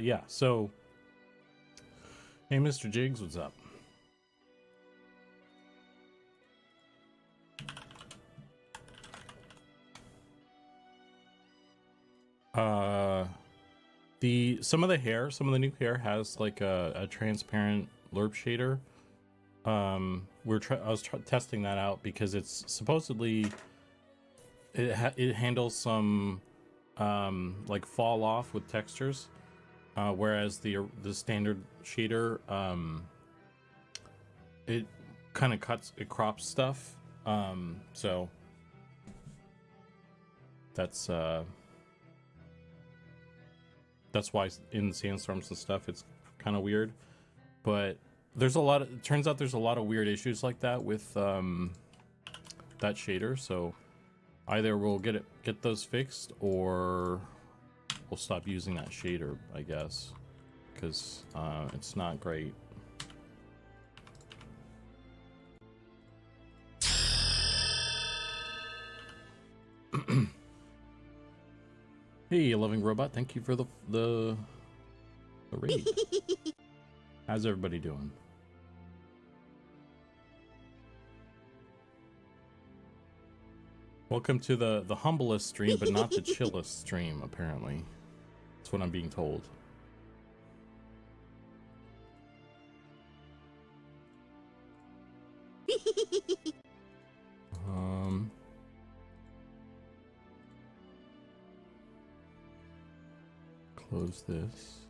Yeah, so hey Mr. Jigs, what's up? Some of the new hair has like a transparent lerp shader. I was testing that out because it's supposedly it handles some like fall off with textures, whereas the standard shader it kind of crops stuff. So that's why in sandstorms and stuff it's kind of weird. But it turns out there's a lot of weird issues like that with that shader. So either we'll get those fixed, or we'll stop using that shader, I guess, because it's not great. Hey, loving robot, thank you for the raid. How's everybody doing? Welcome to the humblest stream, but not the chillest stream, apparently. That's what I'm being told. Close this.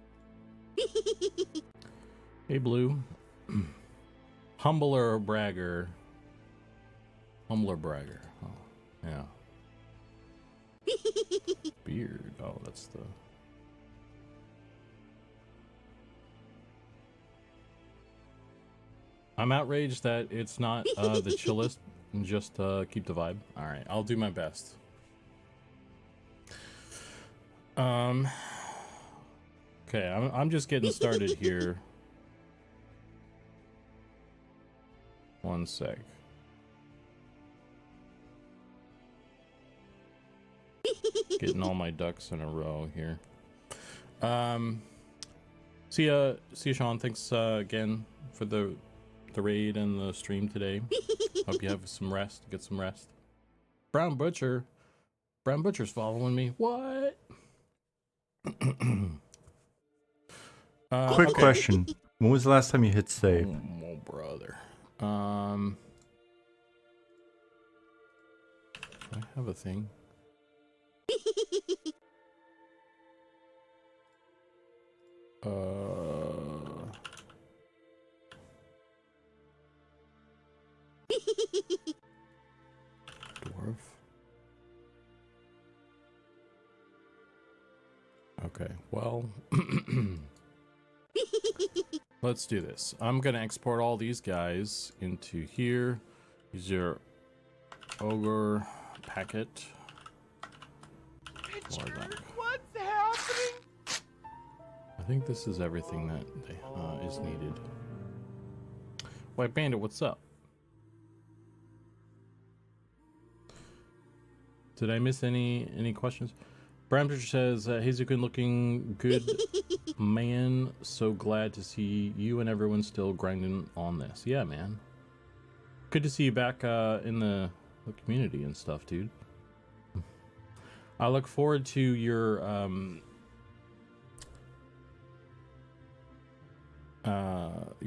Hey, Blue. Humbler or bragger? Humbler bragger. Oh, yeah. Beard. Oh, that's the... I'm outraged that it's not the chillest. Just keep the vibe. All right, I'll do my best. Okay, I'm just getting started here. One sec. Getting all my ducks in a row here. See ya, Sean. Thanks again for the raid and the stream today. Hope you have some rest. Get some rest. Brown Butcher's following me. What? Quick question. When was the last time you hit save? Oh, brother. Do I have a thing? Dwarf. Okay, well, let's do this. I'm gonna export all these guys into here. Use your Ogre packet. Richard, what's happening? I think this is everything that is needed. White Bandit, what's up? Did I miss any questions? Bramter says, hey Zukan, looking good, man. So glad to see you and everyone still grinding on this. Yeah, man. Good to see you back in the community and stuff, dude. I look forward to your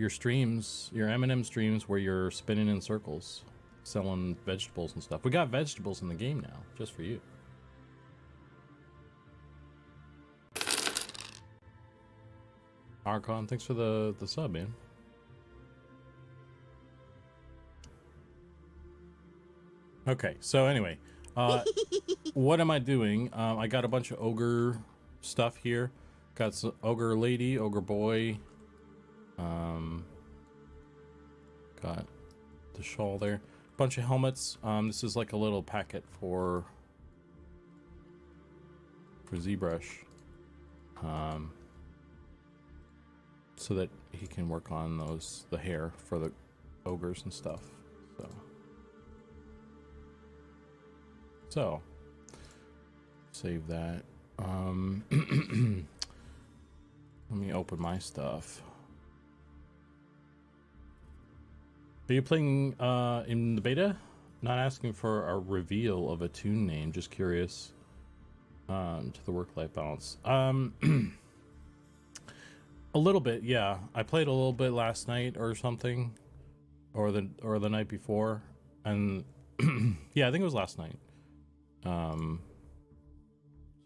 streams, your M&M streams where you're spinning in circles, selling vegetables and stuff. We got vegetables in the game now, just for you. Archon, thanks for the sub, man. Okay, so anyway, what am I doing? I got a bunch of ogre stuff here. Got some ogre lady, ogre boy. Got the shawl there. Bunch of helmets. This is like a little packet for ZBrush. So that he can work on the hair for the ogres and stuff. So save that. Let me open my stuff. Are you playing in the beta? Not asking for a reveal of a tune name, just curious. To the work-life balance. A little bit, yeah. I played a little bit last night or something, or the night before, and yeah, I think it was last night. So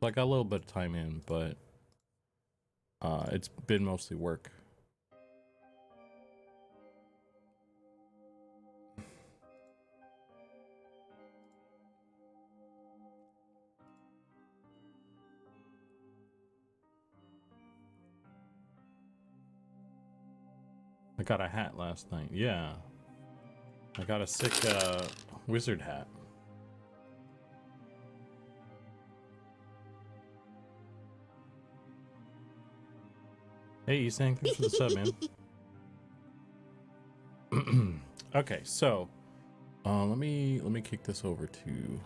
I got a little bit of time in, but it's been mostly work. I got a hat last night. Yeah. I got a sick wizard hat. Hey, Esang, thanks for the sub, man. Okay, so let me kick this over to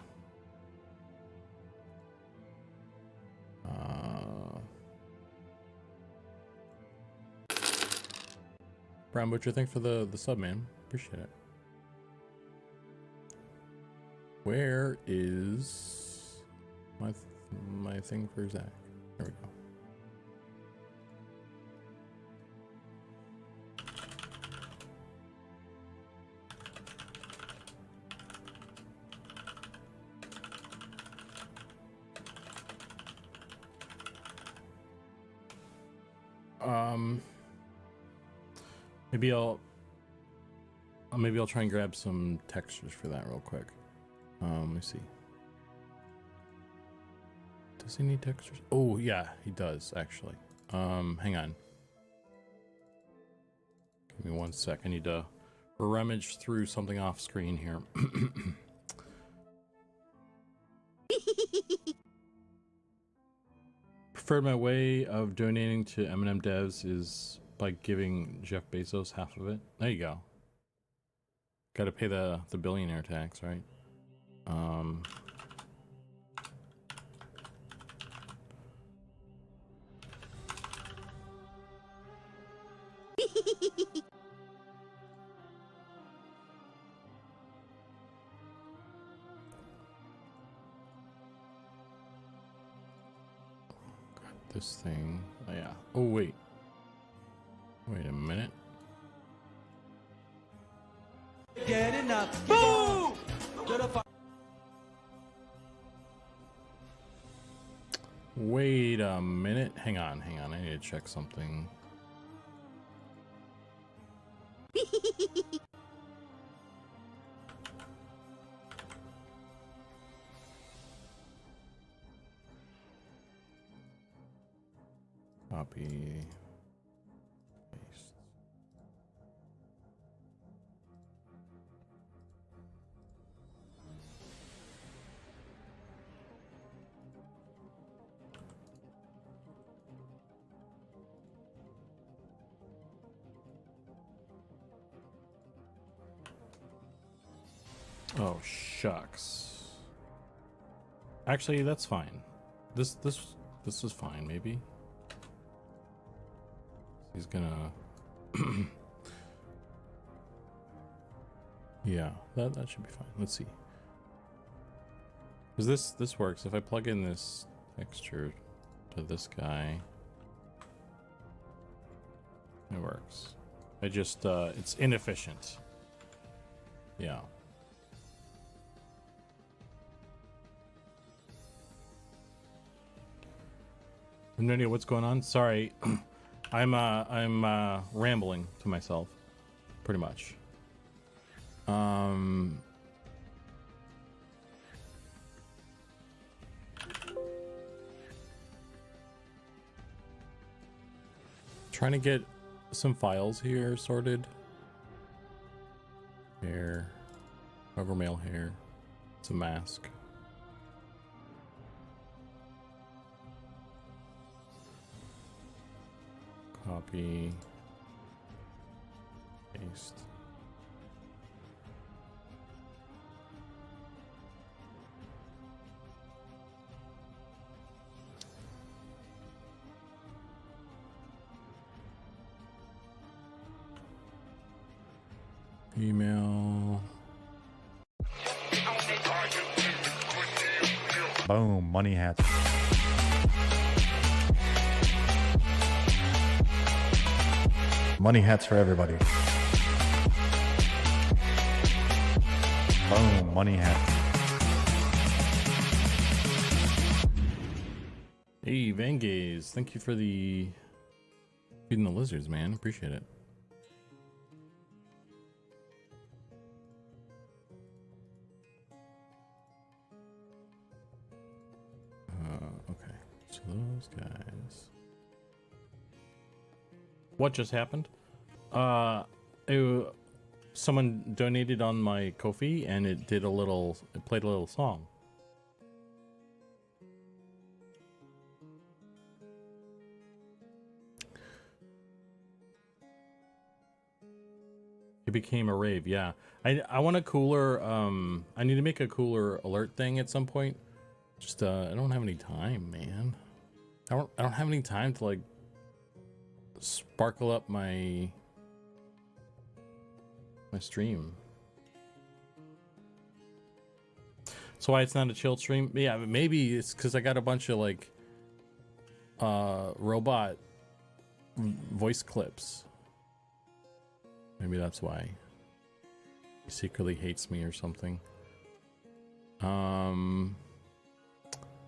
Brown Butcher. Thanks for the sub, man. Appreciate it. Where is my thing for Zach? There we go. Maybe I'll try and grab some textures for that real quick. Let me see. Does he need textures? Oh yeah, he does actually. Hang on. Give me 1 sec. I need to rummage through something off screen here. Preferred my way of donating to M&M devs is by giving Jeff Bezos half of it. There you go. Got to pay the billionaire tax, right? Got this thing. Oh yeah. Oh wait. Wait a minute. Get enough. Boom! Wait a minute. Hang on. I need to check something. Copy. Paste. Oh shucks. Actually, that's fine. This is fine, maybe. He's gonna yeah, that should be fine. Let's see. Because this works. If I plug in this texture to this guy, it works. I just it's inefficient. Yeah. No idea what's going on. Sorry. I'm rambling to myself, pretty much. Trying to get some files here sorted. Hair, cover male hair. It's a mask. Copy, paste. Email. Boom, money hats. Money hats for everybody. Boom, money hats. Hey, Vangaze, thank you for the feeding the lizards, man. Appreciate it. Okay, so those guys. What just happened? Someone donated on my Ko-fi, and it played a little song. It became a rave, yeah. I want a cooler, I need to make a cooler alert thing at some point. Just, I don't have any time, man. I don't have any time to, like, sparkle up my stream. So why it's not a chill stream? Yeah, maybe it's because I got a bunch of, like, robot voice clips. Maybe that's why he secretly hates me or something.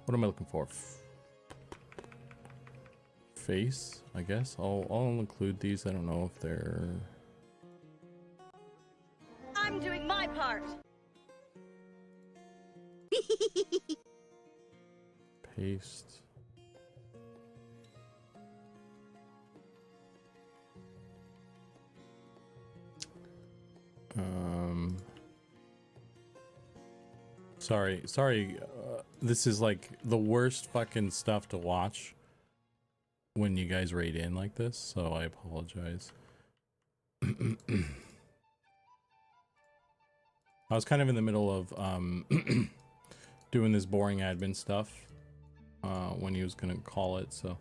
What am I looking for? Face, I guess. I'll include these. I don't know if they're... I'm doing my part. Paste. Sorry, this is like the worst fucking stuff to watch when you guys raid in like this, so I apologize. I was kind of in the middle of doing this boring admin stuff when he was gonna call it, so.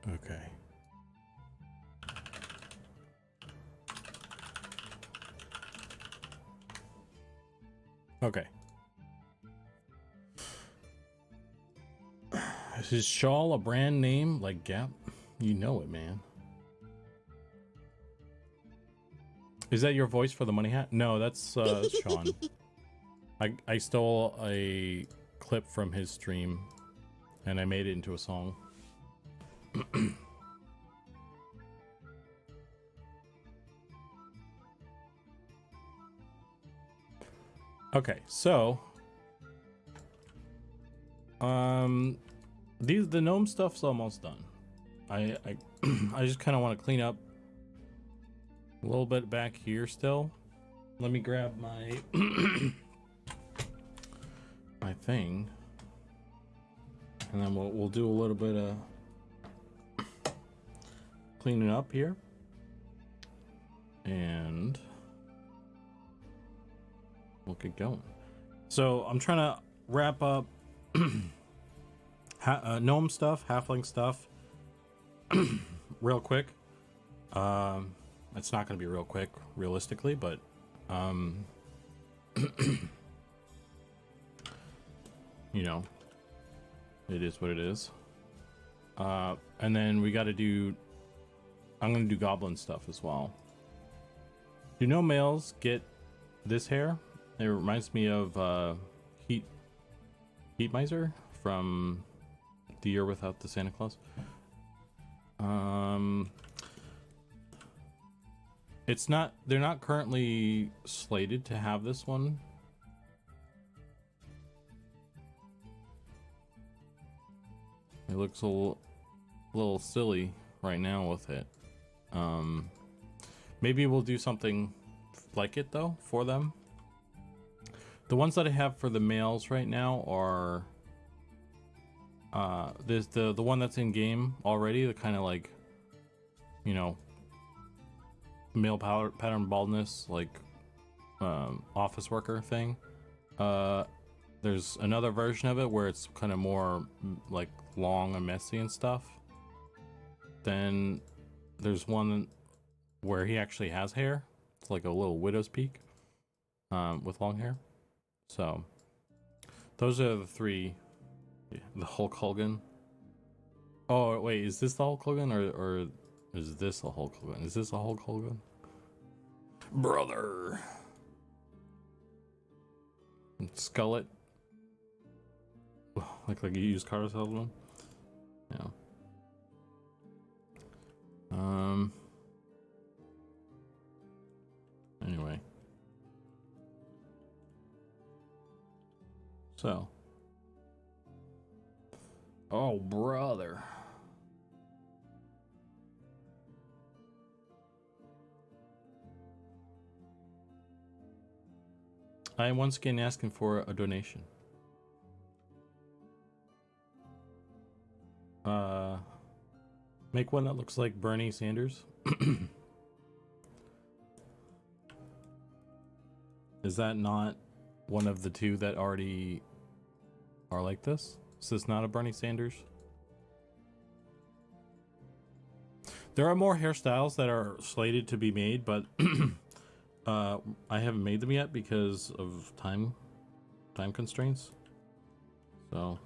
Okay. Okay. Is his shawl a brand name like Gap? You know it, man. Is that your voice for the money hat? No, that's Sean. I stole a clip from his stream and I made it into a song. Okay, so the gnome stuff's almost done. I I just kind of want to clean up a little bit back here still. Let me grab my my thing, and then we'll do a little bit of cleaning up here, and we'll get going. So I'm trying to wrap up gnome stuff, halfling stuff real quick. It's not going to be real quick realistically, but you know, it is what it is. And then we got to do, I'm going to do goblin stuff as well. Do no males get this hair? It reminds me of Heat Miser from The Year Without the Santa Claus. It's not, they're not currently slated to have this one. It looks a little silly right now with it. Maybe we'll do something like it though for them. The ones that I have for the males right now are there's the one that's in game already, the kind of like, you know, male pattern baldness, like office worker thing. there's another version of it where it's kind of more like long and messy and stuff. Then there's one where he actually has hair. It's like a little widow's peak with long hair. So those are the three. Yeah, the Hulk Hogan. Oh wait, is this the Hulk Hogan or is this a Hulk Hogan? Is this a Hulk Hogan? Brother. Skullet. Like a used car salesman. Yeah. Anyway. So. Oh, brother. I am once again asking for a donation. Make one that looks like Bernie Sanders. Is that not one of the two that already are like this? Is this not a Bernie Sanders? There are more hairstyles that are slated to be made, but I haven't made them yet because of time constraints. So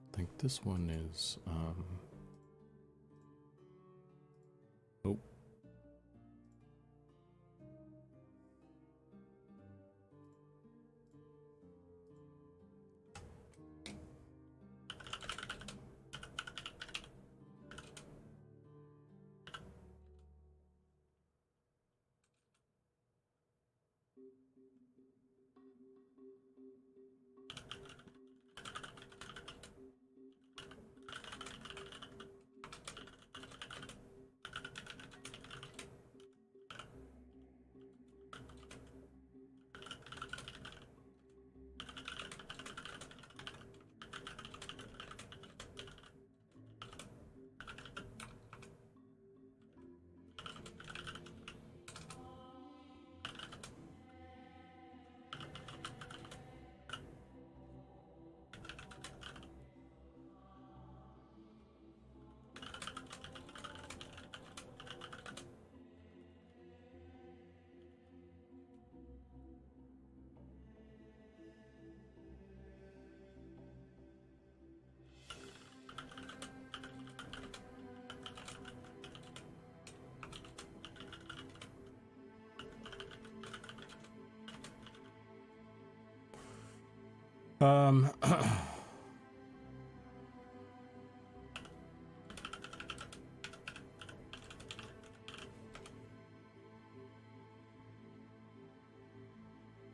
I think this one is oh.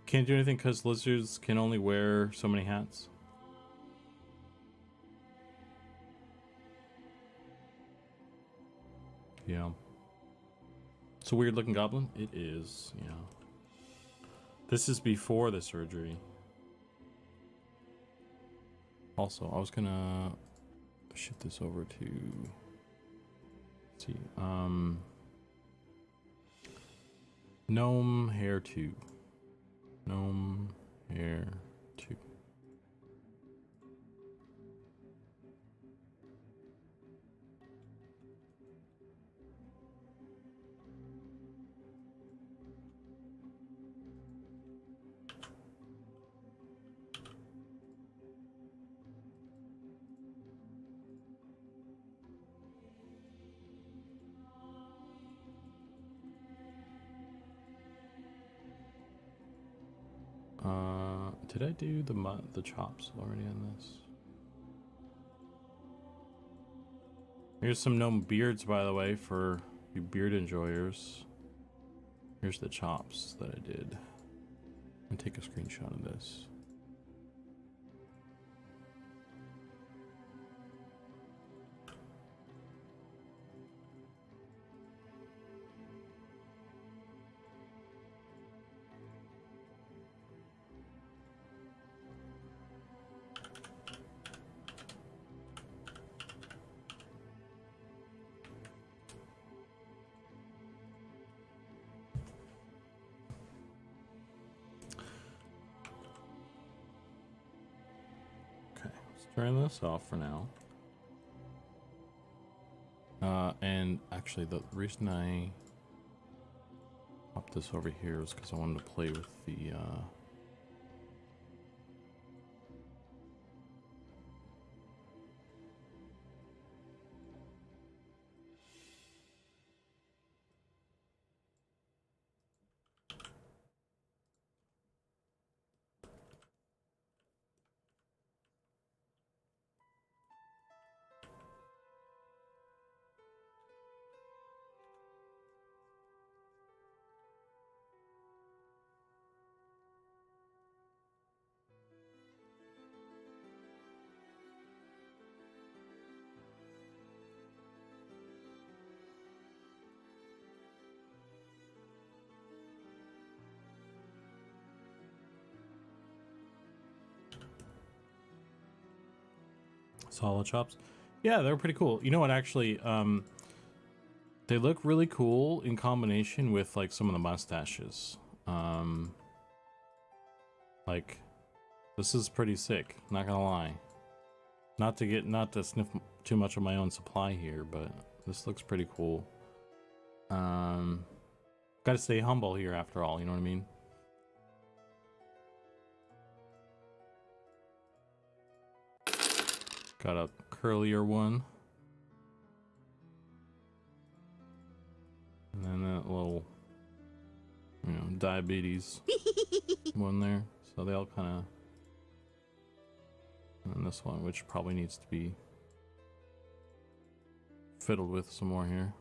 Can't do anything because lizards can only wear so many hats. Yeah. It's a weird looking goblin. It is, yeah. This is before the surgery. Also, I was gonna shift this over to, let's see, Gnome Hair 2. Gnome Hair 2. Did I do the chops already on this? Here's some gnome beards, by the way, for you beard enjoyers. Here's the chops that I did. And take a screenshot of this. turn this off for now. And actually the reason I popped this over here is because I wanted to play with the solid chops. Yeah, they're pretty cool. You know what, actually, they look really cool in combination with like some of the mustaches. Like this is pretty sick, not gonna lie. Not to sniff too much of my own supply here, but this looks pretty cool. Gotta stay humble here after all, you know what I mean? Got a curlier one. And then that little, you know, diabetes one there. So they all kind of... And then this one, which probably needs to be fiddled with some more here.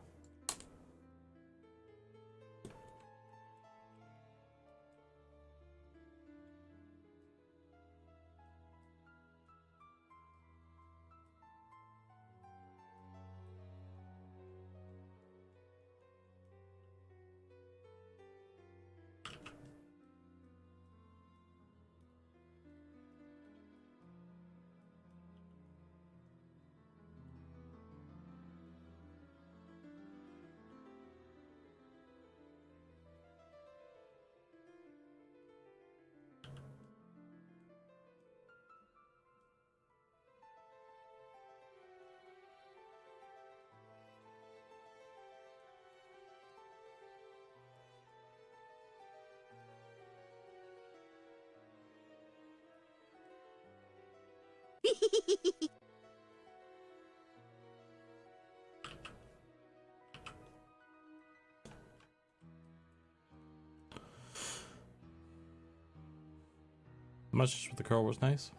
The mustache with the curl was nice.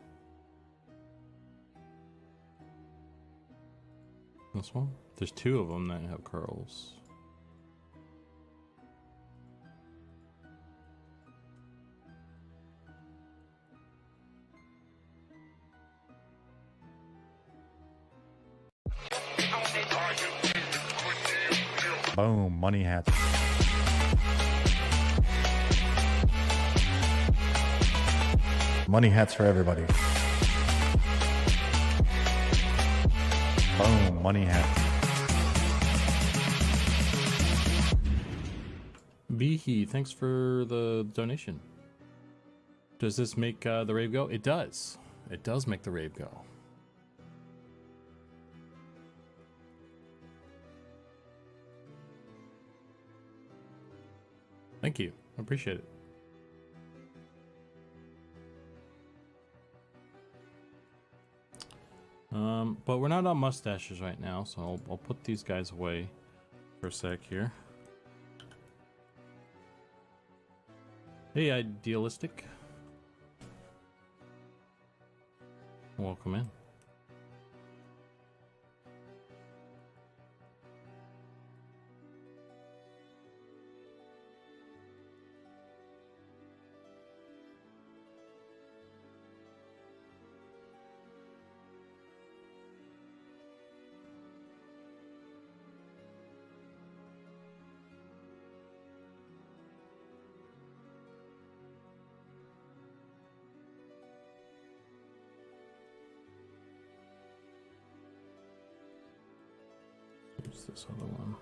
This one? There's two of them that have curls. Boom, money hats. Money hats for everybody. Boom, money hats. Behe, thanks for the donation. Does this make the rave go? It does. It does make the rave go. Thank you. I appreciate it. But we're not on mustaches right now, so I'll put these guys away for a sec here. Hey, Idealistic. Welcome in. Here's this other one.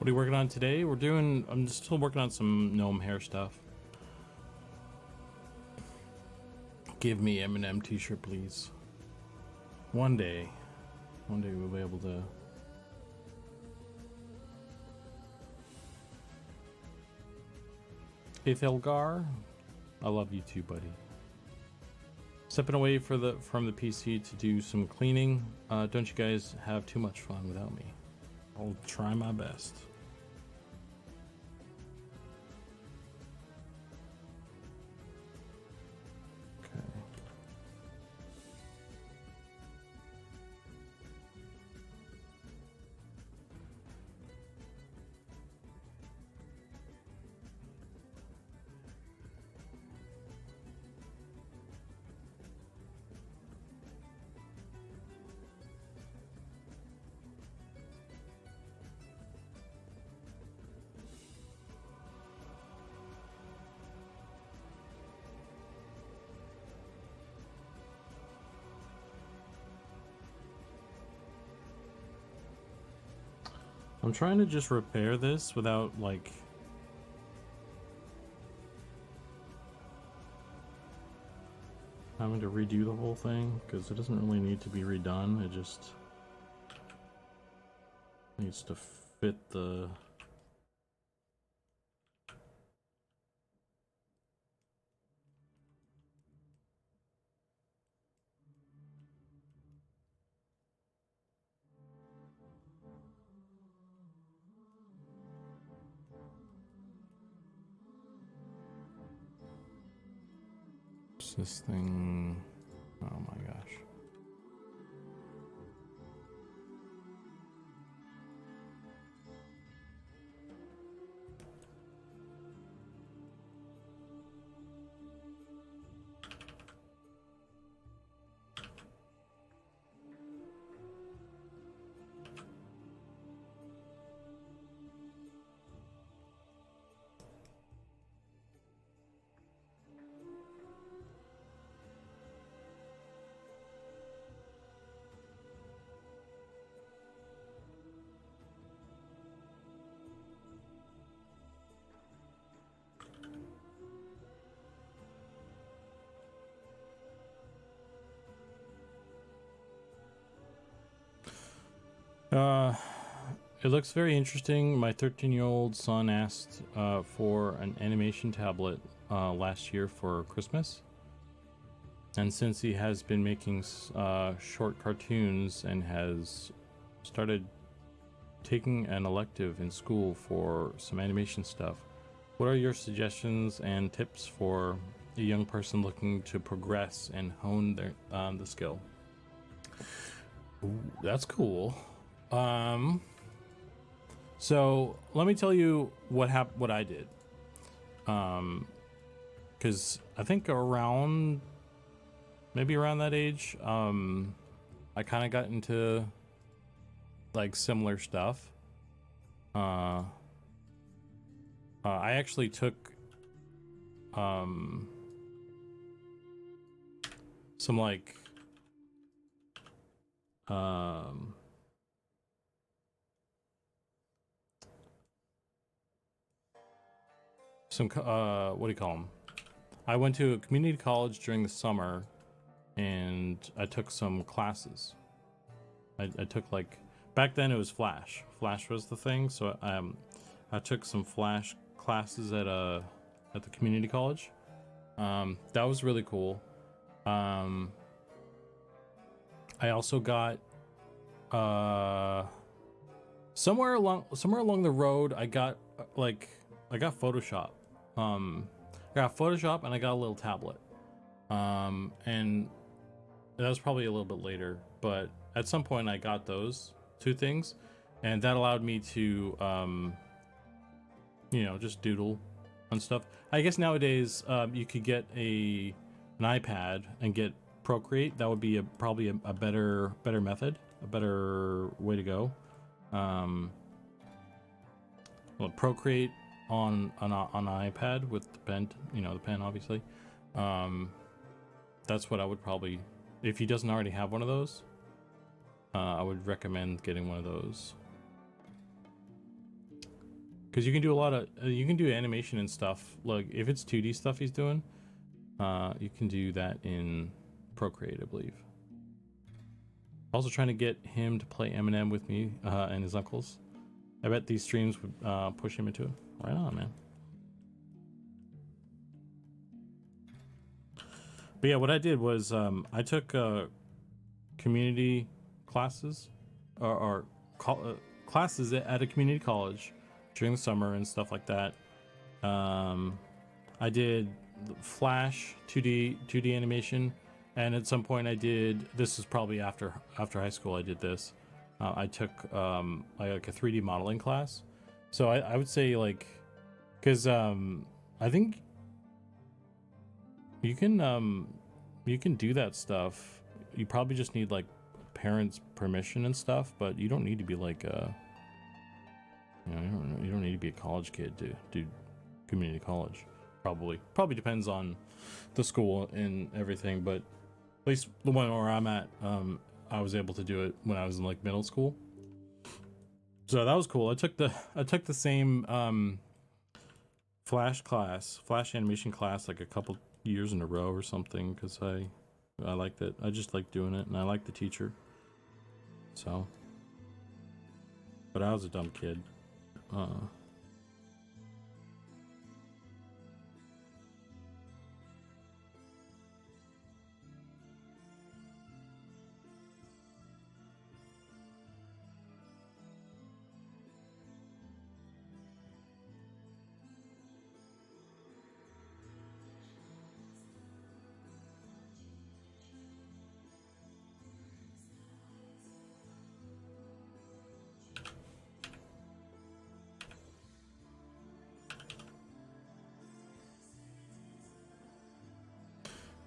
What are you working on today? I'm still working on some gnome hair stuff. Give me Eminem t-shirt, please. One day we'll be able to. Hey Thelgar, I love you too, buddy. Stepping away from the PC to do some cleaning. Don't you guys have too much fun without me? I'll try my best. Okay. I'm trying to just repair this without like having to redo the whole thing, because it doesn't really need to be redone. It just needs to fit the this thing. Oh my gosh. It looks very interesting. My 13-year-old son asked for an animation tablet last year for Christmas. And since he has been making short cartoons and has started taking an elective in school for some animation stuff, what are your suggestions and tips for a young person looking to progress and hone their the skill? Ooh, that's cool. So let me tell you what I did. Because I think maybe around that age, I kind of got into like similar stuff. I actually took some like what do you call them? I went to a community college during the summer and I took some classes. I took like, back then it was Flash. Flash was the thing, so I took some Flash classes at the community college. That was really cool. I also got somewhere along the road I got Photoshop. I got Photoshop and I got a little tablet. And that was probably a little bit later, but at some point I got those two things, and that allowed me to just doodle on stuff. I guess nowadays you could get an iPad and get Procreate. That would be probably a better method, a better way to go. Well, Procreate on an iPad with the pen, the pen obviously. That's what I would probably, if he doesn't already have one of those, I would recommend getting one of those. because you can do a lot of you can do animation and stuff. Like if it's 2D stuff he's doing, you can do that in Procreate, I believe. Also trying to get him to play Eminem with me and his uncles. I bet these streams would push him into it. Right on, man. But yeah, what I did was I took community classes or classes at a community college during the summer and stuff like that. I did Flash 2D animation, and at some point I did, this is probably after high school I did this. I took like a 3D modeling class. So I would say like, because I think you can do that stuff. You probably just need like parents' permission and stuff, but you don't need to be like you don't need to be a college kid to do community college. Probably depends on the school and everything, but at least the one where I'm at, I was able to do it when I was in like middle school. So that was cool. I took the same Flash animation class like a couple years in a row or something, because I liked it. I just liked doing it, and I liked the teacher. So, but I was a dumb kid.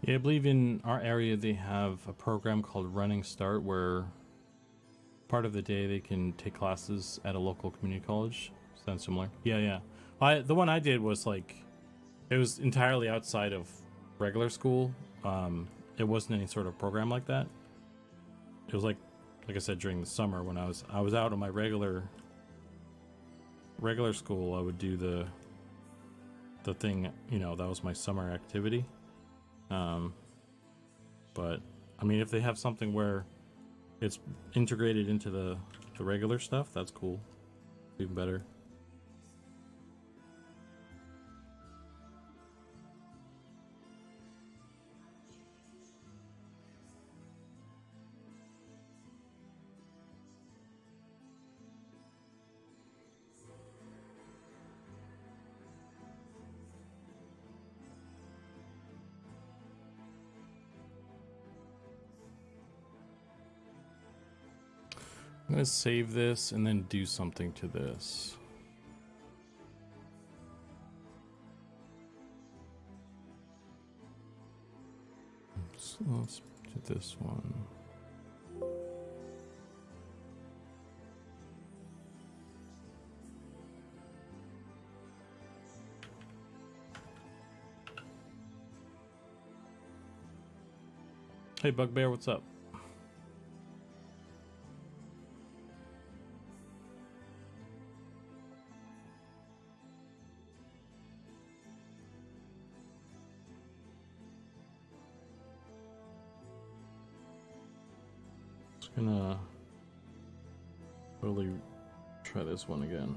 Yeah, I believe in our area they have a program called Running Start, where part of the day they can take classes at a local community college. Sounds similar. Yeah. The one I did was like, it was entirely outside of regular school. It wasn't any sort of program like that. It was like I said, during the summer when I was out on my regular school, I would do the thing, that was my summer activity. But I mean, if they have something where it's integrated into the regular stuff, that's cool. Even better. I'm gonna save this and then do something to this. So let's do this one. Hey Bugbear, what's up? Gonna totally try this one again.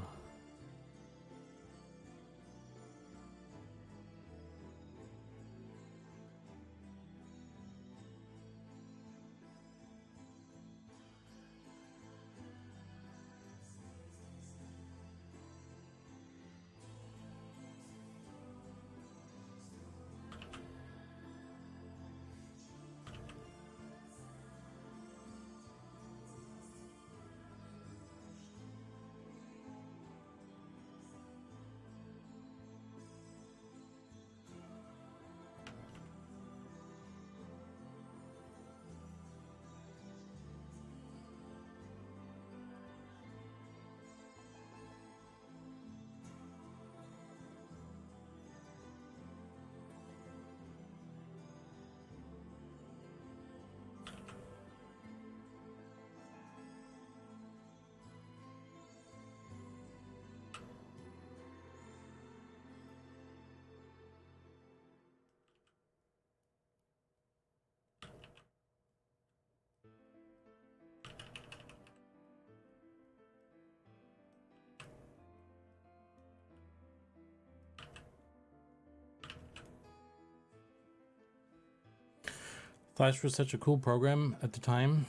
Flash was such a cool program at the time.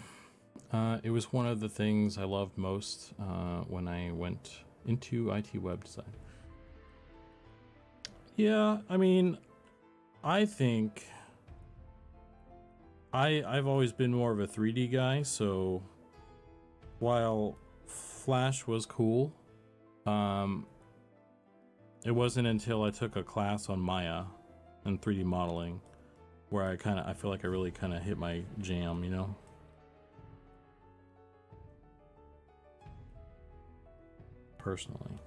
It was one of the things I loved most when I went into IT web design. Yeah, I mean, I think I've always been more of a 3D guy, so while Flash was cool, it wasn't until I took a class on Maya and 3D modeling where I feel like I really kind of hit my jam, you know? Personally.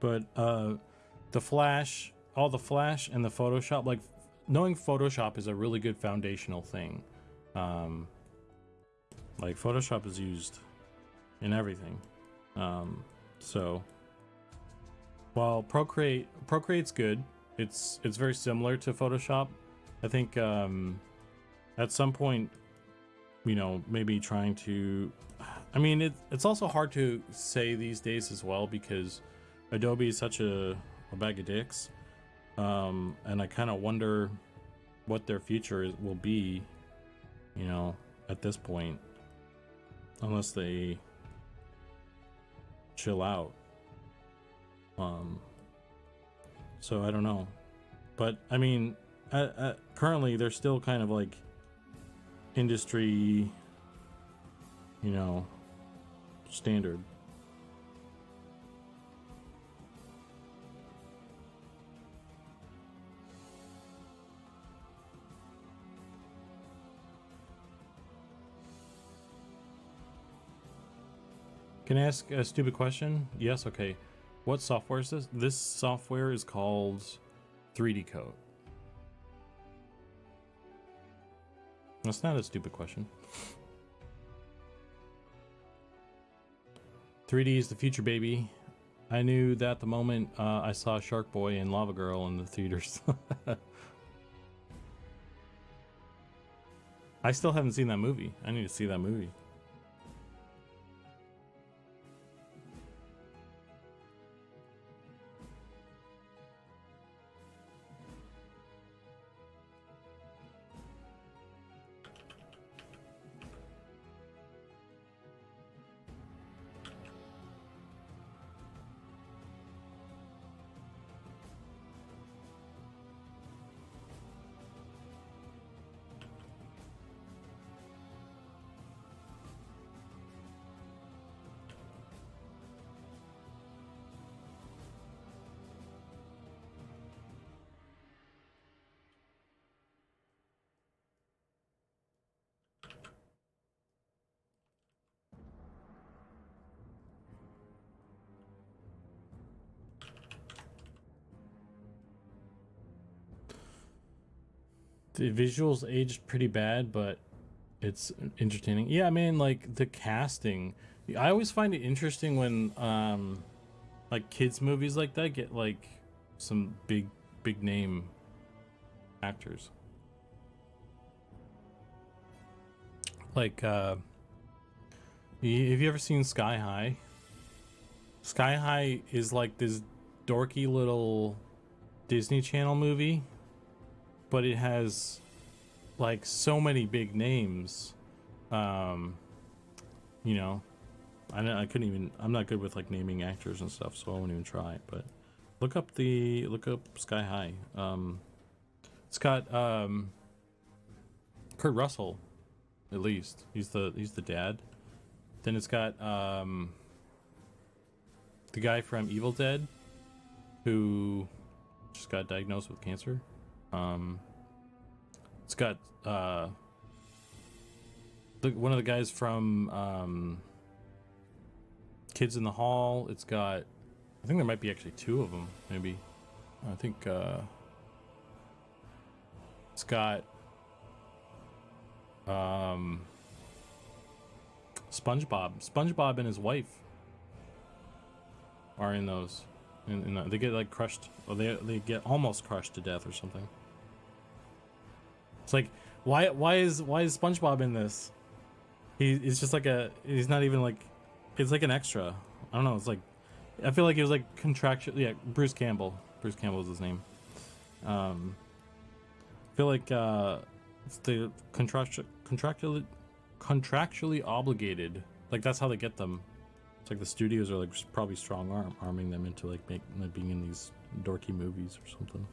But the Flash, all the Flash and the Photoshop, like knowing Photoshop is a really good foundational thing. Like Photoshop is used in everything. So while Procreate's good, it's very similar to Photoshop. I think at some point, you know, maybe trying to, I mean, it's also hard to say these days as well because Adobe is such a bag of dicks, and I kind of wonder what their future will be, you know, at this point, unless they chill out. So I don't know, but I mean, currently they're still kind of like industry, you know, standard. Can I ask a stupid question? Yes, okay. What software is this? This software is called 3D Code. That's not a stupid question. 3D is the future, baby. I knew that the moment I saw Shark Boy and Lava Girl in the theaters. I still haven't seen that movie. I need to see that movie. The visuals aged pretty bad, but it's entertaining. Yeah, I mean, like the casting. I always find it interesting when like kids movies like that get like some big name actors. Like have you ever seen Sky High? Sky High is like this dorky little Disney Channel movie, but it has like so many big names. You know, I couldn't even, I'm not good with like naming actors and stuff, so I won't even try. But look up Sky High. It's got Kurt Russell, at least he's the dad. Then it's got the guy from Evil Dead who just got diagnosed with cancer. It's got one of the guys from Kids in the Hall. It's got, I think there might be actually two of them, maybe. I think it's got SpongeBob and his wife are in those, and they get like crushed, or they get almost crushed to death or something. It's like, why is SpongeBob in this? He's just like he's not even like, it's like an extra. I don't know. It's like, I feel like it was like contractual. Yeah, Bruce Campbell is his name. I feel like it's the contractually obligated. Like that's how they get them. It's like the studios are like probably strong arming them into like being in these dorky movies or something.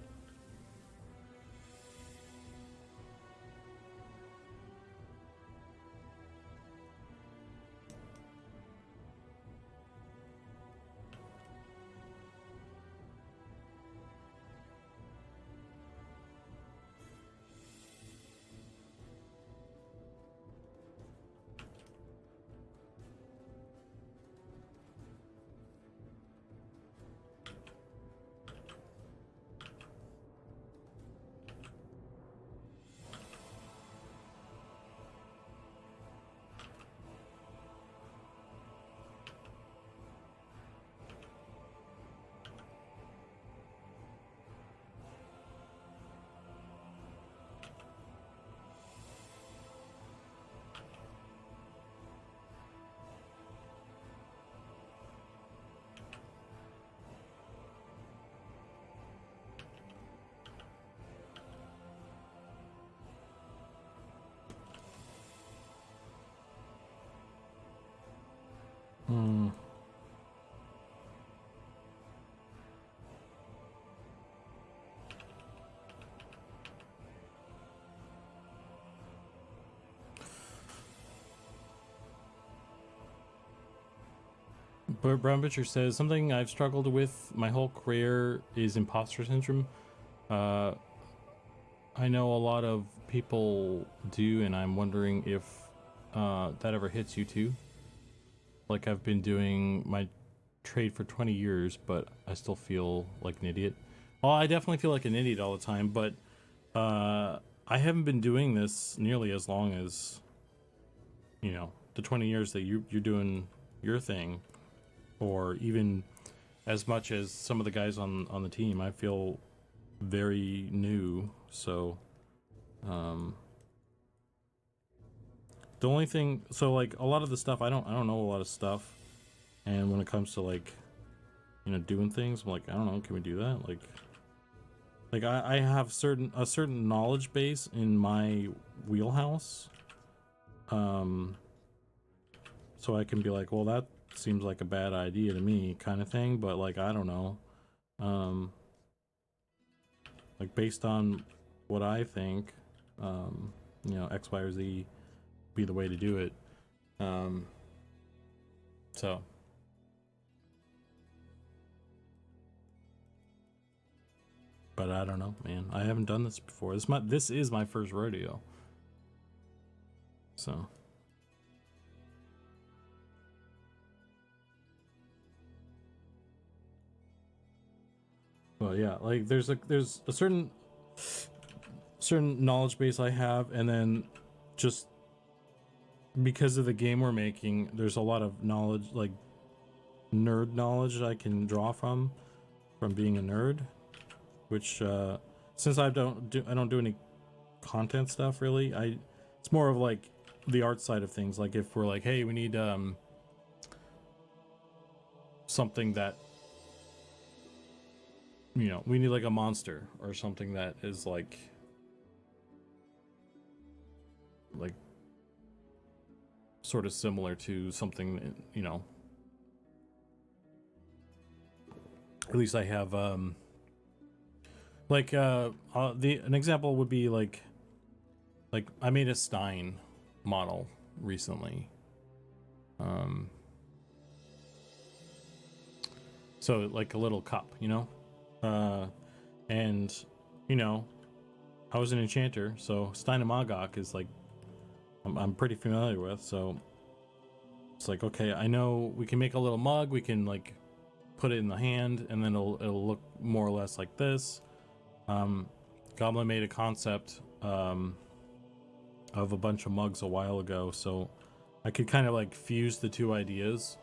Hmm. But Brown Butcher says something I've struggled with my whole career is imposter syndrome. I know a lot of people do, and I'm wondering if that ever hits you too. Like I've been doing my trade for 20 years, but I still feel like an idiot. Well, I definitely feel like an idiot all the time, but I haven't been doing this nearly as long as, you know, the 20 years that you're doing your thing, or even as much as some of the guys on the team. I feel very new, so the only thing, so like a lot of the stuff I don't know a lot of stuff, and when it comes to like, you know, doing things, I'm like, I don't know, can we do that? Like I have a certain knowledge base in my wheelhouse, so I can be like, well, that seems like a bad idea to me, kind of thing, but like I don't know, like based on what I think, you know, X, Y, or Z be the way to do it. So but I don't know, man. I haven't done this before. This is my first rodeo. So well, yeah, like there's a certain knowledge base I have, and then just because of the game we're making, there's a lot of knowledge, like nerd knowledge I can draw from being a nerd, which since I don't do any content stuff really, it's more of like the art side of things. Like if we're like, hey, we need something that, you know, we need like a monster or something that is like sort of similar to something, you know, at least I have like an example would be like I made a Stein model recently, so like a little cup, you know, and you know, I was an enchanter, so Stein and Magok is like I'm pretty familiar with, so it's like, okay, I know we can make a little mug, we can like put it in the hand, and then it'll look more or less like this. Goblin made a concept of a bunch of mugs a while ago, so I could kind of like fuse the two ideas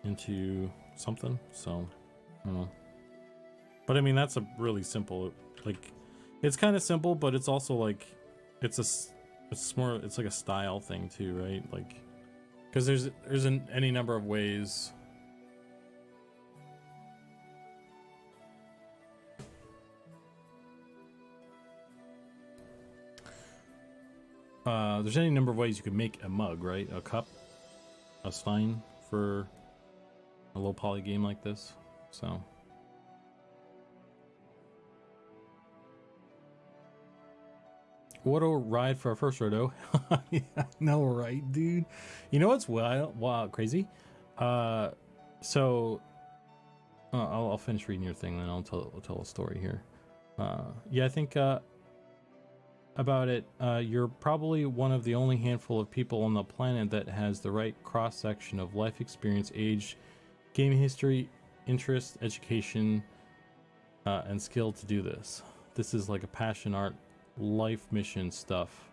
into something. So I don't know, but I mean that's a really simple, like it's kind of simple, but it's also like it's like a style thing too, right? Like because there's any number of ways there's any number of ways you could make a mug, right? A cup, a stein for a low poly game like this. So what a ride for our first roto. Yeah, I know, right, dude? You know what's wild, crazy? So I'll finish reading your thing, then I'll tell a story here. Yeah, I think about it, you're probably one of the only handful of people on the planet that has the right cross section of life experience, age, gaming history, interest, education, and skill to do this. This is like a passion, art, life mission stuff.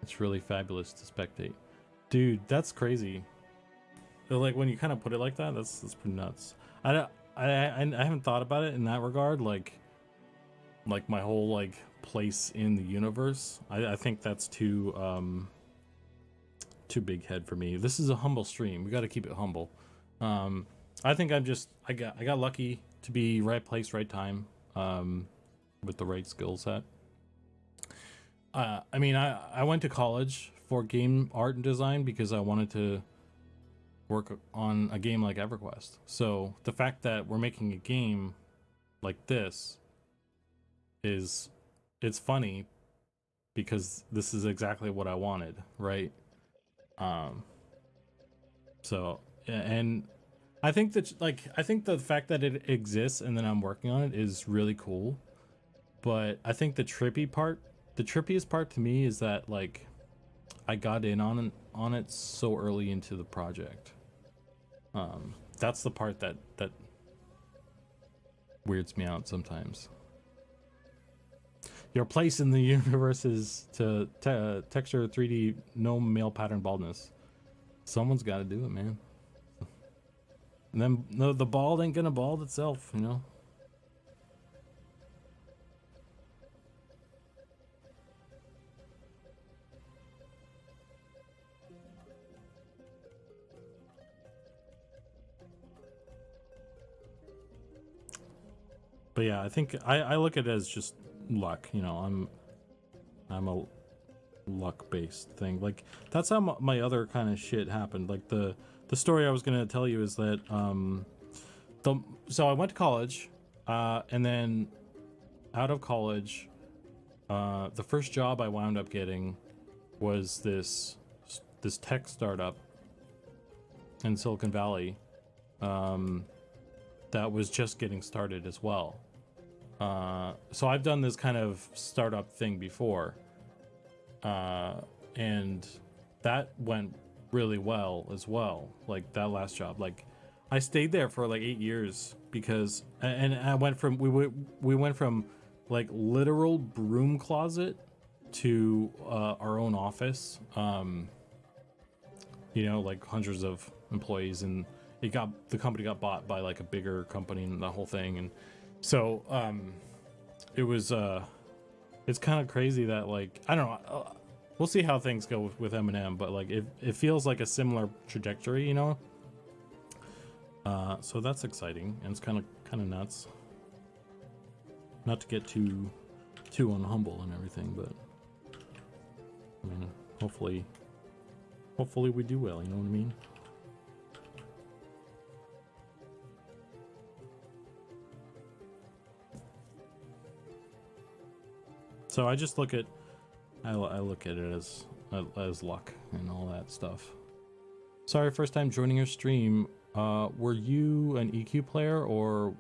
It's really fabulous to spectate. Dude, that's crazy. Like when you kind of put it like that, that's pretty nuts. I haven't thought about it in that regard, like my whole like place in the universe. I think that's too big head for me. This is a humble stream. We got to keep it humble. I think I got lucky to be right place, right time, with the right skill set. I mean, I went to college for game art and design because I wanted to work on a game like EverQuest. So the fact that we're making a game like this it's funny because this is exactly what I wanted, right? So, and I think that I think the fact that it exists and then I'm working on it is really cool. But I think the trippiest part to me is that like I got in on it so early into the project. That's the part that weirds me out sometimes. Your place in the universe is to texture 3D gnome male pattern baldness. Someone's got to do it, man. And then the bald ain't gonna bald itself, you know. But yeah, I think I look at it as just luck, you know. I'm a luck based thing. Like that's how my other kind of shit happened. Like the story I was gonna tell you is that so I went to college, and then out of college, the first job I wound up getting was this tech startup in Silicon Valley, that was just getting started as well. So I've done this kind of startup thing before, and that went really well as well. Like that last job, like I stayed there for like 8 years because, and I went from we went from like literal broom closet to our own office. You know, like hundreds of employees, and the company got bought by like a bigger company and the whole thing. And so it was it's kind of crazy that like I don't know, we'll see how things go with M&M, but like it feels like a similar trajectory, you know. So that's exciting, and it's kind of nuts. Not to get too unhumble and everything, but I mean, hopefully we do well, you know what I mean? So I just look at I look at it as luck and all that stuff. Sorry, first time joining your stream. Were you an EQ player, or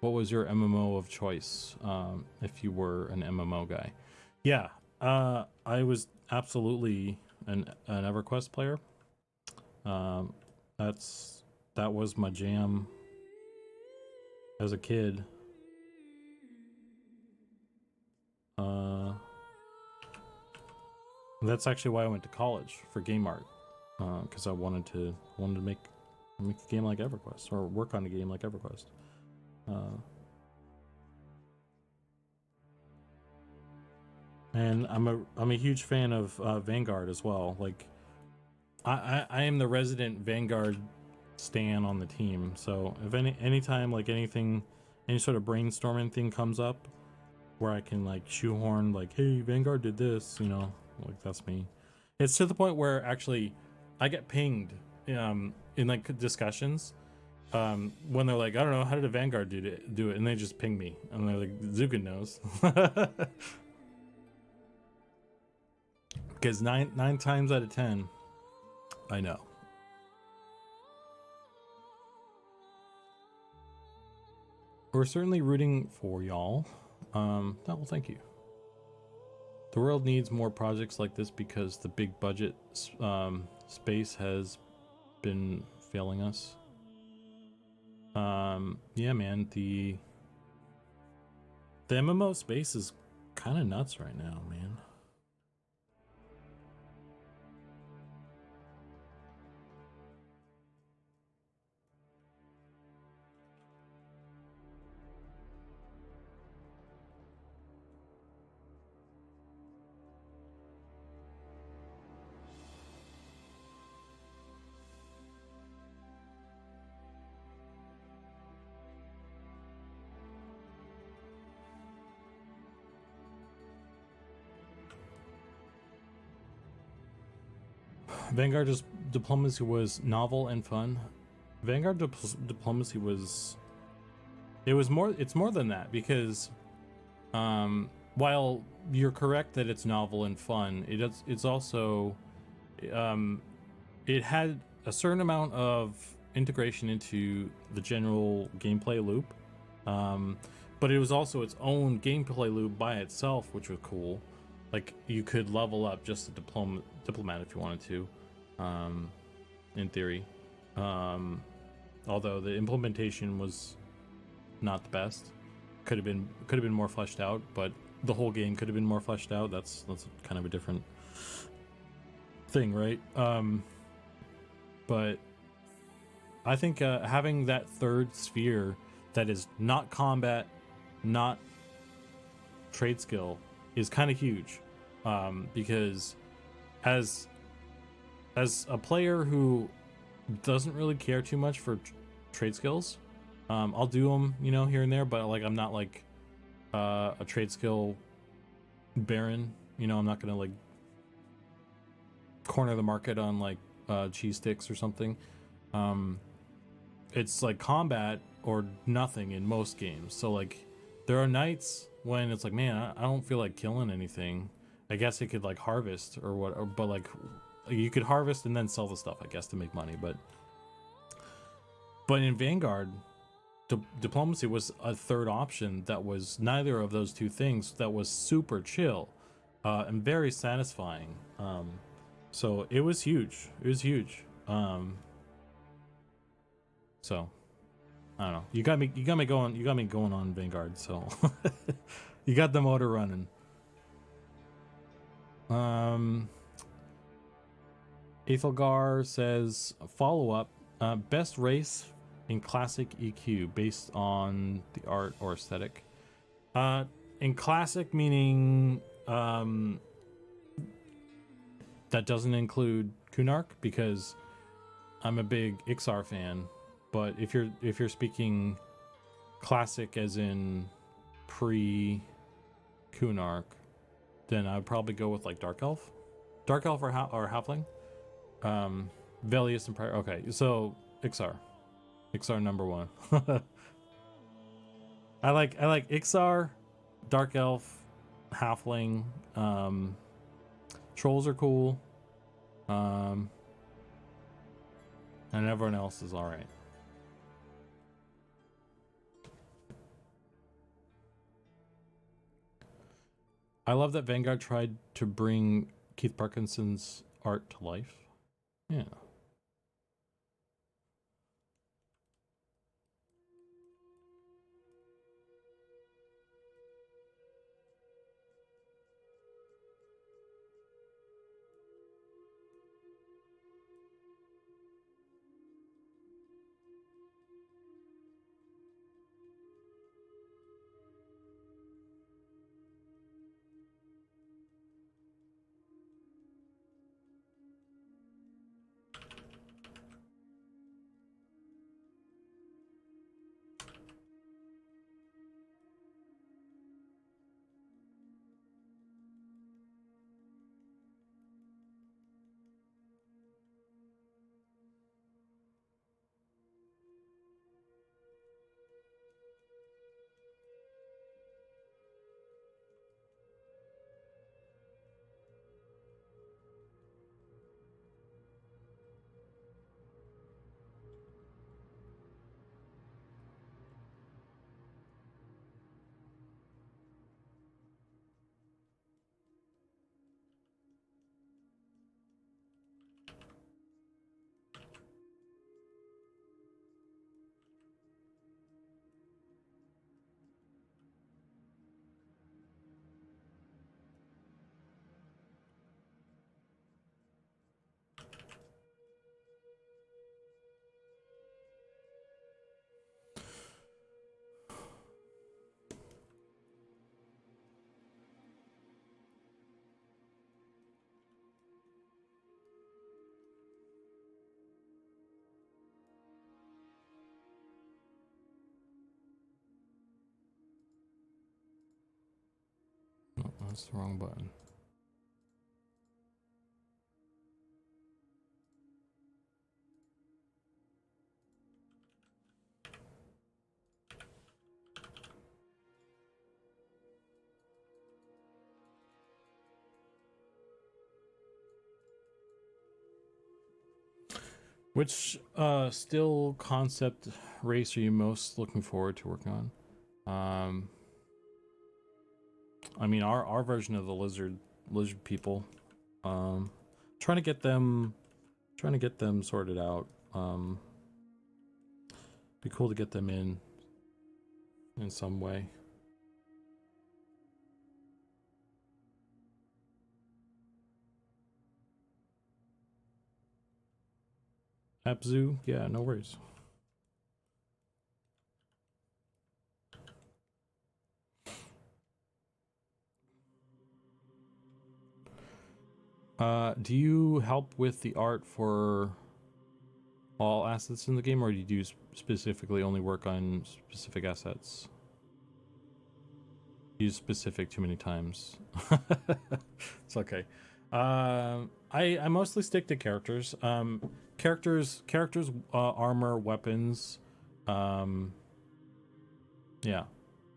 what was your MMO of choice? If you were an MMO guy. Yeah, I was absolutely an EverQuest player. That was my jam as a kid. That's actually why I went to college for game art, because I wanted to make a game like EverQuest, or work on a game like EverQuest. And I'm a huge fan of Vanguard as well. Like I am the resident Vanguard stan on the team. So if anytime like any sort of brainstorming thing comes up where I can like shoehorn like, hey, Vanguard did this, you know, Like that's me. It's to the point where actually I get pinged in like discussions when they're like, I don't know, how did a Vanguard do it, and they just ping me, and they're like, Zukan knows. Because nine times out of 10, I know. We're certainly rooting for y'all. Well, thank you. The world needs more projects like this because the big budget space has been failing us. Yeah, man, the MMO space is kind of nuts right now, man. Vanguard diplomacy was novel and fun. Vanguard diplomacy was... It's more than that, because while you're correct that it's novel and fun, it's also it had a certain amount of integration into the general gameplay loop, but it was also its own gameplay loop by itself, which was cool. Like, you could level up just a diplomat if you wanted to, in theory. Although the implementation was not the best. Could have been more fleshed out, but the whole game could have been more fleshed out. That's kind of a different thing, right? But I think having that third sphere that is not combat, not trade skill, is kind of huge, because as a player who doesn't really care too much for trade skills, I'll do them, here and there, but like I'm not like a trade skill baron. I'm not gonna like corner the market on like cheese sticks or something. It's like combat or nothing in most games. So like there are nights when it's like, man, I don't feel like killing anything. I guess it could like harvest or what, but like you could harvest and then sell the stuff, I guess, to make money. But in Vanguard, diplomacy was a third option that was neither of those two things, that was super chill and very satisfying. So it was huge. It was huge. So I don't know. You got me going on Vanguard. So you got the motor running. Ethelgar says follow up. Best race in classic EQ based on the art or aesthetic. In classic, meaning that doesn't include Kunark, because I'm a big Ixar fan. But if you're speaking classic as in pre Kunark, then I'd probably go with like Dark Elf or Halfling. Velius and Prior. Okay, so Ixar number one. I like Ixar, Dark Elf, Halfling. Trolls are cool. And everyone else is all right. I love that Vanguard tried to bring Keith Parkinson's art to life. Yeah. That's the wrong button. Which still concept race are you most looking forward to working on? I mean, our version of the lizard people. Trying to get them sorted out. Be cool to get them in some way. Abzu, yeah, no worries. Do you help with the art for all assets in the game, or do you specifically only work on specific assets? Use specific too many times. It's okay. I mostly stick to characters. Characters, armor, weapons. Yeah,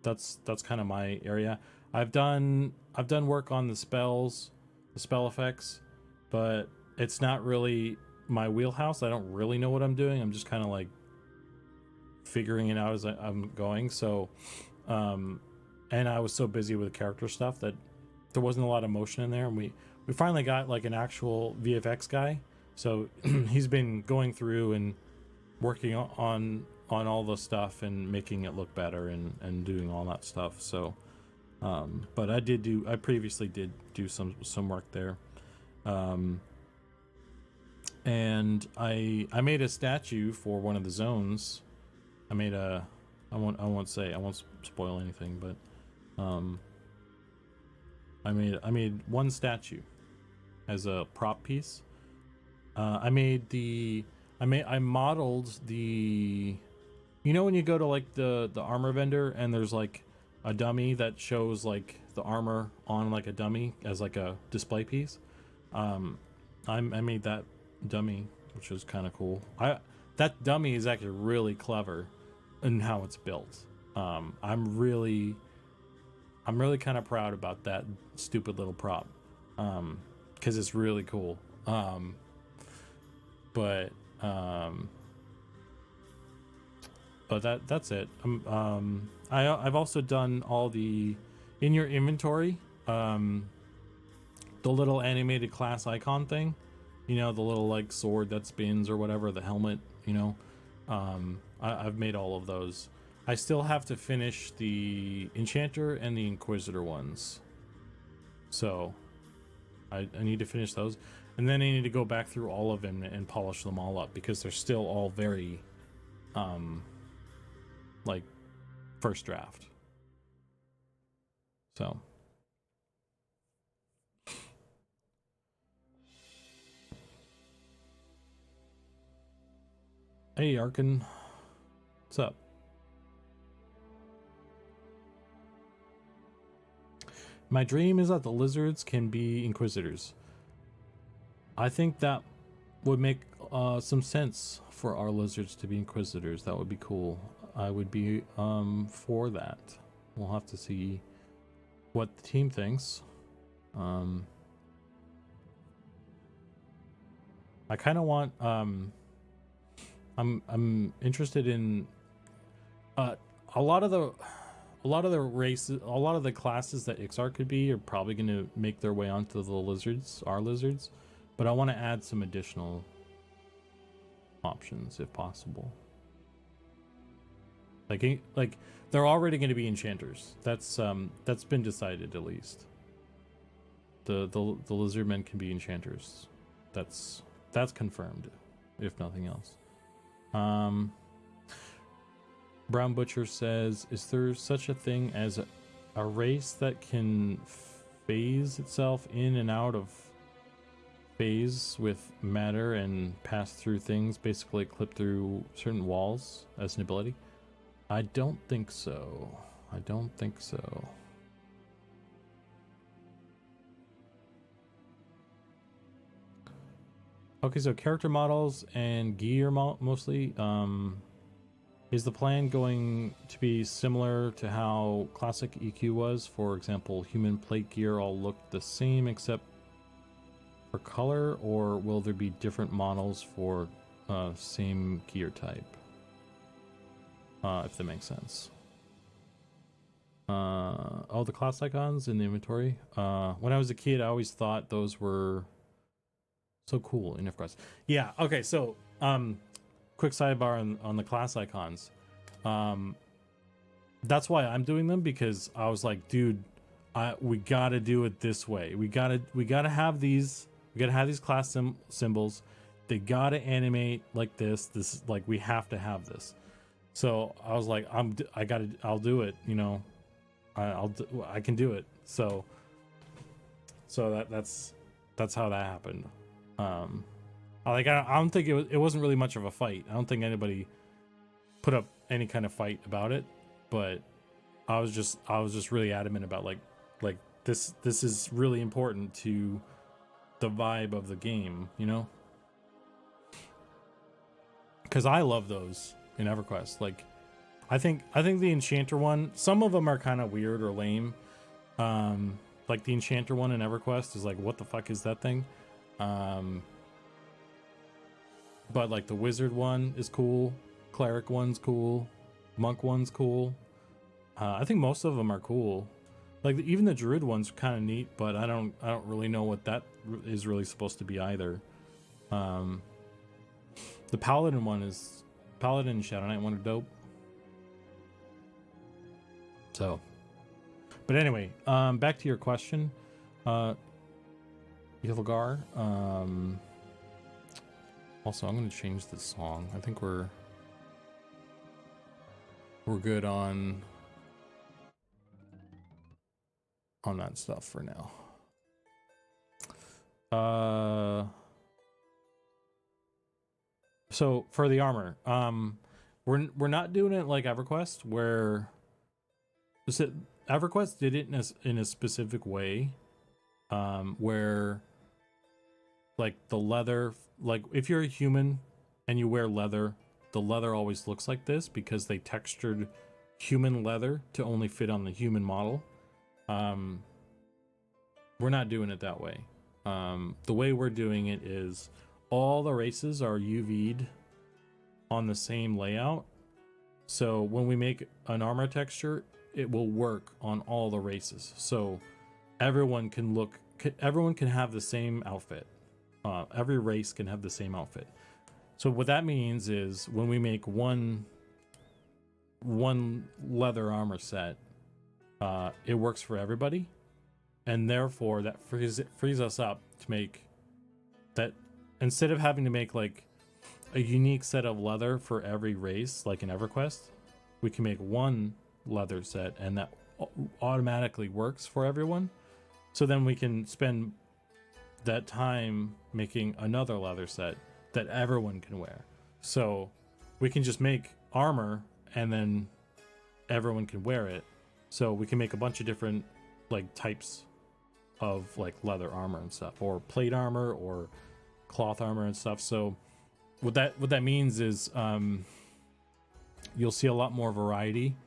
that's kind of my area. I've done work on the spells, the spell effects, but it's not really my wheelhouse. I don't really know what I'm doing. I'm just kind of like figuring it out as I'm going. So, and I was so busy with character stuff that there wasn't a lot of motion in there. And we finally got like an actual VFX guy. So he's been going through and working on all the stuff and making it look better and doing all that stuff. So, but I previously did do some work there. And I made a statue for one of the zones. I won't spoil anything, but I made one statue as a prop piece. I modeled the, you know, when you go to like the armor vendor and there's like a dummy that shows like the armor on like a dummy as like a display piece. I made that dummy, which is kind of cool. That dummy is actually really clever in how it's built. I'm really kind of proud about that stupid little prop, because it's really cool. But that's it. I've also done all the in your inventory, the little animated class icon thing, you know, the little like sword that spins or whatever, the helmet, you know. I've made all of those. I still have to finish the Enchanter and the Inquisitor ones, so I need to finish those, and then I need to go back through all of them and polish them all up, because they're still all very like first draft. So hey Arkin, what's up? My dream is that the lizards can be Inquisitors. I think that would make some sense for our lizards to be Inquisitors. That would be cool. I would be for that. We'll have to see what the team thinks. I kind of want I'm interested in a lot of the races, a lot of the classes that Ixar could be are probably going to make their way onto the lizards, our lizards, but I want to add some additional options if possible. Like they're already going to be enchanters. That's been decided, at least. The lizardmen can be enchanters. That's confirmed, if nothing else. Brown Butcher says, is there such a thing as a race that can phase itself in and out of phase with matter and pass through things, basically clip through certain walls as an ability? I don't think so. Okay, so character models and gear mostly. Is the plan going to be similar to how classic EQ was? For example, human plate gear all look the same except for color, or will there be different models for same gear type? If that makes sense. Oh, the class icons in the inventory. When I was a kid, I always thought those were so cool in EverQuest. Yeah, okay, so quick sidebar on the class icons. That's why I'm doing them, because I was like, dude, we gotta do it this way. We gotta have these. We gotta have these class symbols. They gotta animate like this. This is like, we have to have this. So I was like, I'll do it. You know, I can do it. So that's how that happened. I don't think it wasn't really much of a fight. I don't think anybody put up any kind of fight about it, but I was just really adamant about like this is really important to the vibe of the game, you know? Because I love those in EverQuest. Like, I think the Enchanter one, some of them are kind of weird or lame. Like the Enchanter one in EverQuest is like, what the fuck is that thing? But like the Wizard one is cool, Cleric one's cool, Monk one's cool. I think most of them are cool. Like even the Druid one's kind of neat, but I don't really know what that is really supposed to be either. The Paladin one is Paladin and Shadow Knight one are dope. So, but anyway, back to your question, Yilgar. Also, I'm going to change this song. I think we're good on that stuff for now. So for the armor, we're not doing it like EverQuest, where EverQuest did it in a specific way, where like the leather, like if you're a human and you wear leather, the leather always looks like this because they textured human leather to only fit on the human model. We're not doing it that way. The way we're doing it is all the races are UV'd on the same layout. So when we make an armor texture, it will work on all the races. So everyone can have the same outfit. Every race can have the same outfit. So what that means is when we make one leather armor set, it works for everybody, and therefore that frees us up to make that, instead of having to make like a unique set of leather for every race like in EverQuest, we can make one leather set and that automatically works for everyone. So then we can spend that time making another leather set that everyone can wear. So we can just make armor and then everyone can wear it. So we can make a bunch of different like types of like leather armor and stuff, or plate armor or cloth armor and stuff. So what that means is you'll see a lot more variety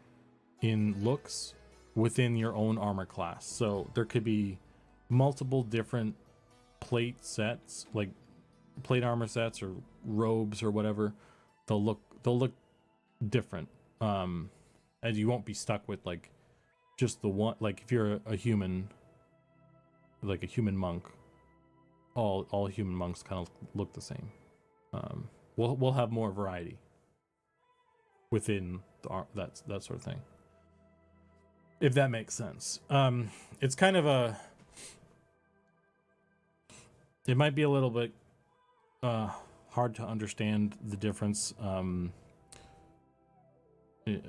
in looks within your own armor class. So there could be multiple different plate sets, like plate armor sets or robes or whatever. They'll look different, and you won't be stuck with like just the one. Like if you're a human, like a human monk, all human monks kind of look the same. We'll have more variety within that sort of thing, if that makes sense. It's kind of it might be a little bit hard to understand the difference,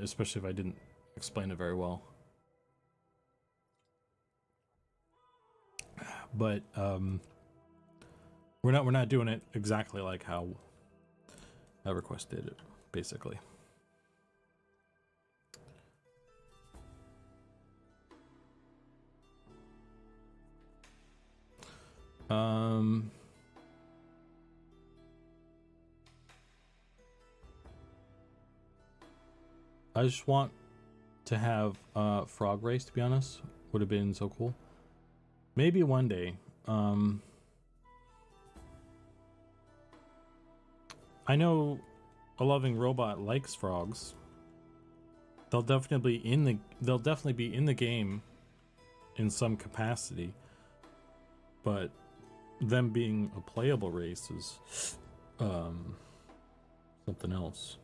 especially if I didn't explain it very well. But we're not doing it exactly like how EverQuest did it, basically. I just want to have frog race, to be honest. Would have been so cool. Maybe one day. I know a loving robot likes frogs. They'll definitely be in the game in some capacity, but them being a playable race is something else.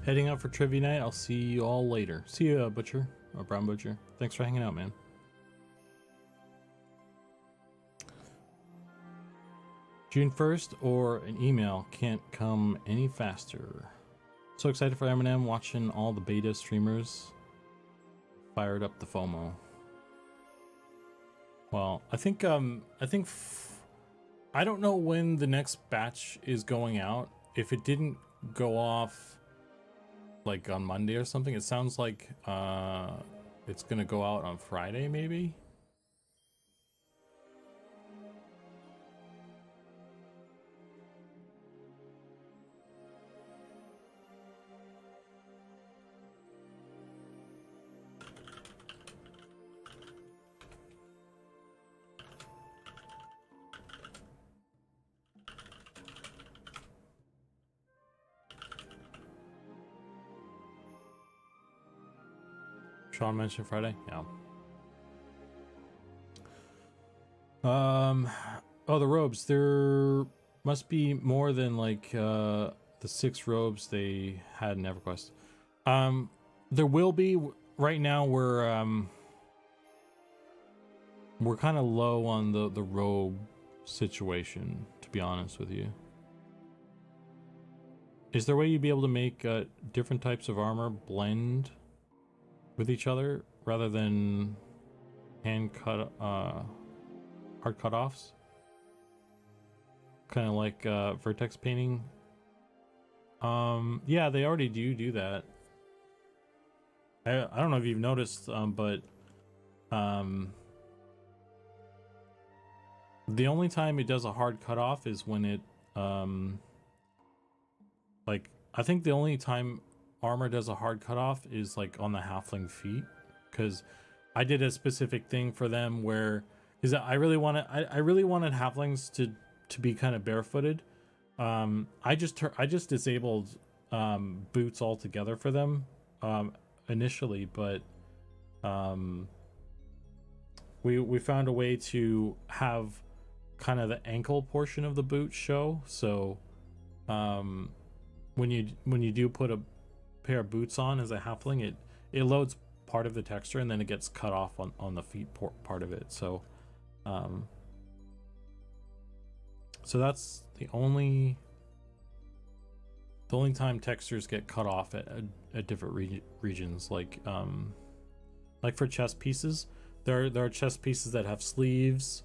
Heading out for trivia night. I'll see you all later. See you, Butcher, or Brown Butcher. Thanks for hanging out, man. June 1st or an email can't come any faster. So excited for Eminem, watching all the beta streamers. Fired up the FOMO. Well, I don't know when the next batch is going out. If it didn't go off like on Monday or something, it sounds like it's gonna go out on Friday, maybe. Sean mentioned Friday. Yeah. Oh, the robes. There must be more than like the 6 robes they had in EverQuest. There will be. Right now we're kind of low on the robe situation, to be honest with you. Is there a way you'd be able to make different types of armor blend with each other rather than hand cut hard cutoffs? Kind of like vertex painting. Yeah, they already do that. I don't know if you've noticed, but the only time it does a hard cutoff is when it like, I think the only time armor does a hard cutoff is like on the halfling feet, because I did a specific thing for them where is that I really wanted halflings to be kind of barefooted. I just disabled boots altogether for them initially, but we found a way to have kind of the ankle portion of the boot show, so when you do put a pair of boots on as a halfling, it loads part of the texture and then it gets cut off on the feet part of it. So so that's the only time textures get cut off at different regions. Like for chest pieces, there are chest pieces that have sleeves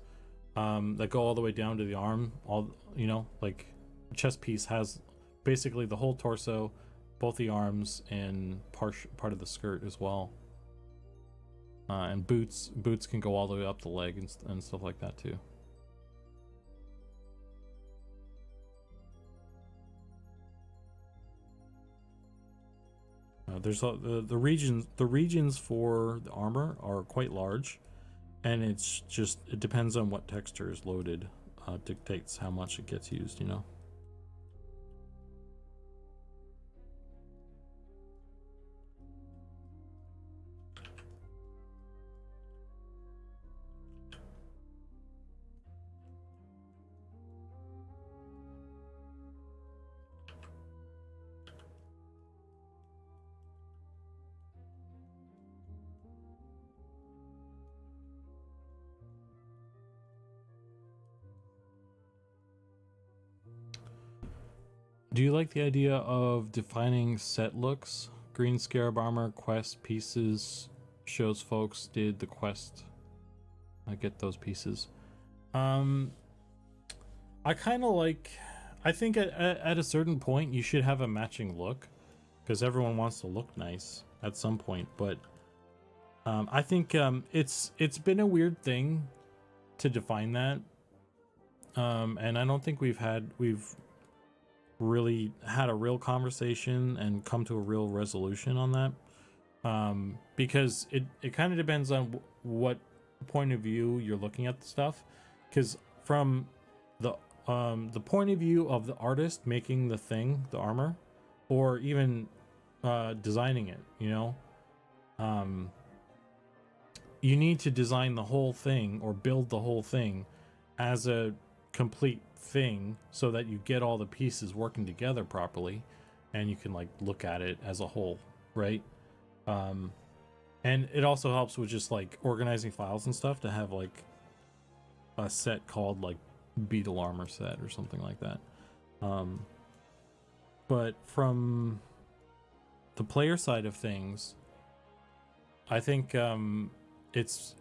that go all the way down to the arm. All, you know, like a chest piece has basically the whole torso, both the arms, and part of the skirt as well. And boots can go all the way up the leg and stuff like that too. There's the regions for the armor are quite large, and it depends on what texture is loaded, dictates how much it gets used, you know. Do you like the idea of defining set looks? Green scarab armor, quest pieces, shows folks did the quest. I get those pieces. I kind of like, I think at a certain point you should have a matching look, because everyone wants to look nice at some point, but I think it's been a weird thing to define that, and I don't think we've really had a real conversation and come to a real resolution on that, because it kind of depends on what point of view you're looking at the stuff, because from the point of view of the artist making the armor, or even designing it, you know, you need to design the whole thing or build the whole thing as a complete thing so that you get all the pieces working together properly and you can like look at it as a whole, right? And it also helps with just like organizing files and stuff to have like a set called like beetle armor set or something like that. But from the player side of things, I think it's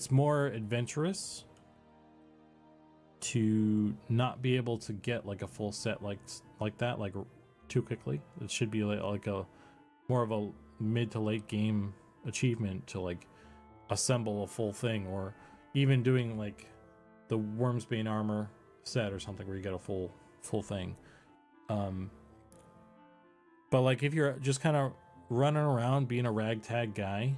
more adventurous to not be able to get like a full set like that like too quickly. It should be like a more of a mid to late game achievement to like assemble a full thing, or even doing like the Wormsbane armor set or something where you get a full thing. But like if you're just kind of running around being a ragtag guy,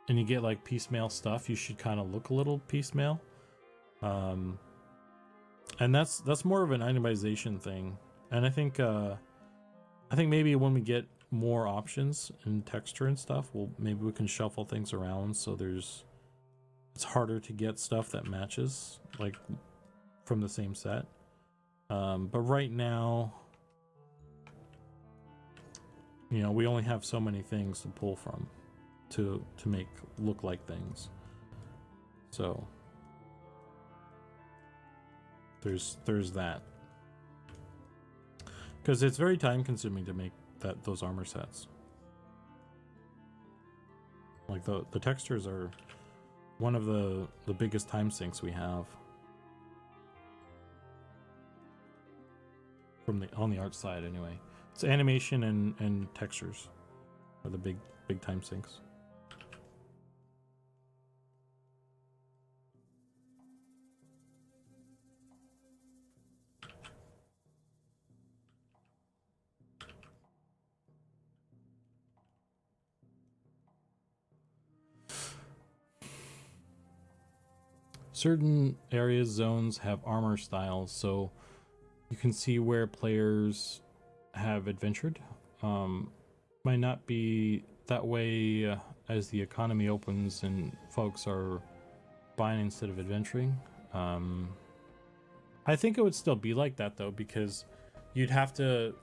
and you get like piecemeal stuff, you should kind of look a little piecemeal. And that's more of an itemization thing. And I think maybe when we get more options in texture and stuff, maybe we can shuffle things around so it's harder to get stuff that matches like from the same set. But right now, you know, we only have so many things to pull from to make look like things. So there's that, because it's very time consuming to make those armor sets. Like the textures are one of the biggest time sinks we have on the art side anyway. It's animation and textures are the big time sinks. Certain areas, zones have armor styles, so you can see where players have adventured. Might not be that way as the economy opens and folks are buying instead of adventuring. I think it would still be like that though, because you'd have to,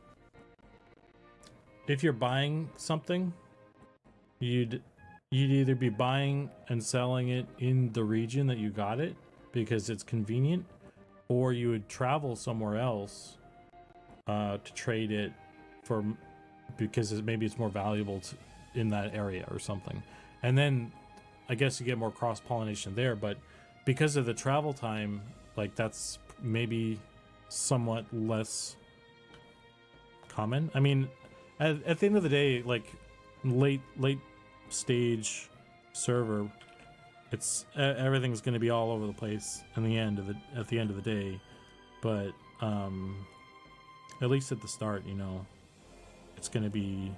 if you're buying something, you'd either be buying and selling it in the region that you got it because it's convenient, or you would travel somewhere else to trade it for, because maybe it's more valuable in that area or something. And then I guess you get more cross pollination there, but because of the travel time, like that's maybe somewhat less common. I mean, at the end of the day, like late stage server, it's everything's going to be all over the place at the end of the day, but at least at the start, you know, it's going to be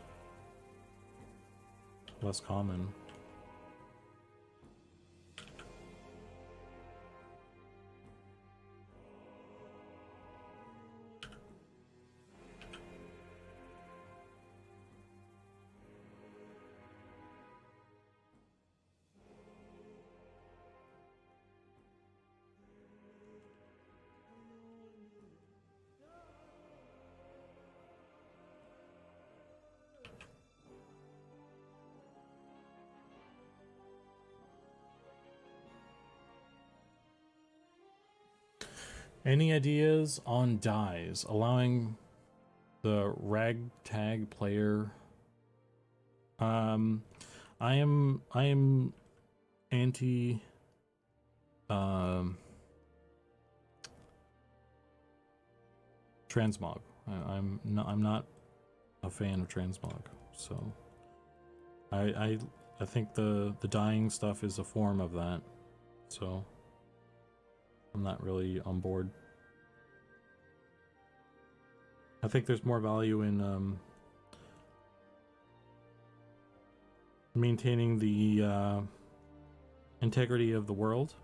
less common. Any ideas on dyes allowing the ragtag player? I am anti transmog. I'm not a fan of transmog, so I think the dyeing stuff is a form of that, so I'm not really on board. I think there's more value in maintaining the integrity of the world.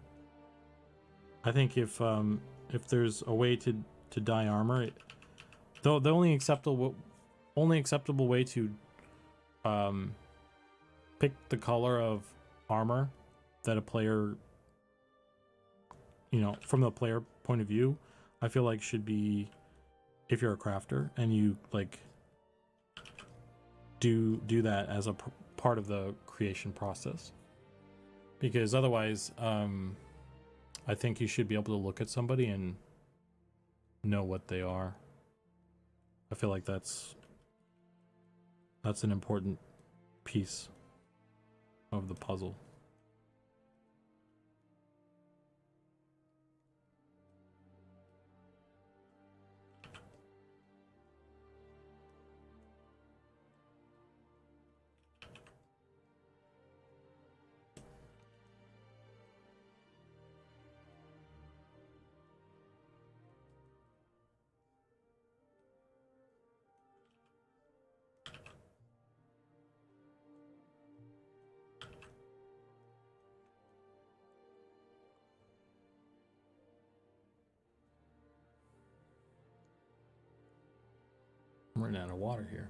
I think if there's a way to dye armor, though the only acceptable way to pick the color of armor that a player, you know, from the player point of view, I feel like should be if you're a crafter and you like do that as a part of the creation process, because otherwise I think you should be able to look at somebody and know what they are. I feel like that's an important piece of the puzzle. I'm running out of water here.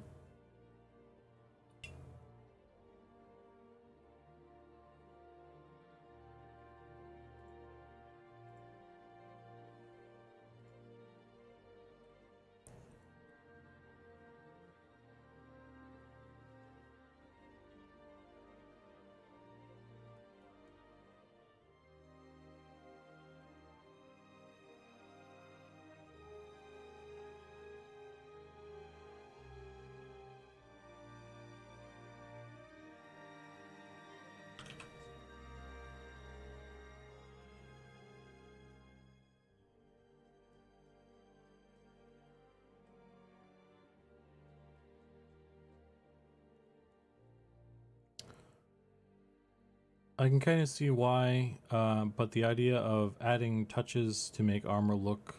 I can kind of see why, but the idea of adding touches to make armor look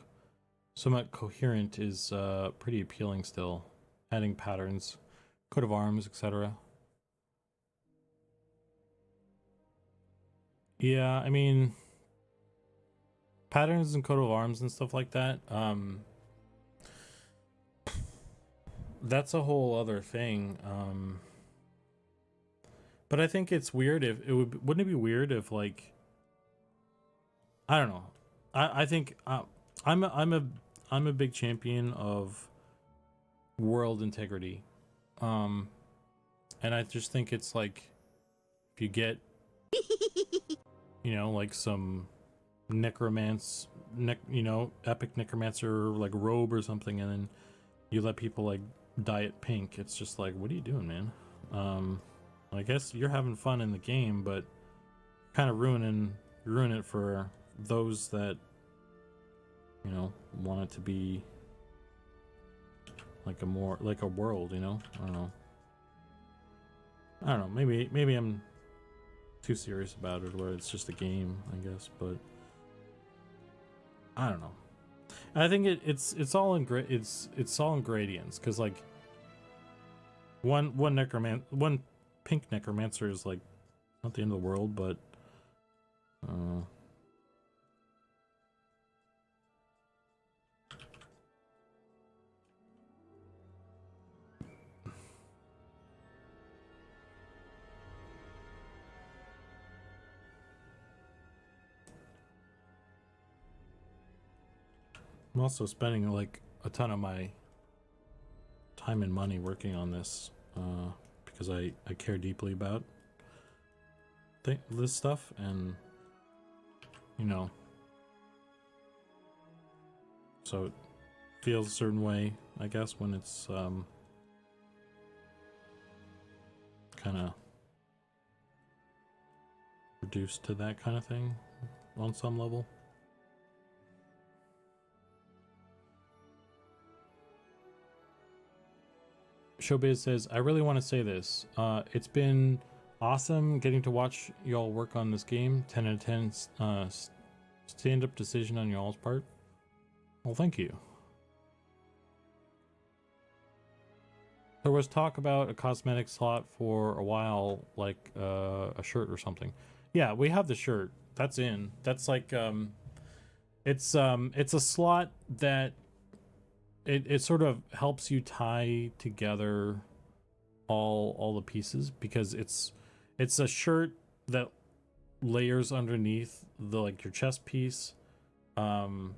somewhat coherent is pretty appealing still. Adding patterns, coat of arms, etc. Yeah, I mean, patterns and coat of arms and stuff like that, that's a whole other thing. But I think it's weird if it wouldn't it be weird if, like, I don't know. I think I'm a big champion of world integrity. And I just think it's like if you get you know, like some epic necromancer like robe or something, and then you let people like dye it pink, it's just like, what are you doing, man? I guess you're having fun in the game, but kind of ruin it for those that, you know, want it to be like a world, you know? I don't know. Maybe I'm too serious about it, where it's just a game, I guess, but I don't know. I think it's all in gradients, because like one pink necromancer is like not the end of the world, but I'm also spending like a ton of my time and money working on this because I care deeply about this stuff, and you know, so it feels a certain way, I guess, when it's kind of reduced to that kind of thing on some level. Showbiz says, I really want to say this. It's been awesome getting to watch y'all work on this game. 10 out of 10 stand-up decision on y'all's part. Well, thank you. There was talk about a cosmetic slot for a while, like a shirt or something. Yeah, we have the shirt. That's in. That's like it's a slot that it sort of helps you tie together all the pieces, because it's a shirt that layers underneath the like your chest piece and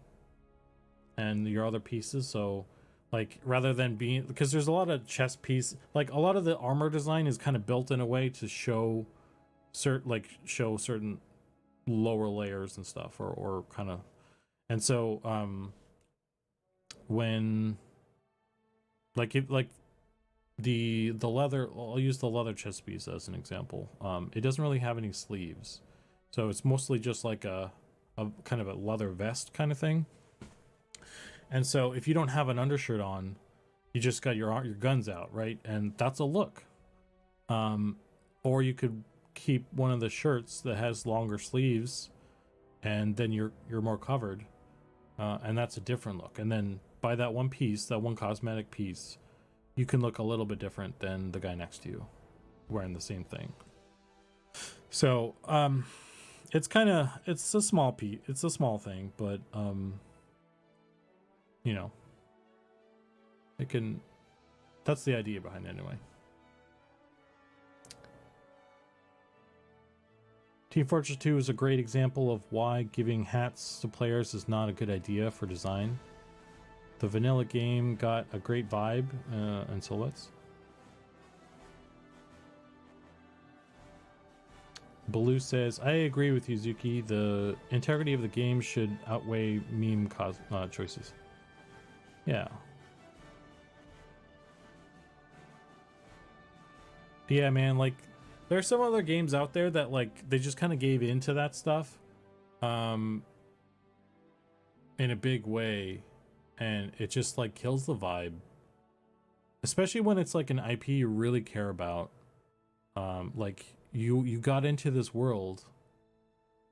your other pieces. So like, rather than being, because there's a lot of chest piece, like a lot of the armor design is kind of built in a way to show certain lower layers and stuff, or kind of, and so when like the leather, I'll use the leather chest piece as an example. It doesn't really have any sleeves, so it's mostly just like a kind of a leather vest kind of thing. And so if you don't have an undershirt on, you just got your guns out, right? And that's a look. Or you could keep one of the shirts that has longer sleeves, and then you're more covered, and that's a different look. And then by that one piece, that one cosmetic piece, you can look a little bit different than the guy next to you wearing the same thing. So it's a small piece, it's a small thing, but you know, that's the idea behind it anyway. Team Fortress 2 is a great example of why giving hats to players is not a good idea for design. The vanilla game got a great vibe and silhouettes. Baloo says, I agree with you, Zuki. The integrity of the game should outweigh meme choices. Yeah. Yeah, man, like, there's some other games out there that, like, they just kind of gave into that stuff in a big way, and it just, like, kills the vibe. Especially when it's, like, an IP you really care about. Like, you got into this world,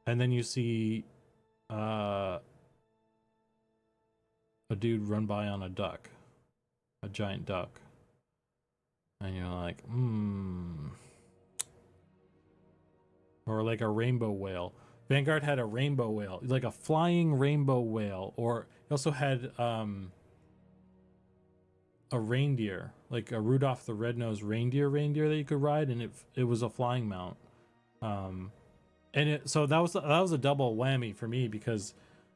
and then you see a dude run by on a duck. A giant duck. And you're like, Or like a rainbow whale. Vanguard had a rainbow whale, like a flying rainbow whale. Or it also had a reindeer, like a Rudolph the Red-Nosed reindeer that you could ride, and it was a flying mount. And so that was a double whammy for me, because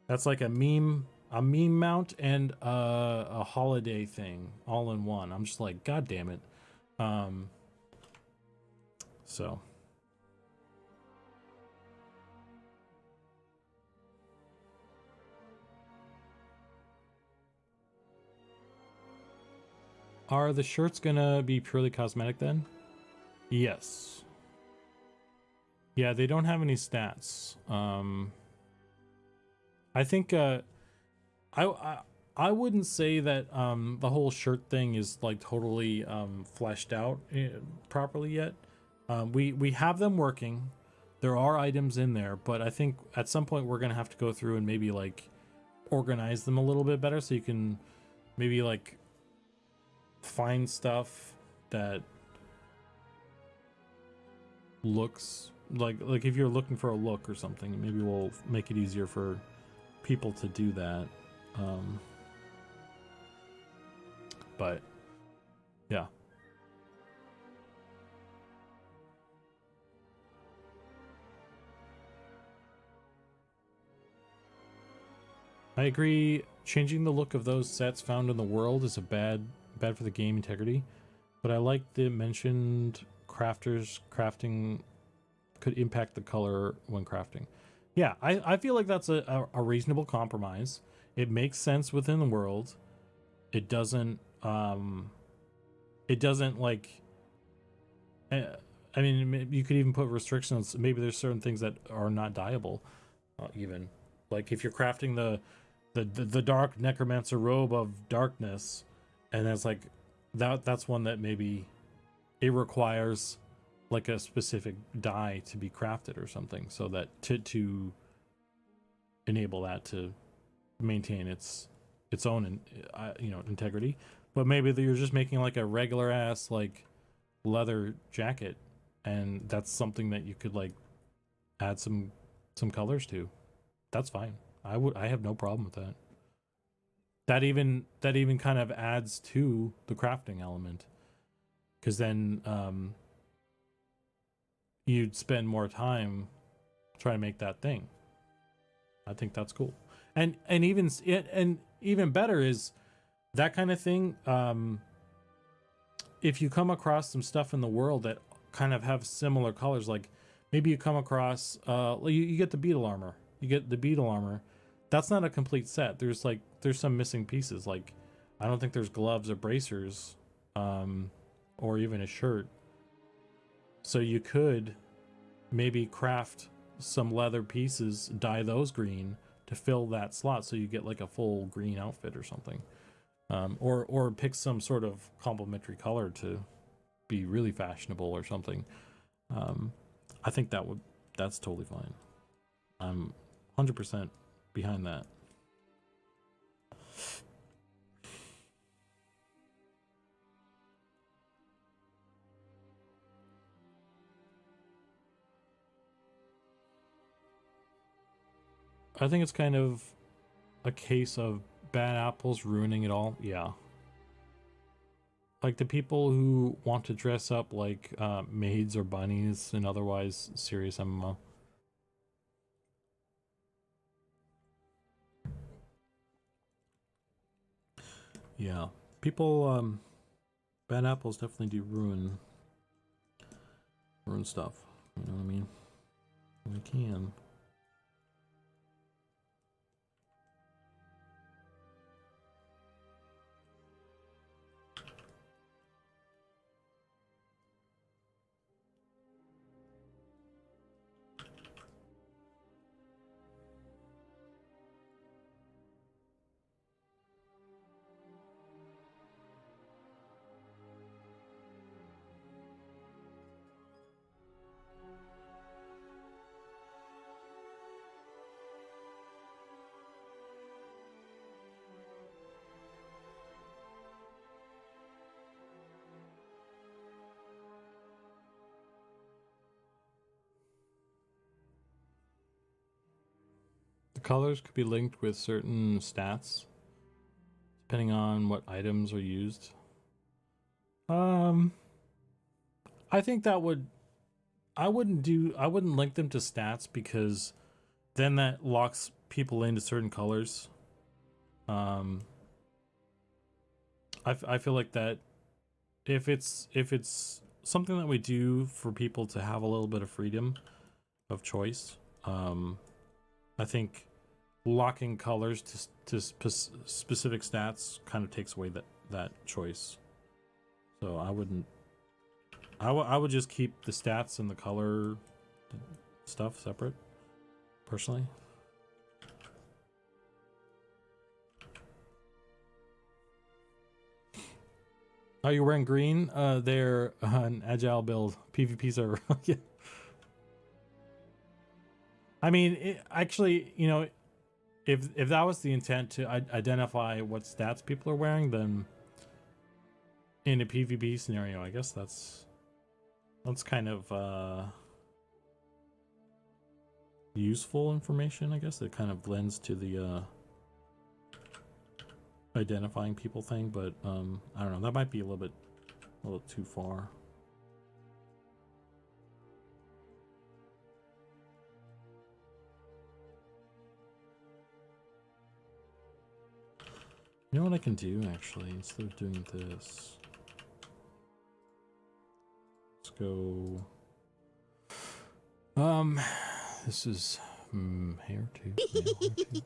that's like a meme mount and a holiday thing all in one. I'm just like, God damn it. So are the shirts gonna be purely cosmetic then? Yes. Yeah, they don't have any stats. I think I wouldn't say that the whole shirt thing is like totally fleshed out properly yet. We have them working. There are items in there, but I think at some point we're gonna have to go through and maybe like organize them a little bit better, so you can maybe like find stuff that looks like if you're looking for a look or something, maybe we'll make it easier for people to do that. But yeah. I agree. Changing the look of those sets found in the world is bad for the game integrity, but I like the mentioned crafting could impact the color when crafting. Yeah, I feel like that's a reasonable compromise. It makes sense within the world. It doesn't like I mean, you could even put restrictions. Maybe there's certain things that are not dyeable, even like if you're crafting the dark necromancer robe of darkness, and that's like that's one that maybe it requires like a specific dye to be crafted or something, so that to enable that to maintain its own integrity. But maybe you're just making like a regular ass like leather jacket, and that's something that you could like add some colors to. That's fine. I have no problem with that. That even kind of adds to the crafting element, because then you'd spend more time trying to make that thing. I think that's cool. And even better is that kind of thing. If you come across some stuff in the world that kind of have similar colors, like maybe you come across you get the beetle armor. You get the beetle armor. That's not a complete set. There's some missing pieces. Like I don't think there's gloves or bracers, or even a shirt. So you could maybe craft some leather pieces, dye those green to fill that slot, so you get like a full green outfit or something. Or pick some sort of complementary color to be really fashionable or something. I think that's totally fine. I'm 100% behind that. I think it's kind of a case of bad apples ruining it all. Yeah. Like the people who want to dress up like maids or bunnies in otherwise serious MMO. Yeah. People, bad apples definitely do ruin stuff. You know what I mean? They can. Colors could be linked with certain stats depending on what items are used. I think that I wouldn't link them to stats, because then that locks people into certain colors. I feel like that if it's something that we do for people to have a little bit of freedom of choice, I think locking colors to specific stats kind of takes away that choice. So I would just keep the stats and the color stuff separate, personally. Are you wearing green? They're an agile build PvP server. Yeah. I mean, actually, you know, if that was the intent to identify what stats people are wearing, then in a PvP scenario, I guess that's kind of useful information. I guess it kind of lends to the identifying people thing, but I don't know. That might be a little too far. You know what I can do, actually, instead of doing this? Let's go... this is... hair too. Male hair too.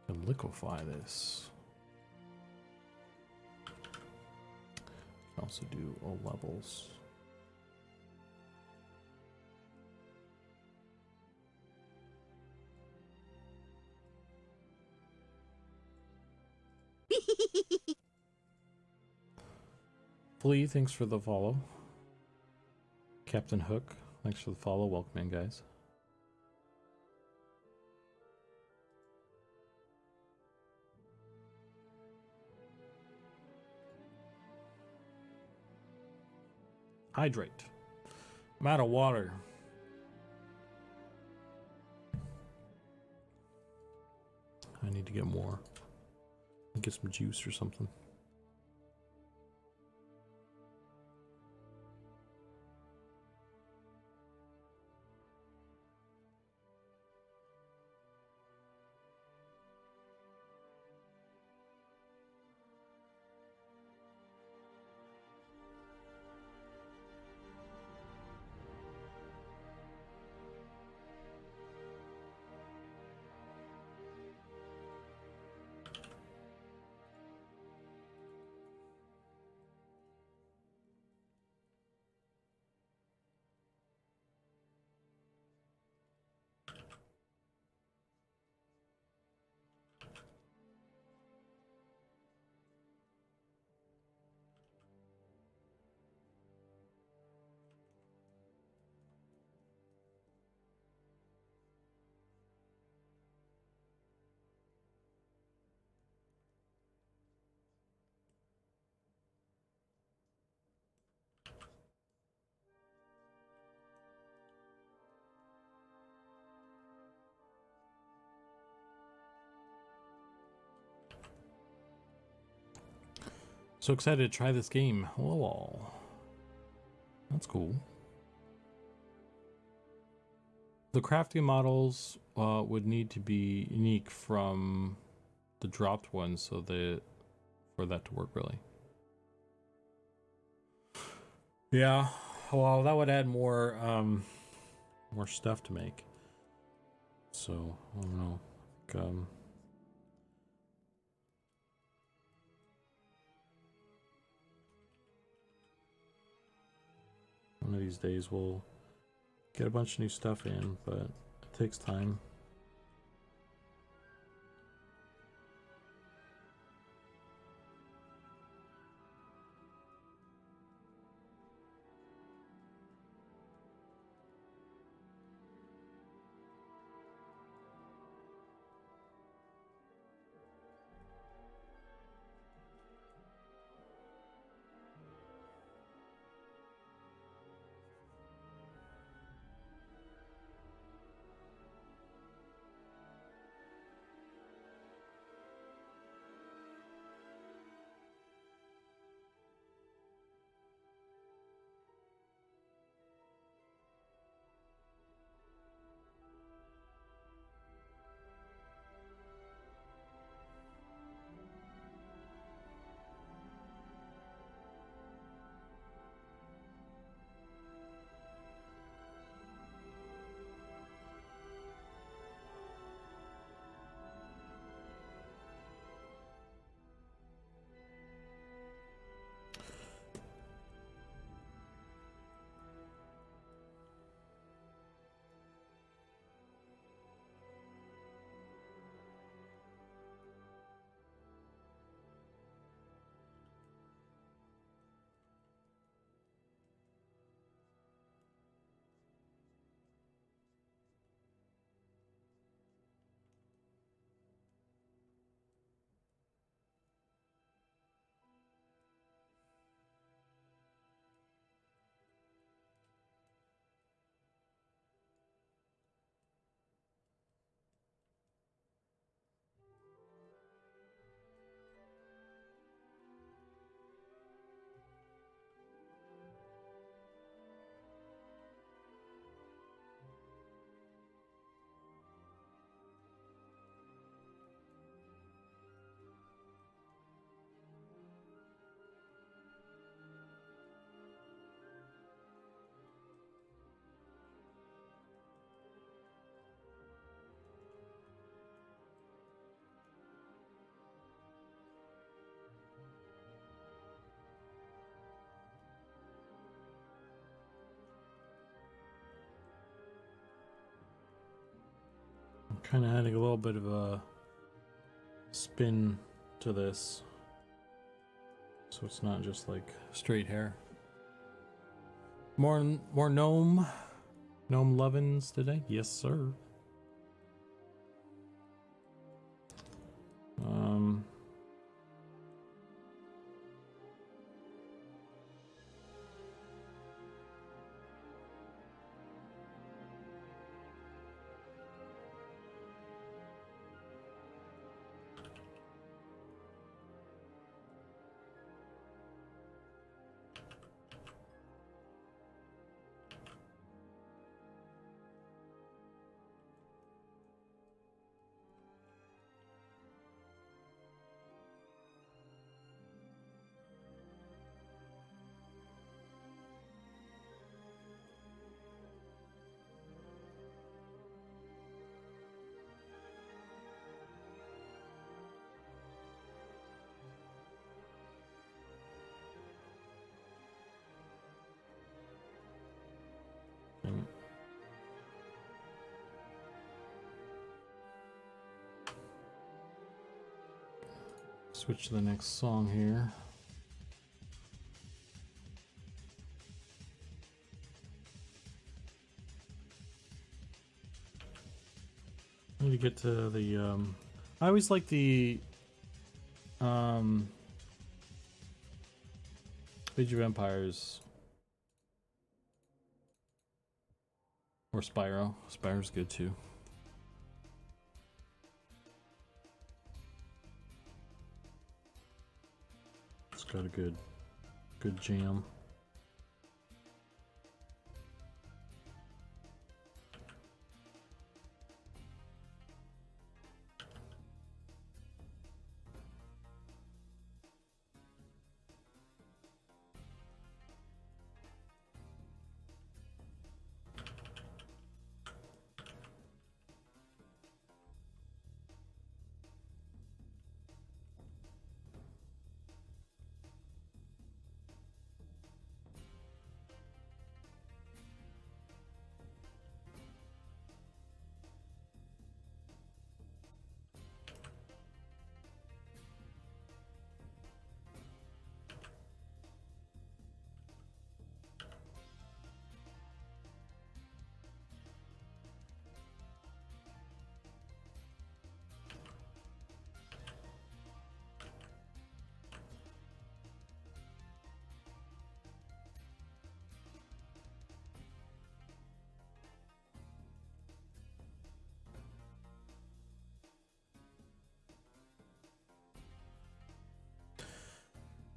Can liquefy this. Can also do all levels. Flea, thanks for the follow. Captain Hook, thanks for the follow. Welcome in, guys. Hydrate. I'm out of water. I need to get more. Get some juice or something. So excited to try this game. Lol. That's cool. The crafting models would need to be unique from the dropped ones, so that for that to work really. Yeah. Well, that would add more more stuff to make. So I don't know. One of these days we'll get a bunch of new stuff in, but it takes time. Kind of adding a little bit of a spin to this, so it's not just like straight hair. More gnome lovin's today. Yes, sir. Switch to the next song here. I need to get to the I always like the Age of Empires or Spyro. Spyro's good too. It's got a good jam.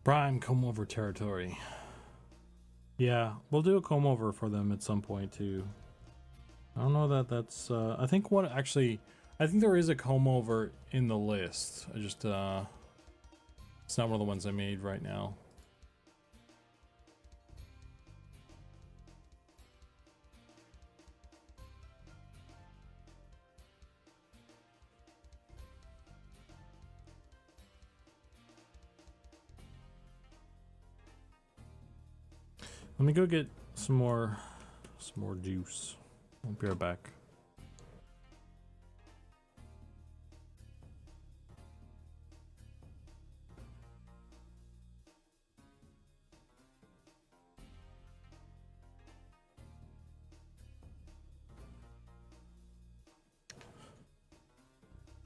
Prime comb over territory. Yeah, we'll do a comb over for them at some point too. I don't know that that's I think what actually I think there is a comb over in the list. I just it's not one of the ones I made right now. Let me go get some more juice. I'll be right back.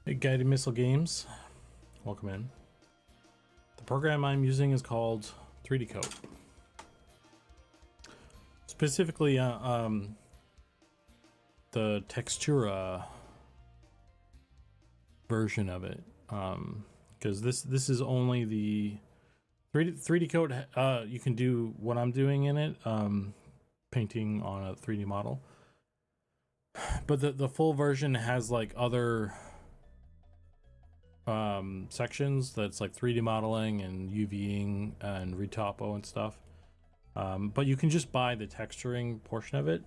Hey, Guided Missile Games, welcome in. The program I'm using is called 3D Coat. Specifically, the Textura version of it, because this is only the 3D Coat. You can do what I'm doing in it, painting on a 3D model, but the full version has like other sections that's like 3D modeling and UVing and retopo and stuff. But you can just buy the texturing portion of it.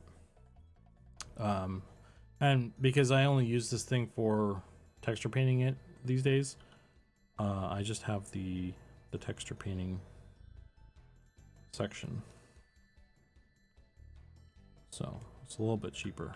And because I only use this thing for texture painting it these days, I just have the texture painting section. So it's a little bit cheaper.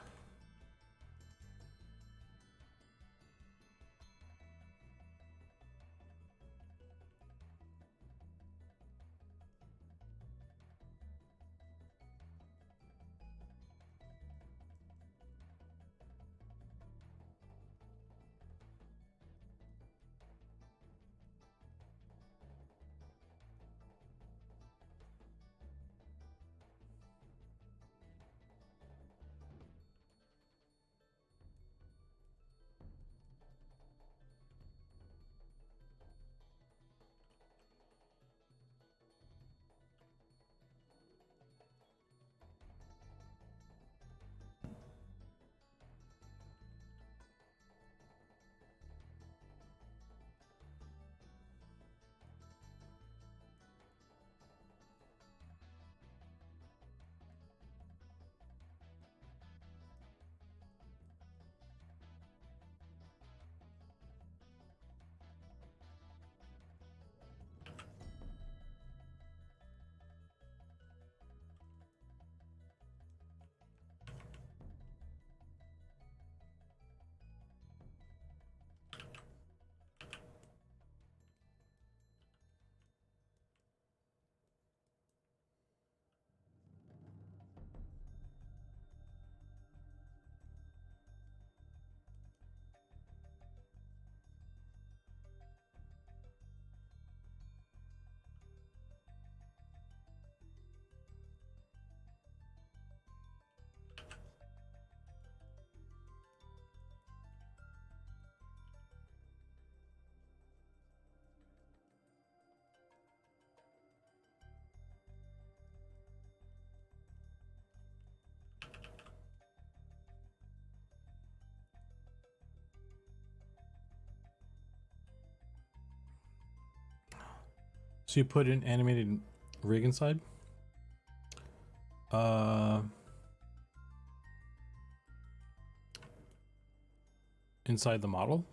So you put an animated rig inside? Inside the model?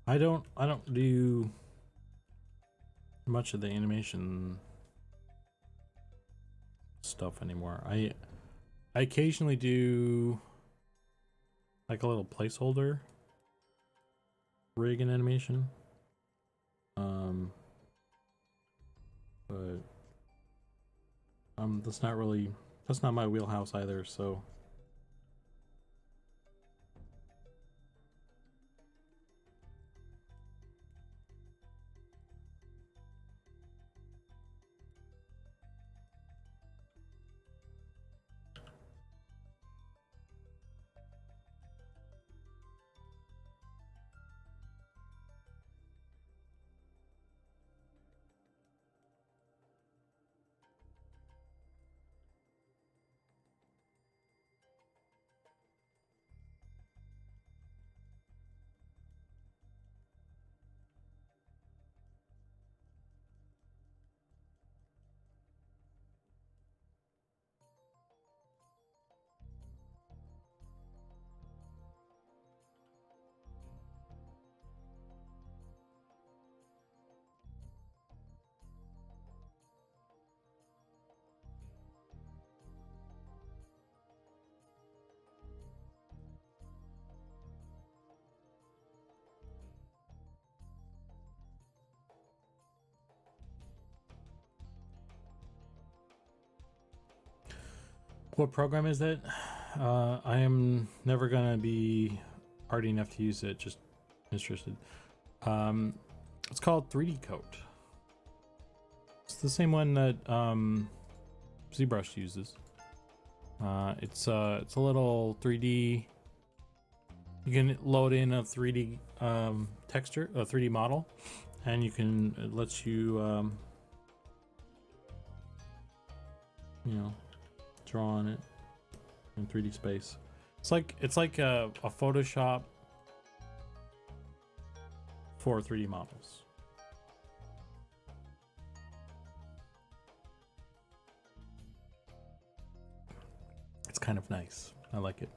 I don't do much of the animation stuff anymore. I occasionally do like a little placeholder rig and animation. But that's not my wheelhouse either, so what program is that? I am never gonna be hardy enough to use it, just interested. It's called 3D Coat. It's the same one that ZBrush uses. It's a little 3D. You can load in a 3D texture, a 3D model, and it lets you you know, draw on it in 3D space. It's like a Photoshop for 3D models. It's kind of nice. I like it.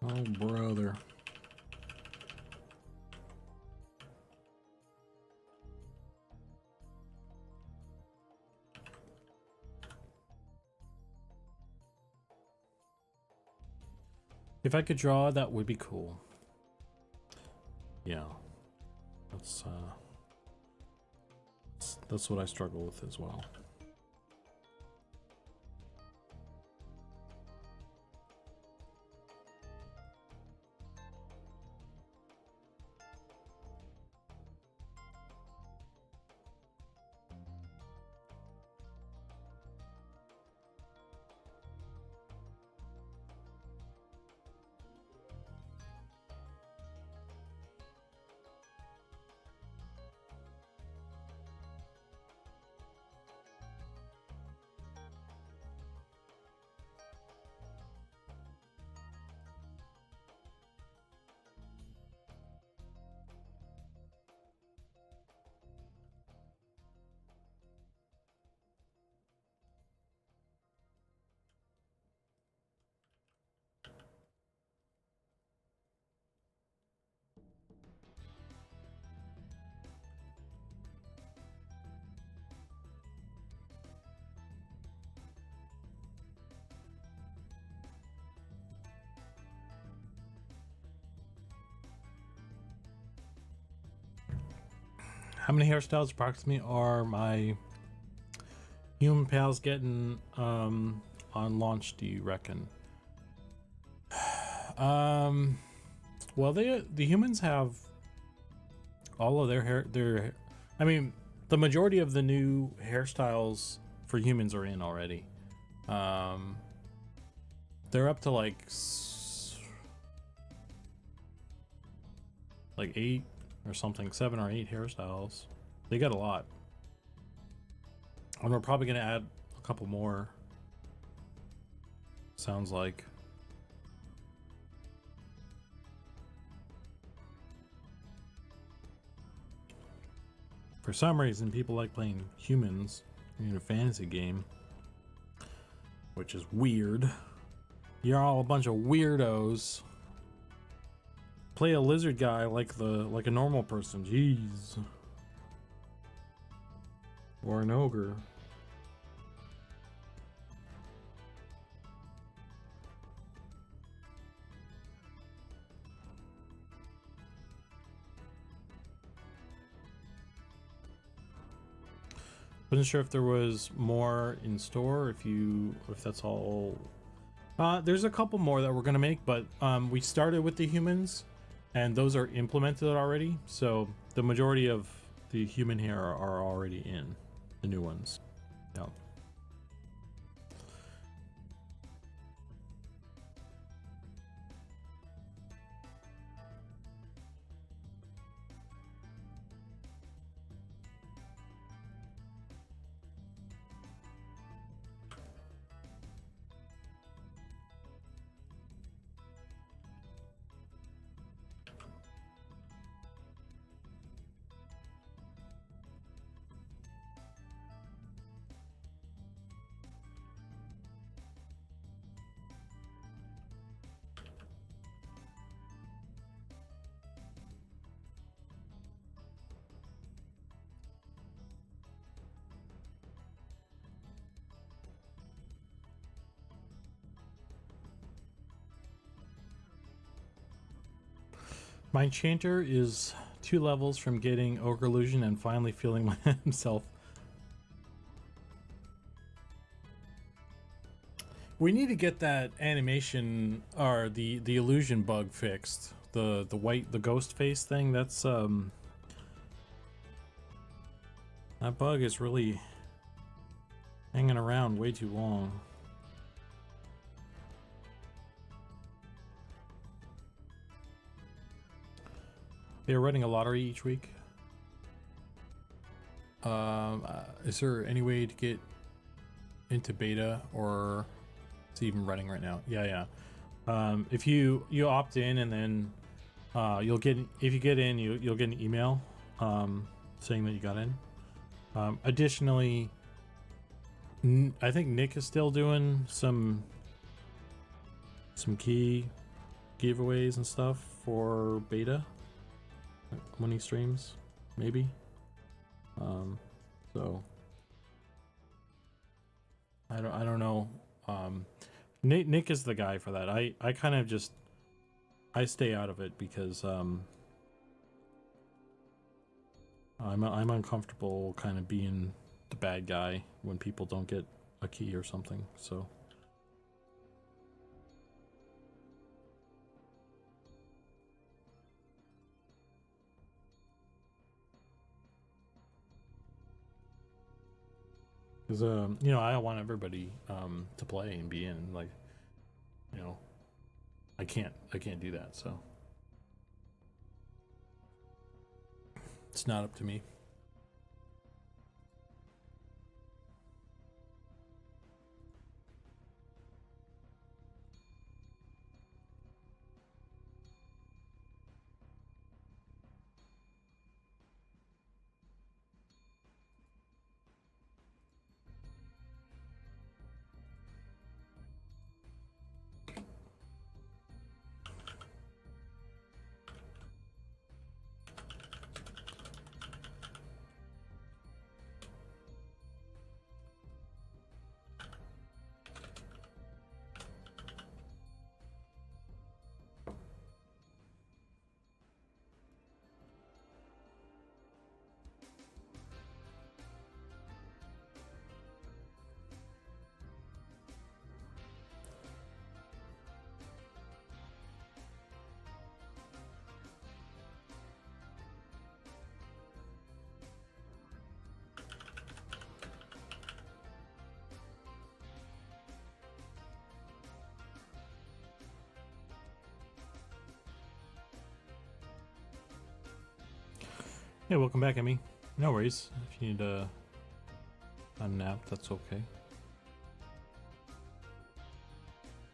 Oh, brother. If I could draw, that would be cool. Yeah. That's what I struggle with as well. How many hairstyles approximately are my human pals getting on launch, do you reckon? Well, the humans have all of their I mean, the majority of the new hairstyles for humans are in already. They're up to like 8 or something, 7 or 8 hairstyles. They got a lot. And we're probably gonna add a couple more. Sounds like. For some reason, people like playing humans in a fantasy game, which is weird. You're all a bunch of weirdos. Play a lizard guy like a normal person. Jeez. Or an ogre. Wasn't sure if there was more in store, if that's all. There's a couple more that we're gonna make, but we started with the humans, and those are implemented already. So the majority of the human hair are already in the new ones. Yeah. My enchanter is 2 levels from getting Ogre Illusion and finally feeling himself. We need to get that animation or the illusion bug fixed. The ghost face thing. That's that bug is really hanging around way too long. They're running a lottery each week. Is there any way to get into beta, or it's even running right now? Yeah. If you opt in, and then you'll get, if you get in, you'll get an email saying that you got in. Additionally, I think Nick is still doing some key giveaways and stuff for beta when he streams, maybe. So I don't know. Nick is the guy for that. I kind of just stay out of it because I'm uncomfortable kind of being the bad guy when people don't get a key or something. So because you know, I want everybody to play and be in, like, you know, I can't do that, so it's not up to me. Hey, welcome back, Emmy. No worries. If you need a nap, that's okay.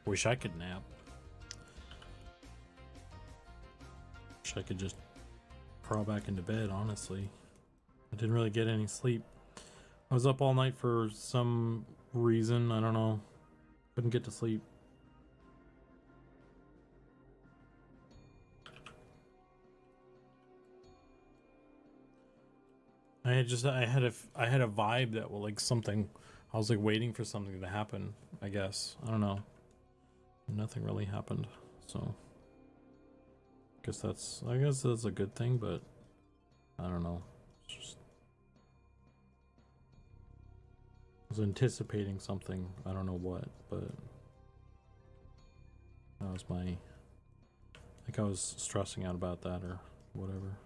Wish I could nap. Wish I could just crawl back into bed, honestly. I didn't really get any sleep. I was up all night for some reason, I don't know. Couldn't get to sleep. I had a vibe that was like something. I was like waiting for something to happen, I guess. I don't know. Nothing really happened, so I guess that's a good thing, but I don't know. It's just, I was anticipating something. I don't know what, but that was my. I think I was stressing out about that or whatever.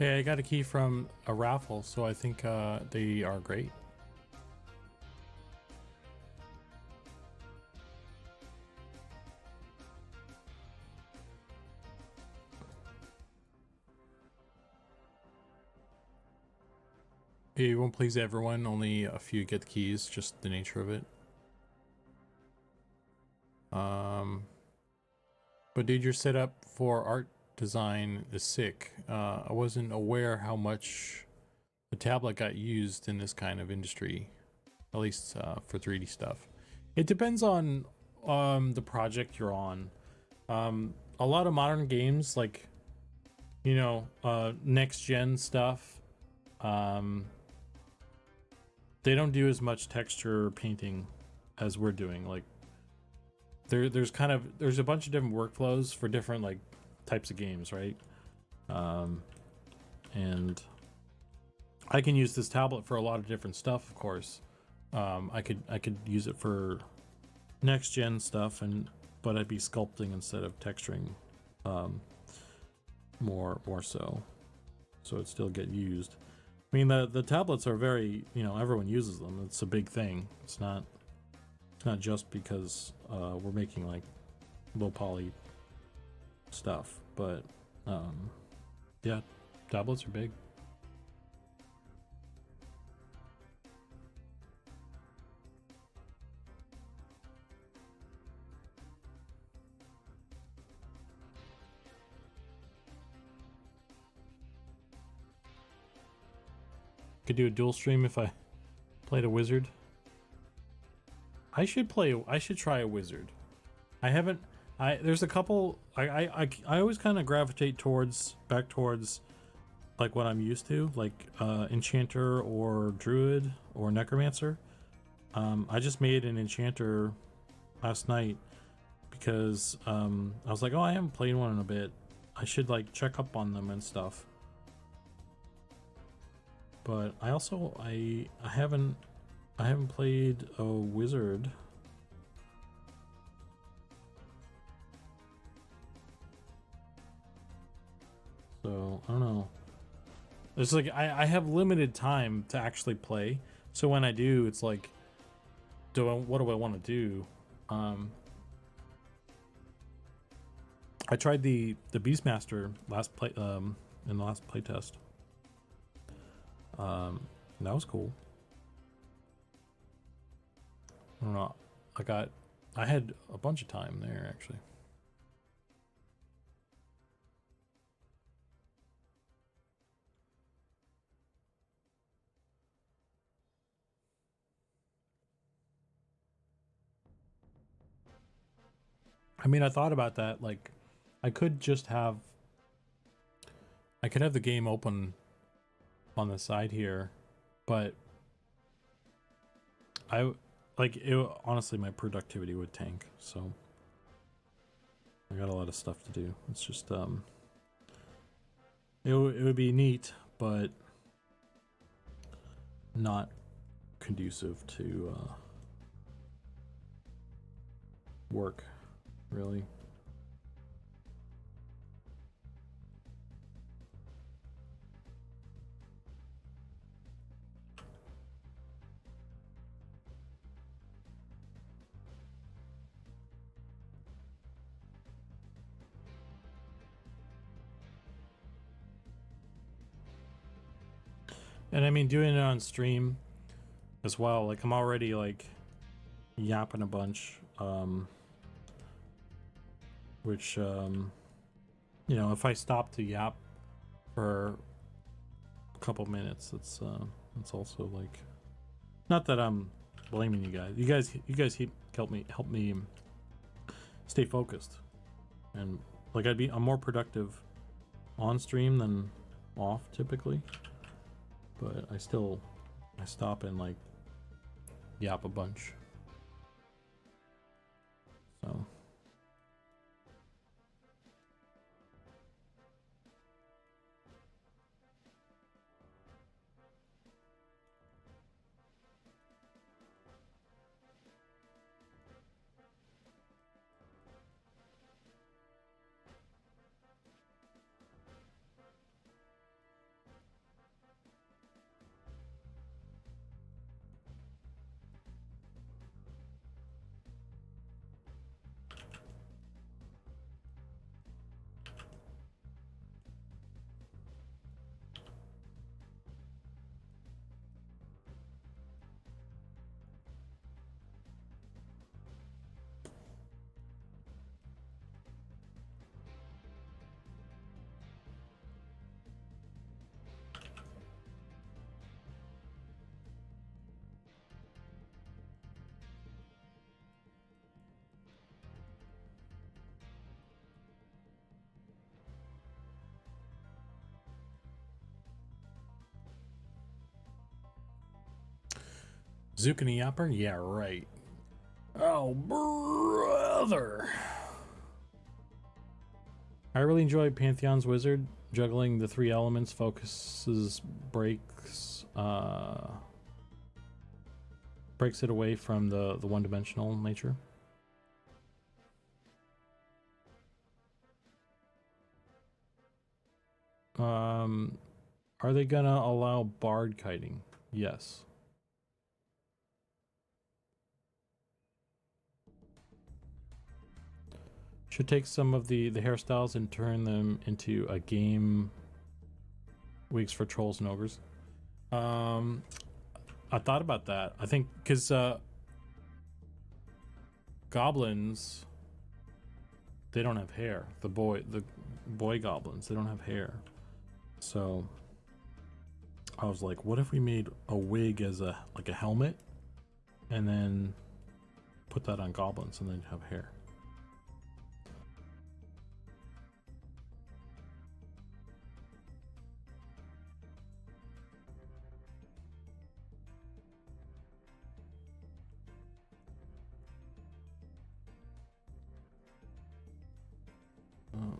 Yeah, I got a key from a raffle, so I think they are great. It won't please everyone, only a few get keys, just the nature of it. But dude, your setup for art design is sick. I wasn't aware how much the tablet got used in this kind of industry, at least for 3D stuff. It depends on the project you're on. A lot of modern games, like, you know, next gen stuff, they don't do as much texture painting as we're doing. Like, there's a bunch of different workflows for different like types of games, right? And I can use this tablet for a lot of different stuff, of course. I could use it for next gen stuff, but I'd be sculpting instead of texturing, more so it still get used. I mean, the tablets are very, you know, everyone uses them. It's a big thing. It's not just because we're making like low poly stuff, but yeah, tablets are big. Could do a dual stream if I played a wizard. I should try a wizard. I haven't. There's a couple. I always kind of gravitate back towards like what I'm used to, like enchanter or druid or necromancer. I just made an enchanter last night because I was like, oh, I haven't played one in a bit. I should like check up on them and stuff. But I also I haven't played a wizard. So I don't know. It's like I have limited time to actually play. So when I do, it's like, what do I want to do? I tried the Beastmaster in the last playtest. That was cool. I don't know. I had a bunch of time there actually. I mean, I thought about that. Like, I could have the game open on the side here, but honestly, my productivity would tank. So I got a lot of stuff to do. It's just it would be neat, but not conducive to work, really. And I mean, doing it on stream as well, like I'm already like yapping a bunch, which you know, if I stop to yap for a couple minutes, it's also like, not that I'm blaming you guys. You guys help me stay focused, and like I'm more productive on stream than off typically. But I stop and like yap a bunch. So Zukan and Yapper? Yeah, right. Oh, brother. I really enjoy Pantheon's Wizard. Juggling the three elements focuses, breaks it away from the one-dimensional nature. Are they gonna allow bard kiting? Yes. Should take some of the hairstyles and turn them into a game weeks for trolls and ogres. I thought about that. I think because goblins, they don't have hair. The boy goblins, they don't have hair. So I was like, what if we made a wig as a helmet, and then put that on goblins, and then have hair.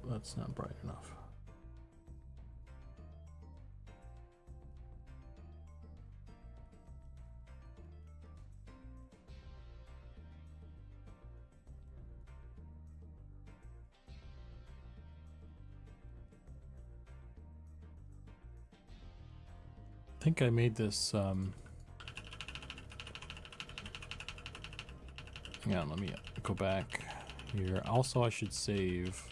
That's not bright enough. I think I made this hang on, let me go back here. Also, I should save.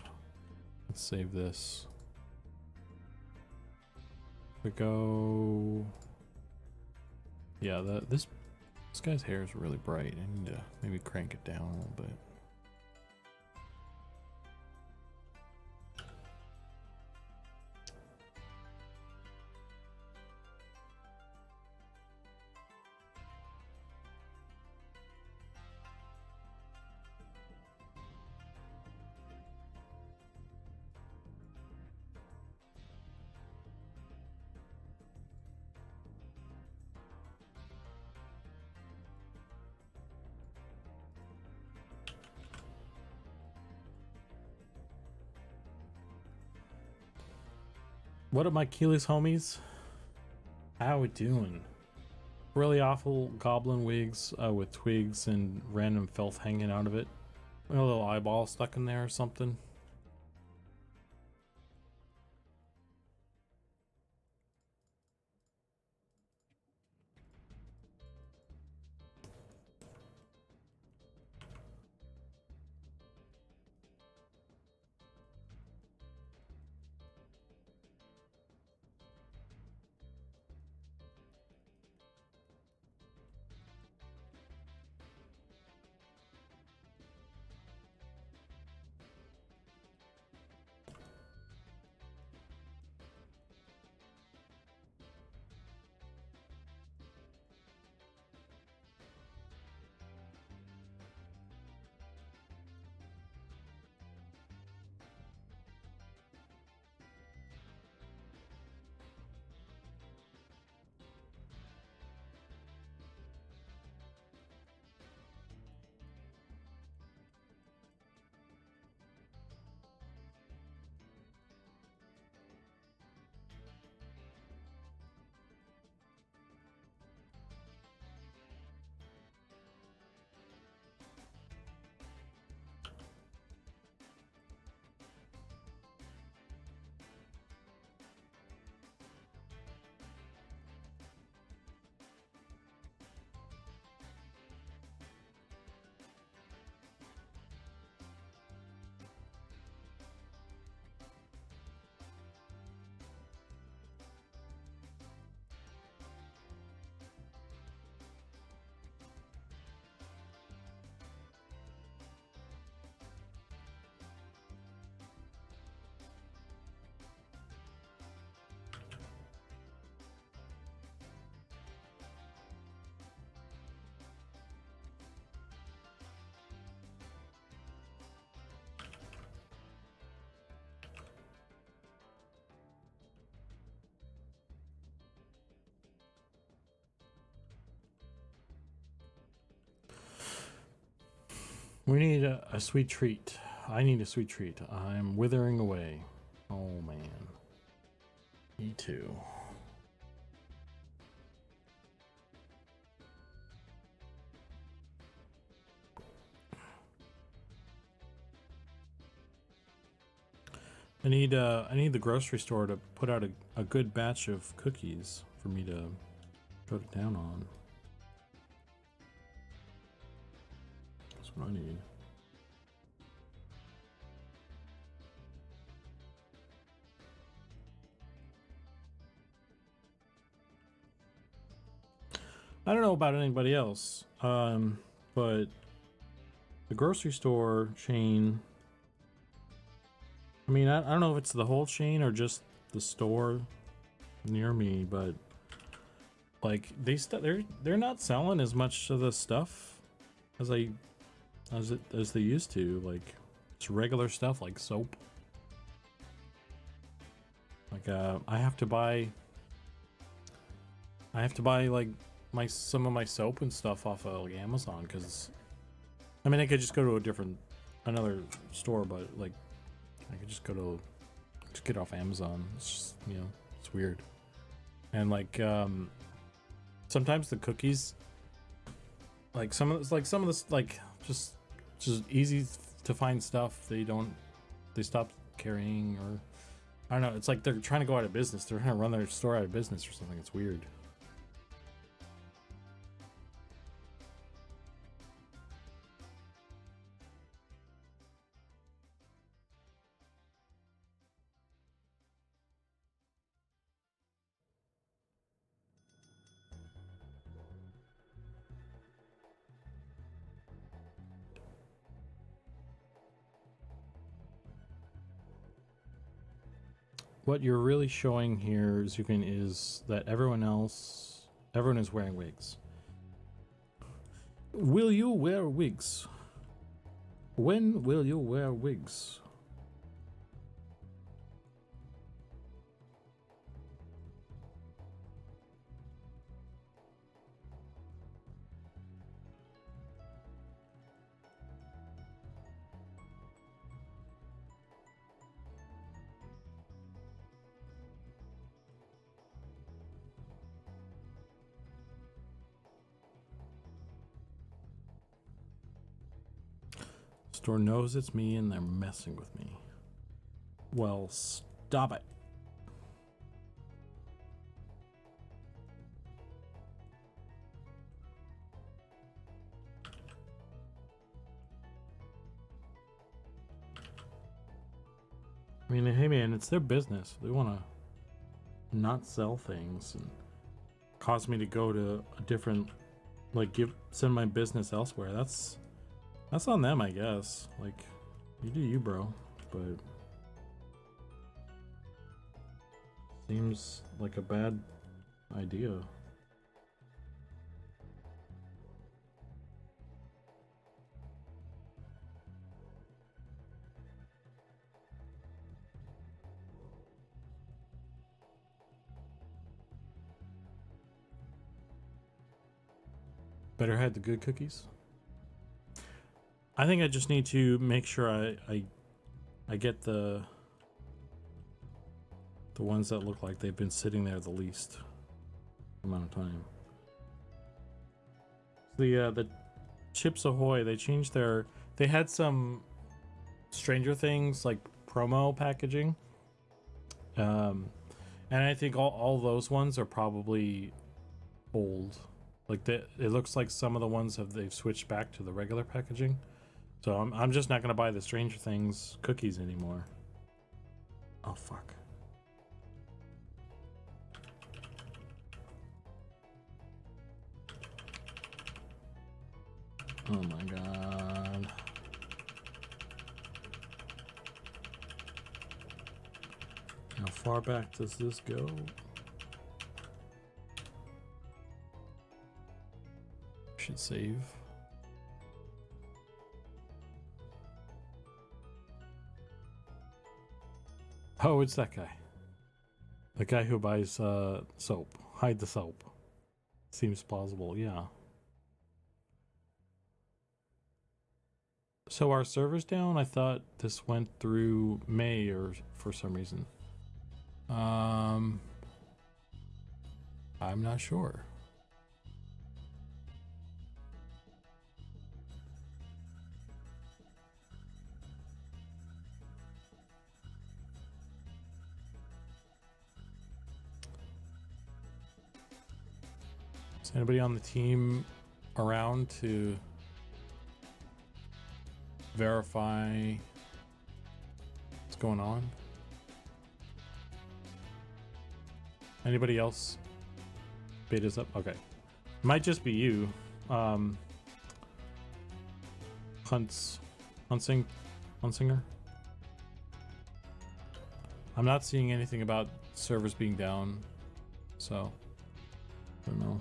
Let's save this. We go. Yeah, this guy's hair is really bright. I need to maybe crank it down a little bit. What up, my Keyless homies? How we doing? Really awful goblin wigs with twigs and random filth hanging out of it. A little eyeball stuck in there or something. We need a sweet treat. I need a sweet treat. I'm withering away. Oh man. Me too. I need the grocery store to put out a good batch of cookies for me to put it down on. That's what I need. I don't know about anybody else, but the grocery store chain, I mean, I don't know if it's the whole chain or just the store near me, but like they're not selling as much of the stuff as they used to. Like it's regular stuff like soap. Like I have to buy like some of my soap and stuff off of like Amazon, because I mean I could just go to another store, but like I could just get off Amazon. It's just, you know, it's weird. And like sometimes the cookies, like some of this like just easy to find stuff, they stop carrying, or I don't know, it's like they're trying to go out of business. They're trying to run their store out of business or something. It's weird. What you're really showing here, Zukan, is that everyone is wearing wigs. Will you wear wigs? When will you wear wigs? Store knows it's me and they're messing with me. Well, stop it. I mean, hey man, it's their business. They want to not sell things and cause me to go to a different, like, send my business elsewhere. That's on them, I guess. Like, you do you, bro. But seems like a bad idea. Better had the good cookies. I think I just need to make sure I get the ones that look like they've been sitting there the least amount of time. The Chips Ahoy, they changed they had some Stranger Things like promo packaging. And I think all those ones are probably old. Like it looks like some of the ones they've switched back to the regular packaging. So I'm just not gonna buy the Stranger Things cookies anymore. Oh fuck. Oh my god. How far back does this go? Should save. Oh, it's that guy. The guy who buys soap. Hide the soap. Seems plausible, yeah. So our server's down? I thought this went through May or for some reason. I'm not sure. Is anybody on the team around to verify what's going on? Anybody else? Beta's up? Okay. Might just be you. Hunsinger? I'm not seeing anything about servers being down, so I don't know.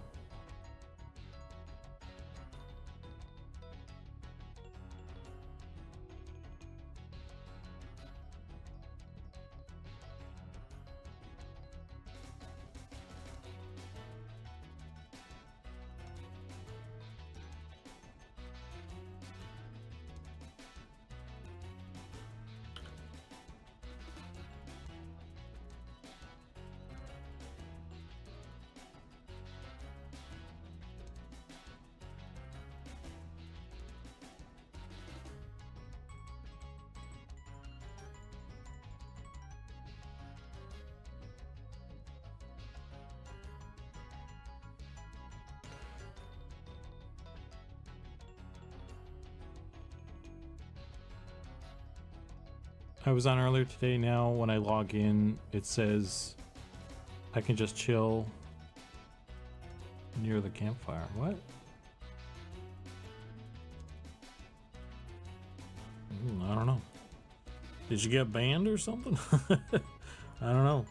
I was on earlier today. Now when I log in, it says I can just chill near the campfire. What? I don't know. Did you get banned or something? I don't know.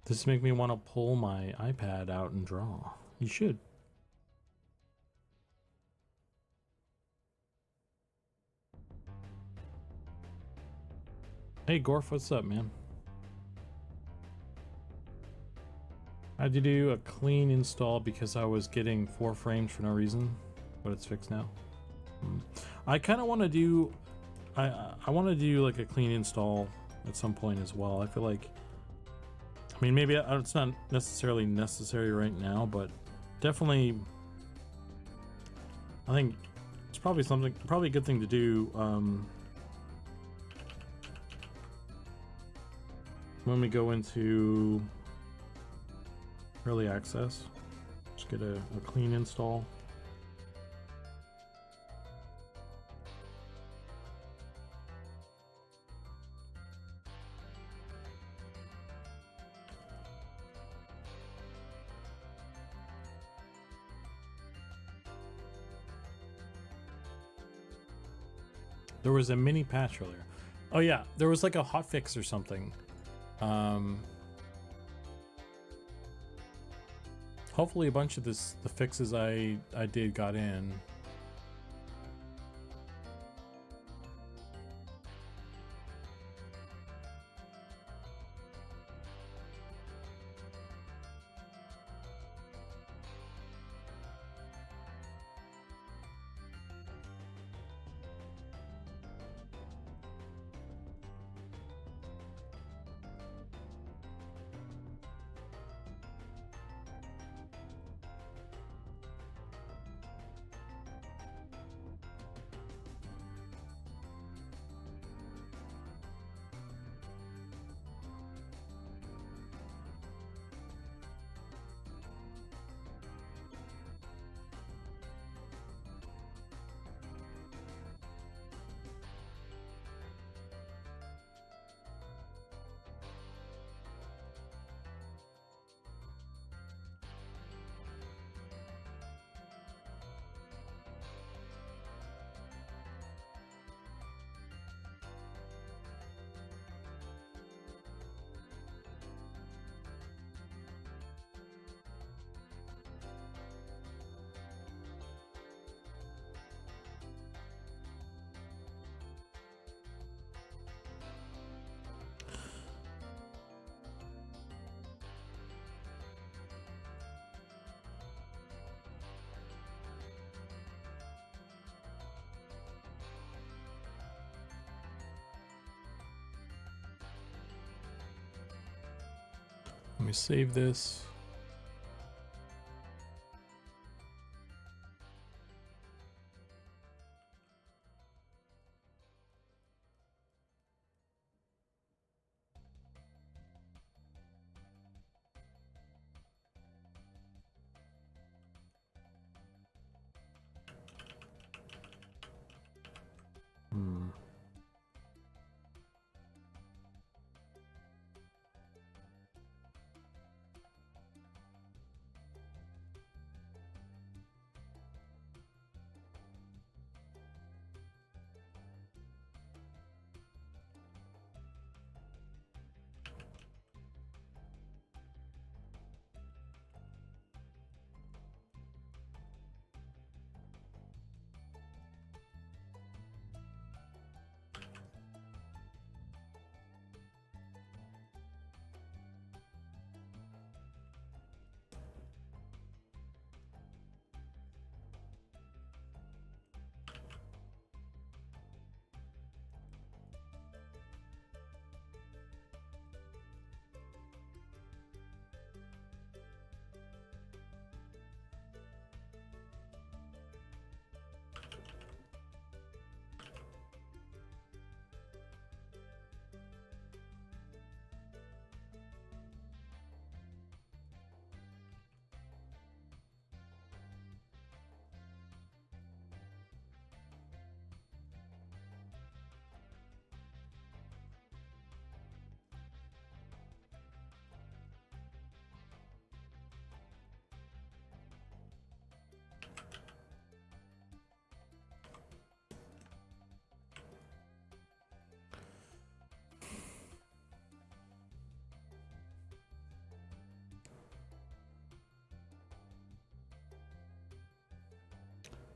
Does this make me want to pull my iPad out and draw? You should. Hey Gorf, what's up, man? I had to do a clean install because I was getting 4 frames for no reason, but it's fixed now. I kind of want to do, I want to do like a clean install at some point as well. I feel like, I mean, maybe it's not necessarily necessary right now, but definitely, I think it's probably probably a good thing to do when we go into early access. Just get a clean install. There was a mini patch earlier. Oh yeah, there was like a hotfix or something. Hopefully a bunch of the fixes I did got in. Let me save this.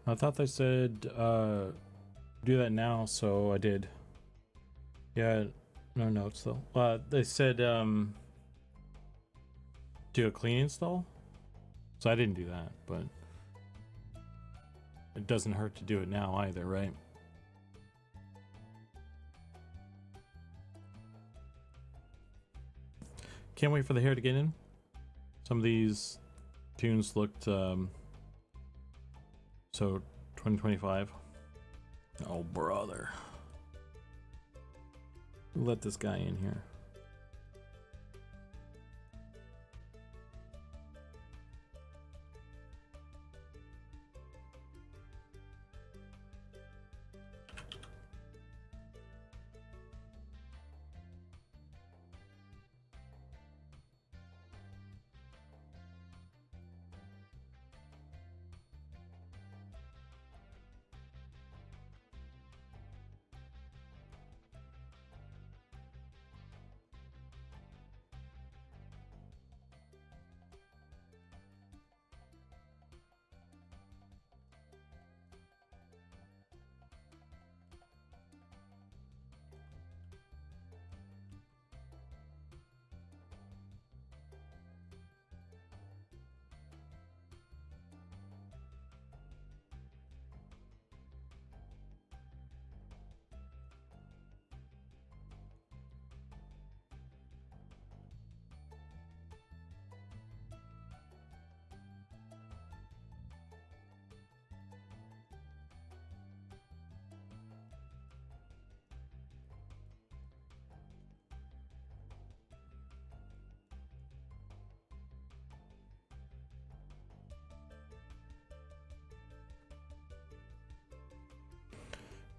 I thought they said do that now, so I did. Yeah, No notes though. They said do a clean install. So I didn't do that, but it doesn't hurt to do it now either, right? Can't wait for the hair to get in. Some of these tunes looked so 2025. Oh brother. Let this guy in here.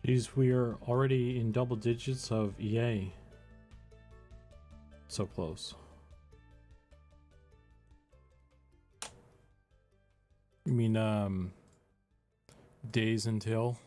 Geez, we are already in double digits of EA. So close. You mean, days until?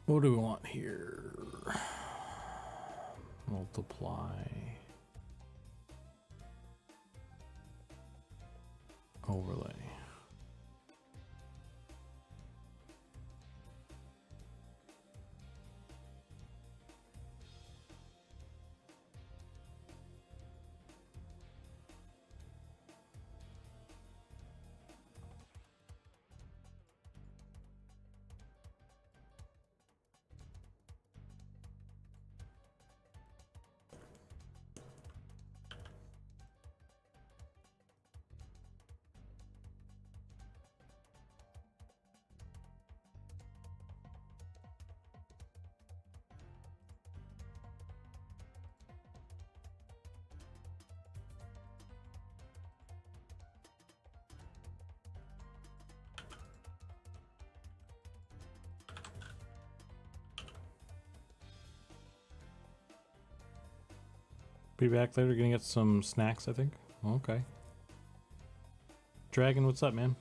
What do we want here? Multiply. Overlay. Be back later, gonna get some snacks, I think. Okay. Dragon, what's up, man?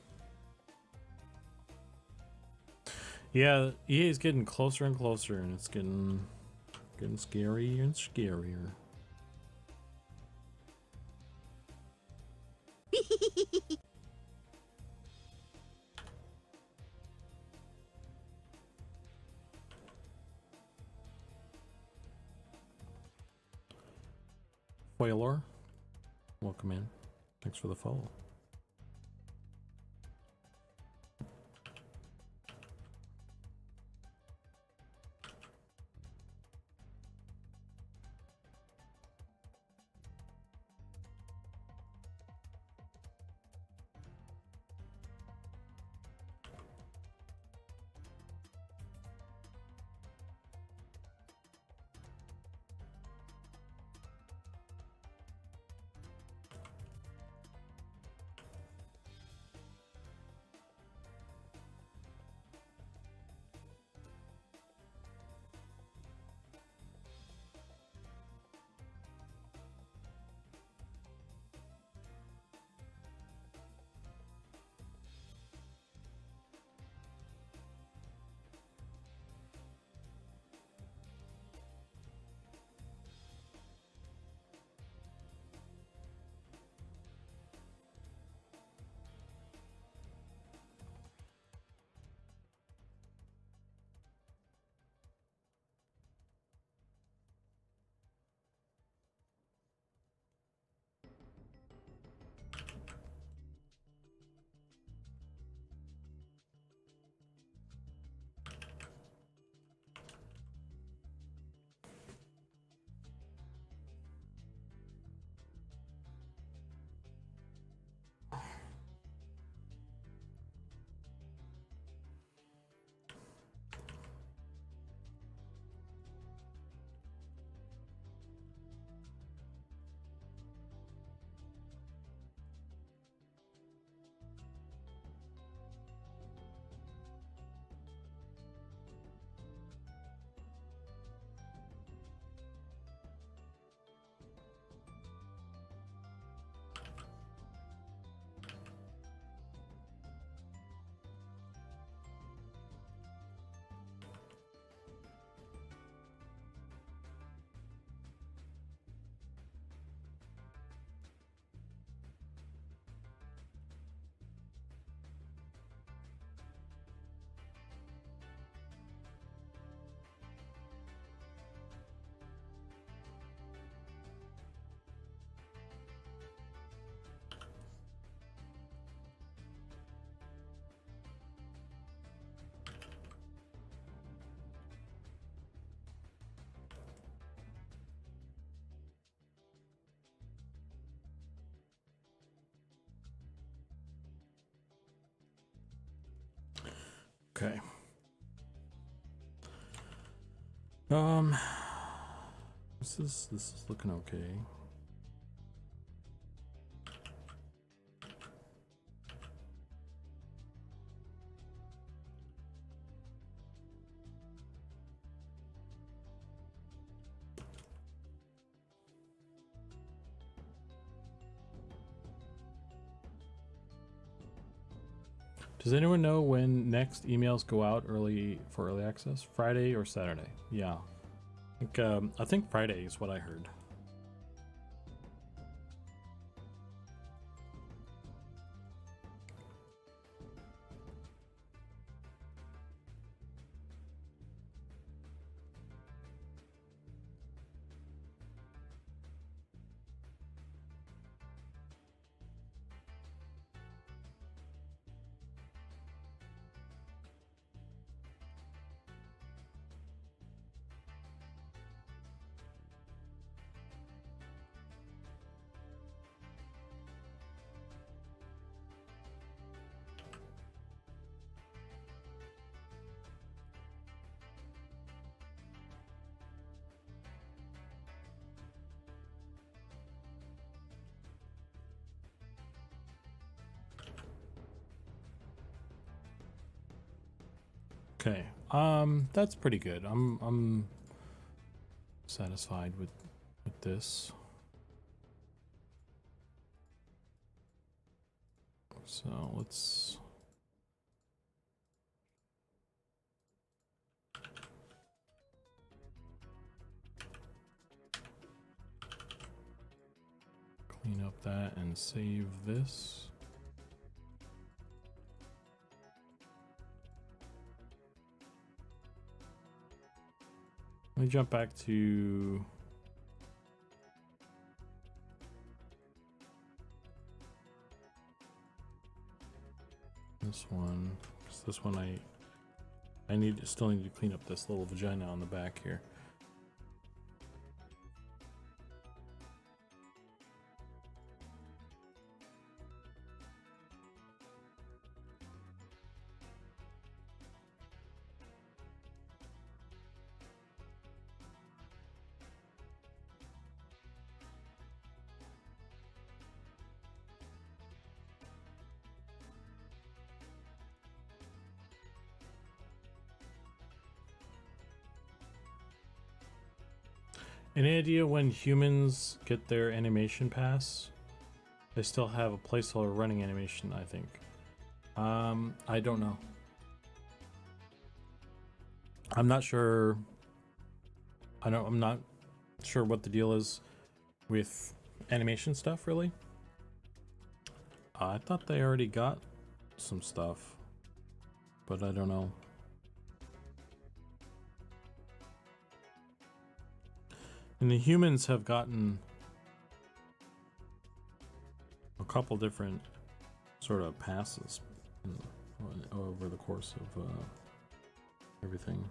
Yeah, EA is getting closer and closer, and it's getting scarier and scarier. Foilor, welcome in. Thanks for the follow. Okay. This is looking okay. Does anyone know when next emails go out for early access? Friday or Saturday? Yeah. I think Friday is what I heard. Okay. That's pretty good. I'm satisfied with this. So let's clean up that and save this. Let me jump back to this one. 'Cause this one I still need to clean up this little vagina on the back here. Any idea when humans get their animation pass? They still have a placeholder running animation, I think. I don't know. I'm not sure. I'm not sure what the deal is with animation stuff, really. I thought they already got some stuff, but I don't know. And the humans have gotten a couple different sort of passes over the course of everything.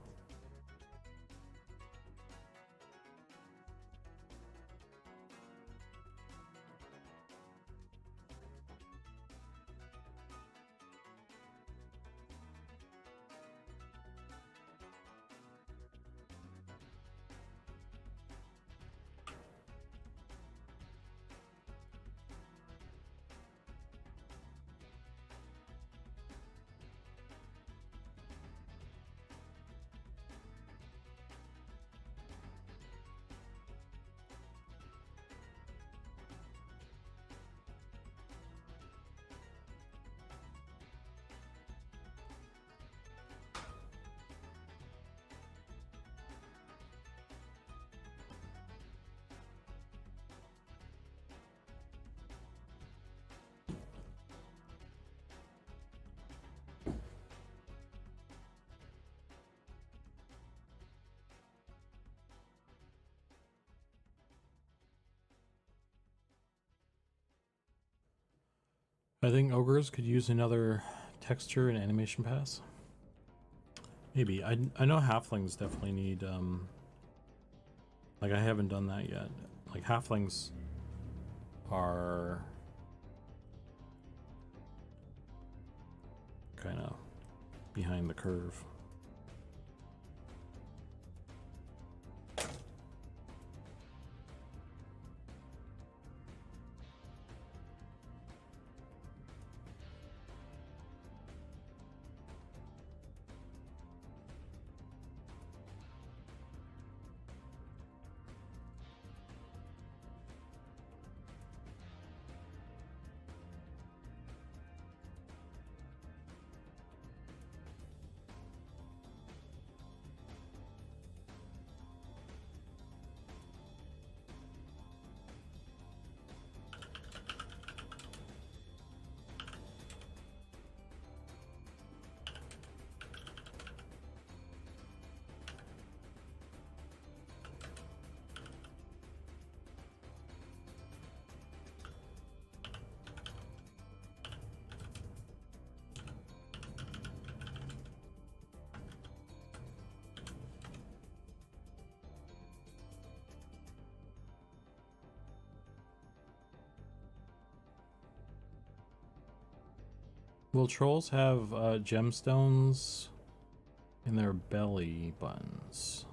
I think ogres could use another texture and animation pass. Maybe. I know halflings definitely need like I haven't done that yet. Like halflings are kind of behind the curve. Will trolls have gemstones in their belly buttons?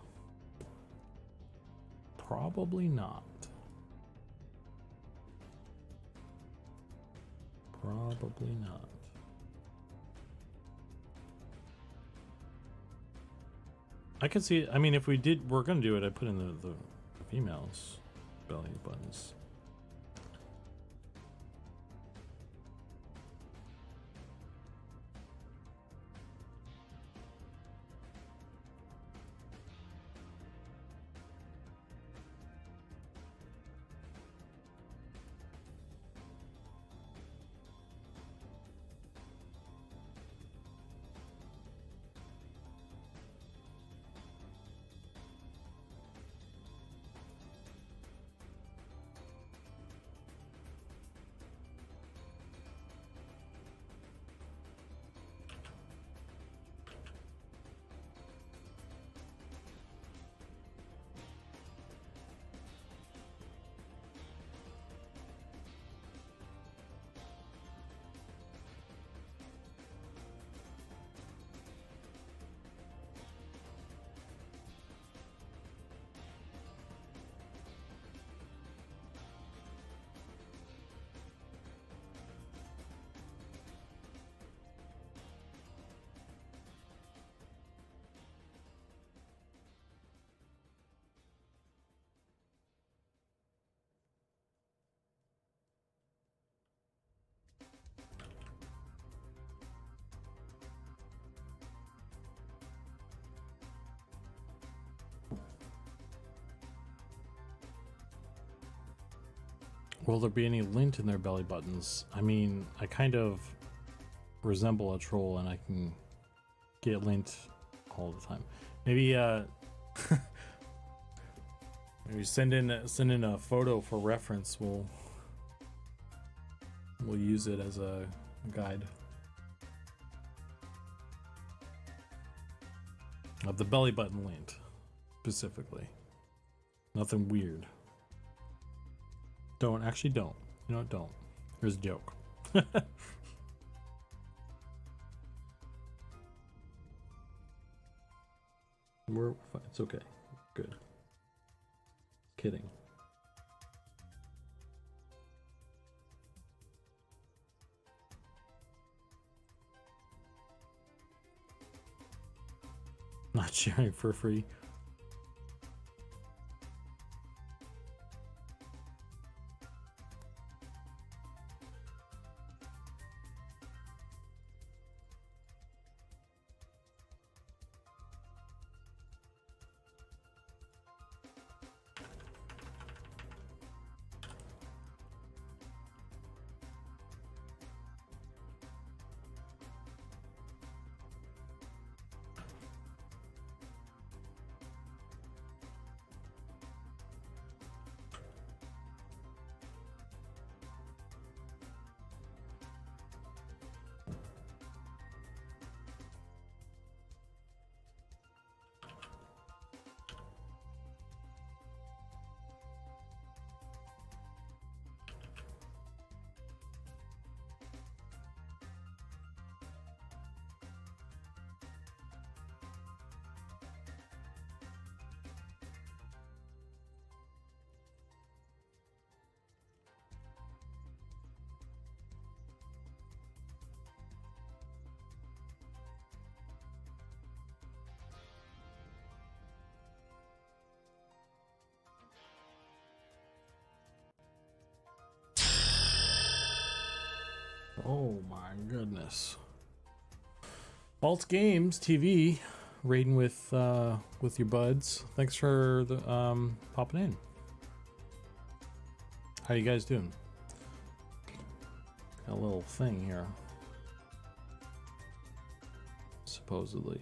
Probably not. Probably not. I could see, I mean, if we're gonna do it, I put in the females' belly buttons. Will there be any lint in their belly buttons? I mean, I kind of resemble a troll and I can get lint all the time. Maybe maybe send in a photo for reference. We'll use it as a guide of the belly button lint specifically. Nothing weird. Don't. You know what? Don't. Here's a joke. We're fine. It's okay. Good. Kidding. Not sharing for free. goodness. Alt Games TV, raiding with your buds. Thanks for the popping in. How you guys doing? Got a little thing here. Supposedly.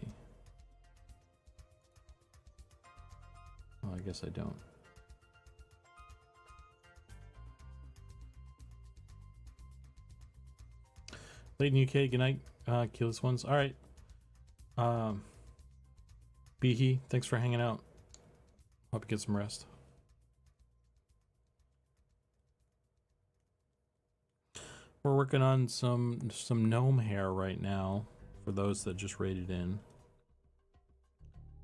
Oh, I guess I don't. Late in UK, good night. Keyless ones. All right. Behe, thanks for hanging out. Hope you get some rest. We're working on some gnome hair right now for those that just raided in.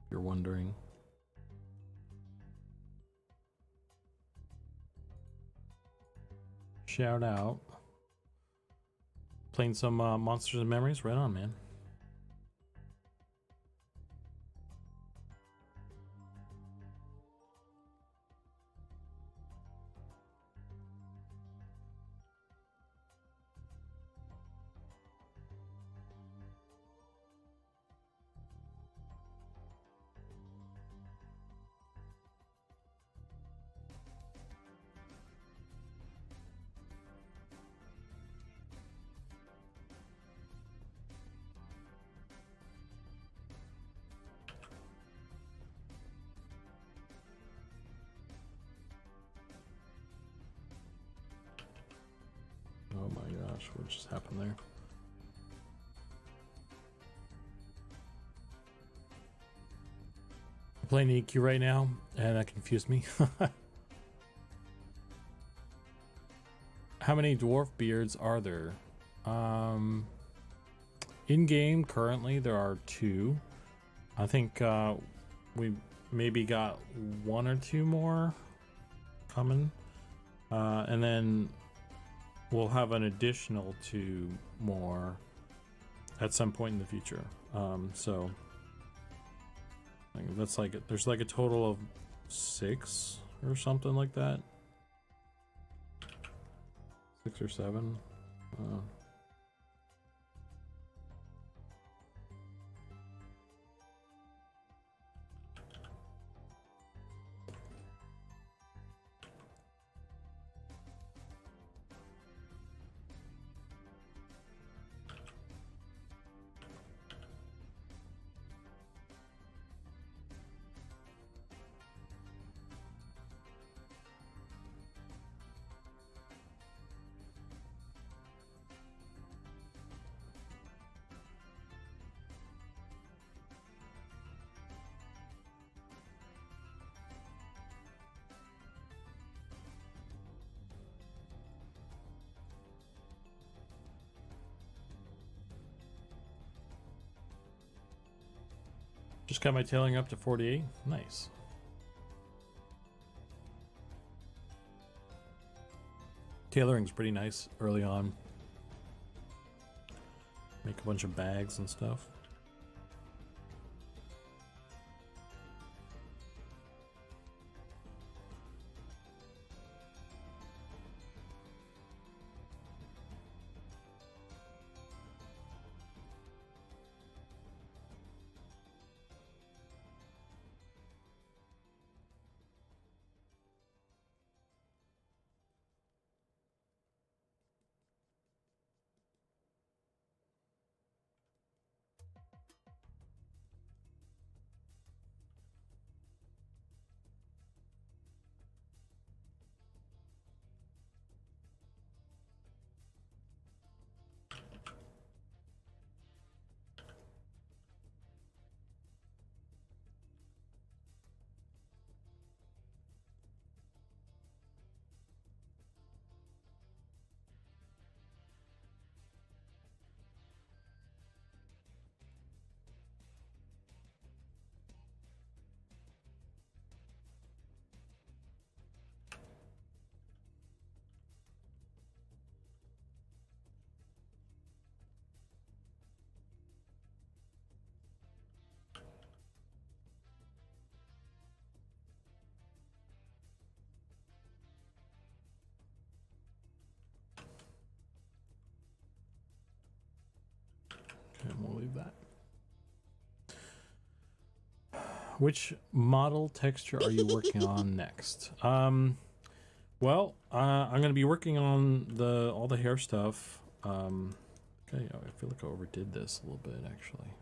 If you're wondering. Shout out. Playing some Monsters and Memories. Right on, man. Oh my gosh, what just happened there? I'm playing EQ right now, and that confused me. How many dwarf beards are there? In game currently there are 2. I think we maybe got 1 or 2 more coming, and then we'll have an additional 2 more at some point in the future. So I think that's like there's like a total of 6 or something like that. 6 or 7. Just got my tailoring up to 48. Nice. Tailoring's pretty nice early on. Make a bunch of bags and stuff. Which model texture are you working on next? Well, I'm gonna be working on all the hair stuff. Okay, I feel like I overdid this a little bit actually.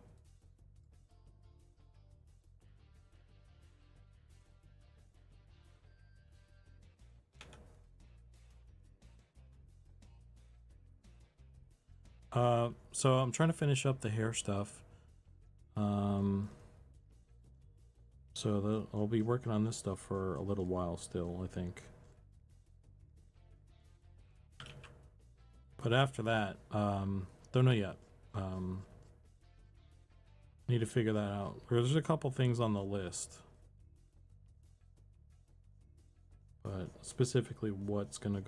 So I'm trying to finish up the hair stuff. So I'll be working on this stuff for a little while still, I think. But after that, don't know yet. Need to figure that out. There's a couple things on the list, but specifically what's gonna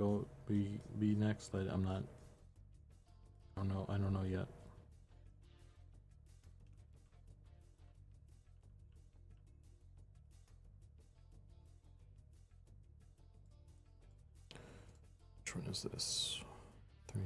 be next, I'm not. I don't know yet. Which one is this? 3.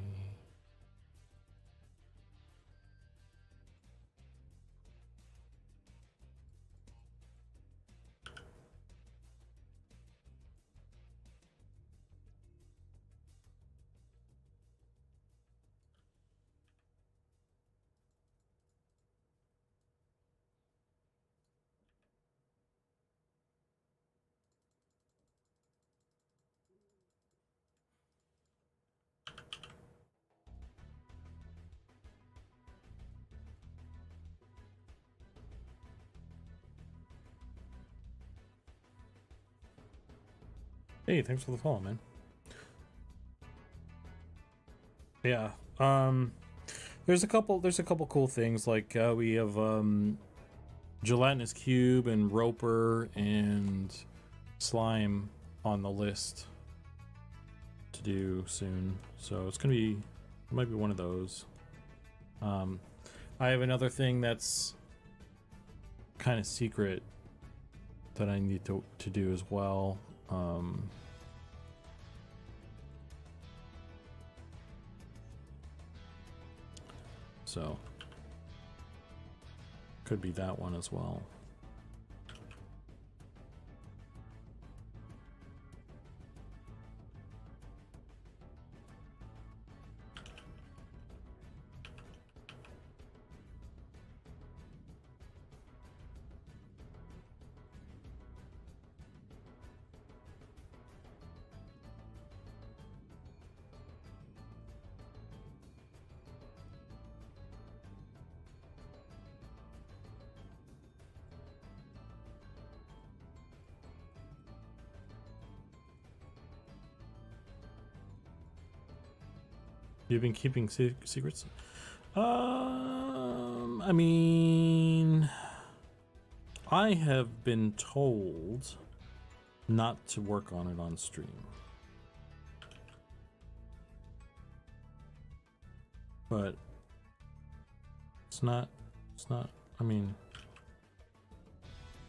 Hey, thanks for the follow, man. Yeah. There's a couple cool things, like we have gelatinous cube and roper and slime on the list to do soon. So it might be one of those. I have another thing that's kind of secret that I need to do as well. So could be that one as well. You've been keeping secrets? I mean, I have been told not to work on it on stream. But it's not, I mean,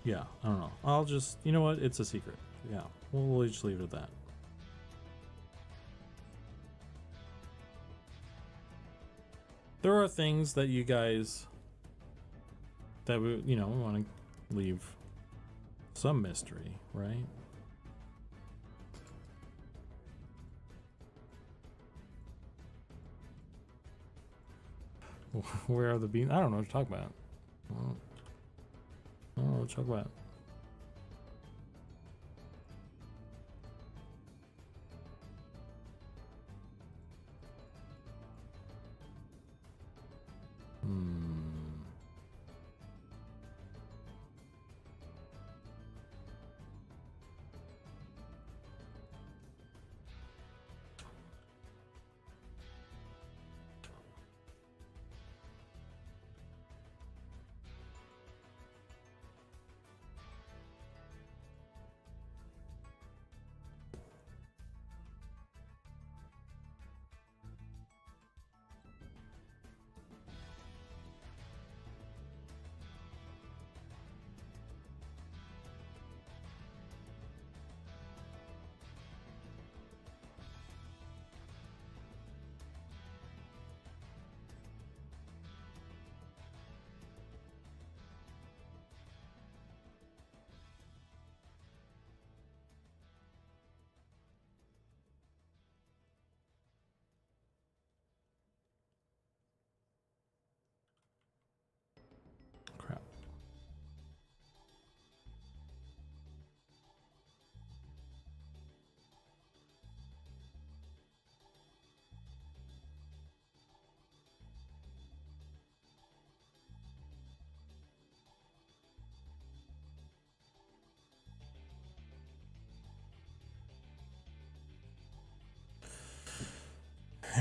yeah, I don't know. I'll just, you know what? It's a secret. Yeah, we'll just leave it at that. There are things that you guys that we want to leave some mystery, right? Where are the beans? I don't know what to talk about. I don't know what to talk about.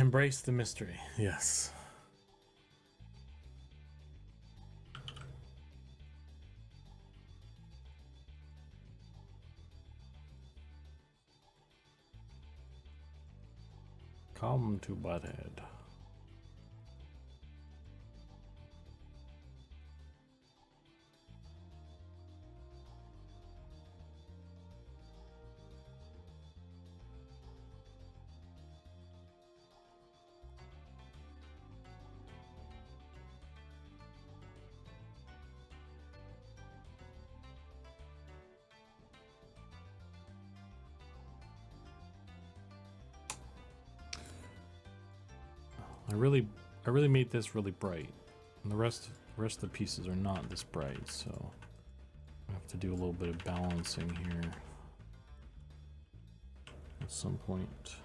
Embrace the mystery. Yes. Come to Butthead. I really made this really bright, and the rest of the pieces are not this bright, so I have to do a little bit of balancing here at some point.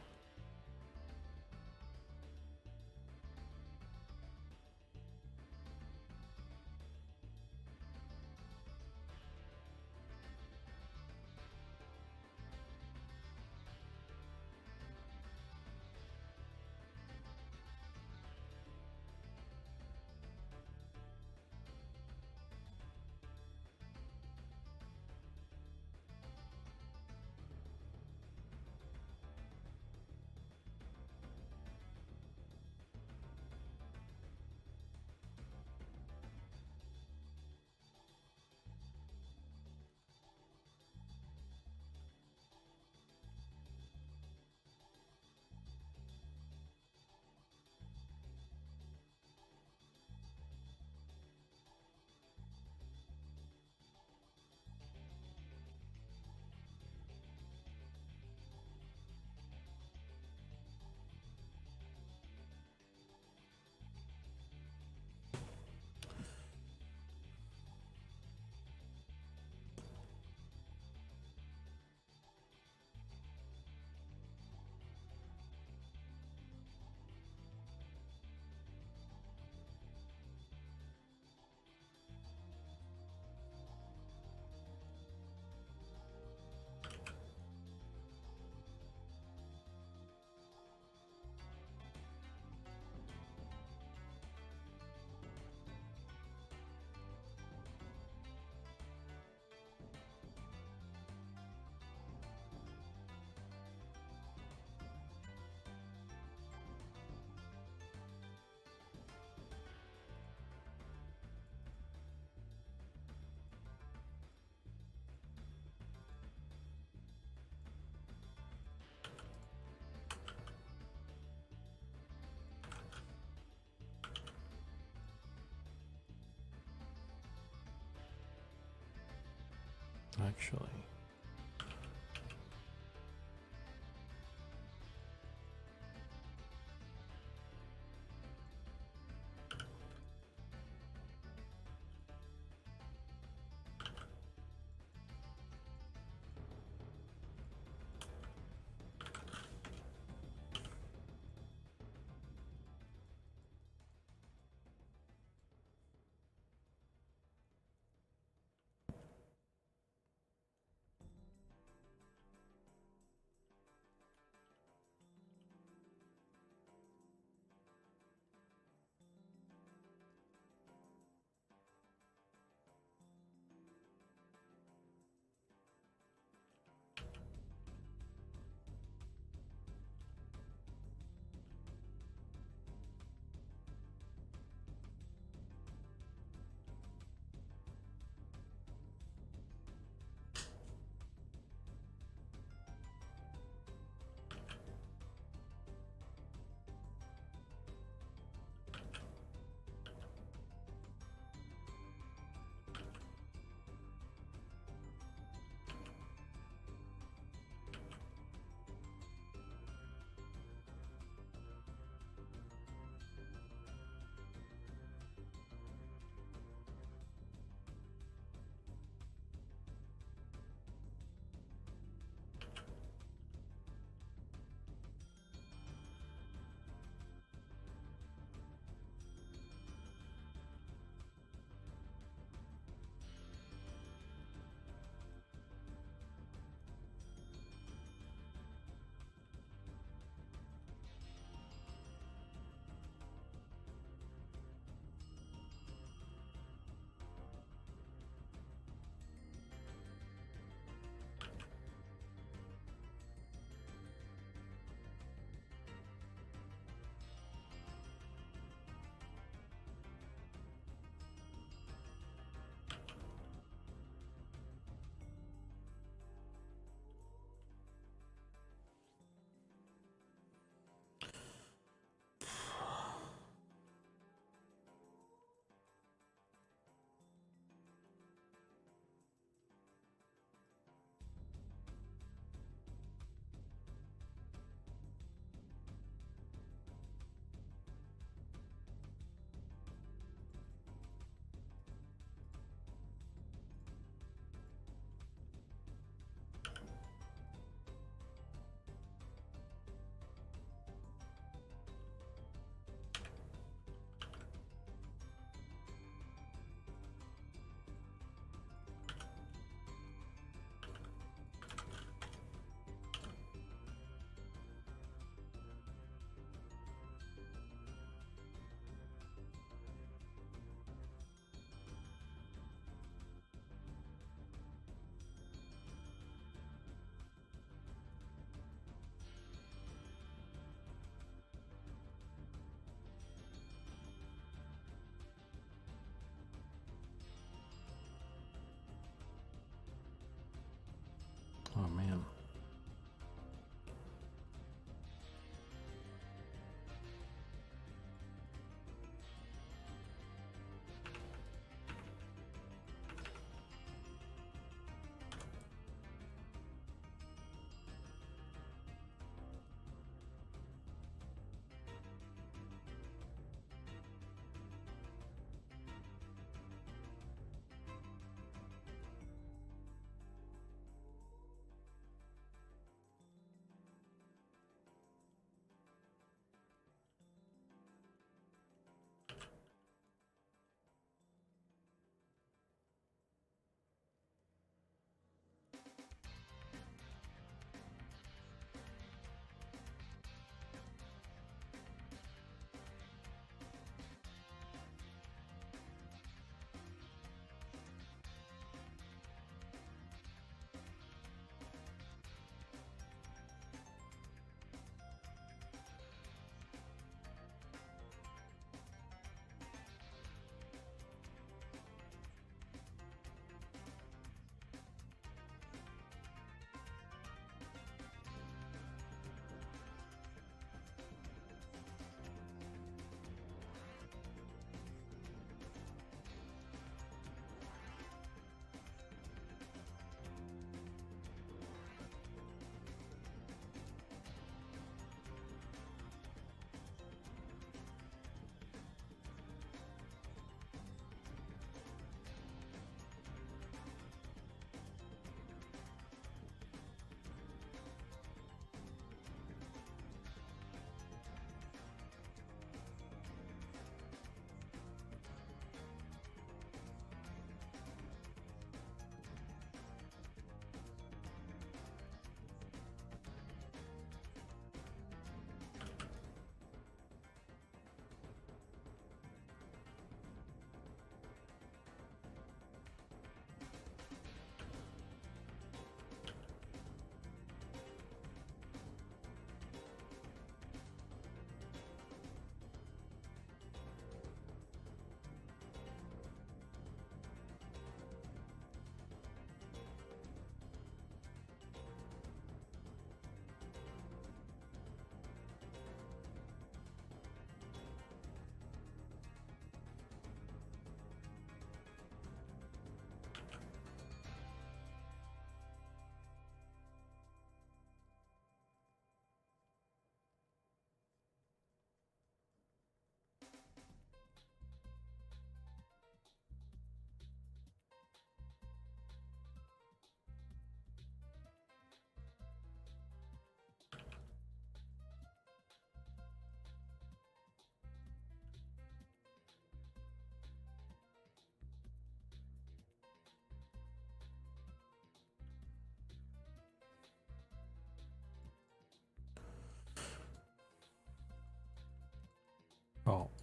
Actually,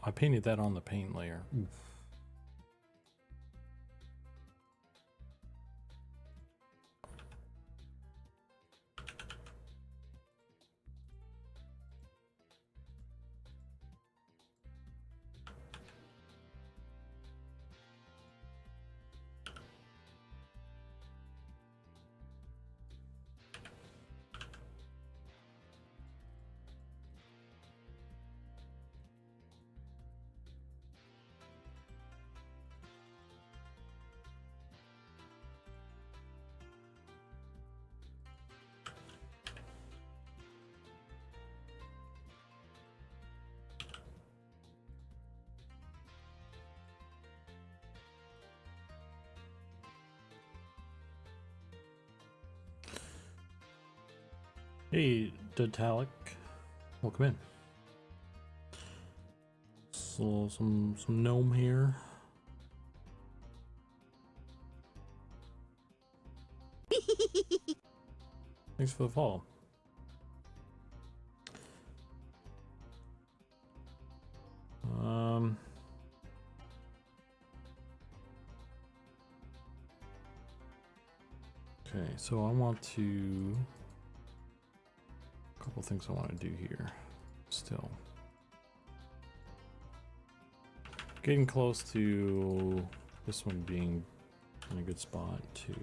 I painted that on the paint layer. Oof. Hey, Detalic, welcome in. So some gnome here. Thanks for the follow. Okay, so I want to. Couple things I want to do here still. Getting close to this one being in a good spot too.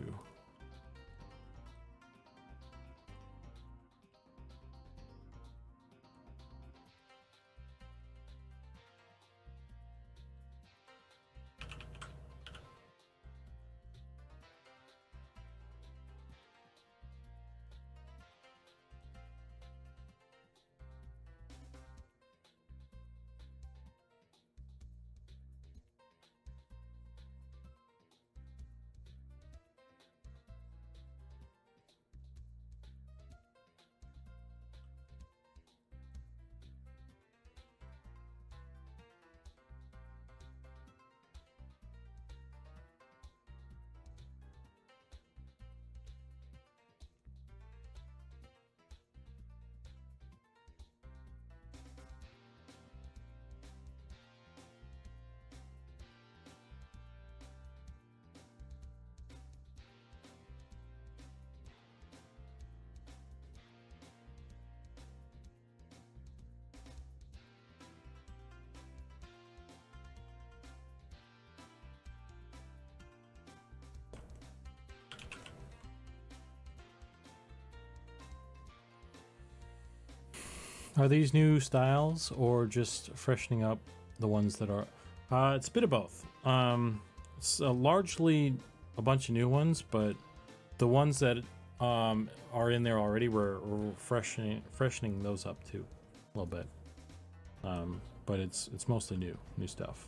Are these new styles or just freshening up the ones that are? It's a bit of both. It's largely a bunch of new ones, but the ones that are in there already, we're freshening those up too, a little bit. But it's mostly new stuff.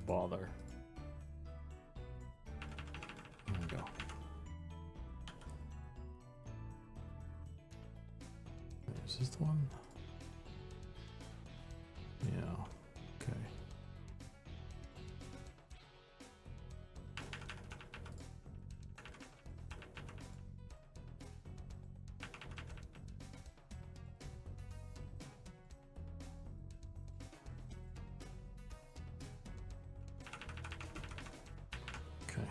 bother. There we go. Is this the one? Yeah. Okay. Okay.